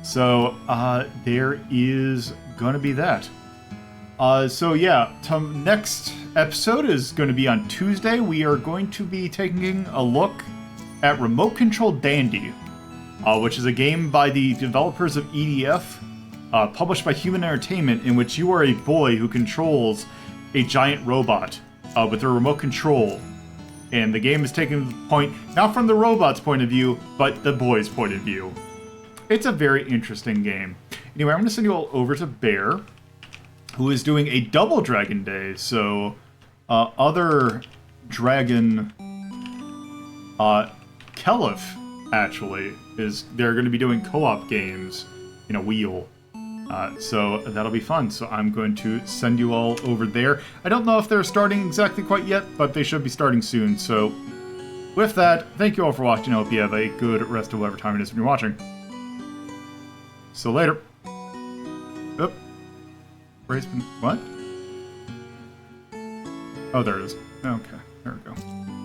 So there is going to be that. So yeah, next episode is going to be on Tuesday. We are going to be taking a look at Remote Control Dandy, which is a game by the developers of EDF, published by Human Entertainment, in which you are a boy who controls a giant robot with a remote control. And the game is taking the point, not from the robot's point of view, but the boy's point of view. It's a very interesting game. Anyway, I'm going to send you all over to Bear, who is doing a double Dragon Day. So, other Dragon, Kelif, actually, they're going to be doing co-op games in a wheel. So that'll be fun. So I'm going to send you all over there. I don't know if they're starting exactly quite yet, but they should be starting soon. So with that, thank you all for watching. I hope you have a good rest of whatever time it is when you're watching. So later. Oop. What? Oh, there it is. Okay, there we go.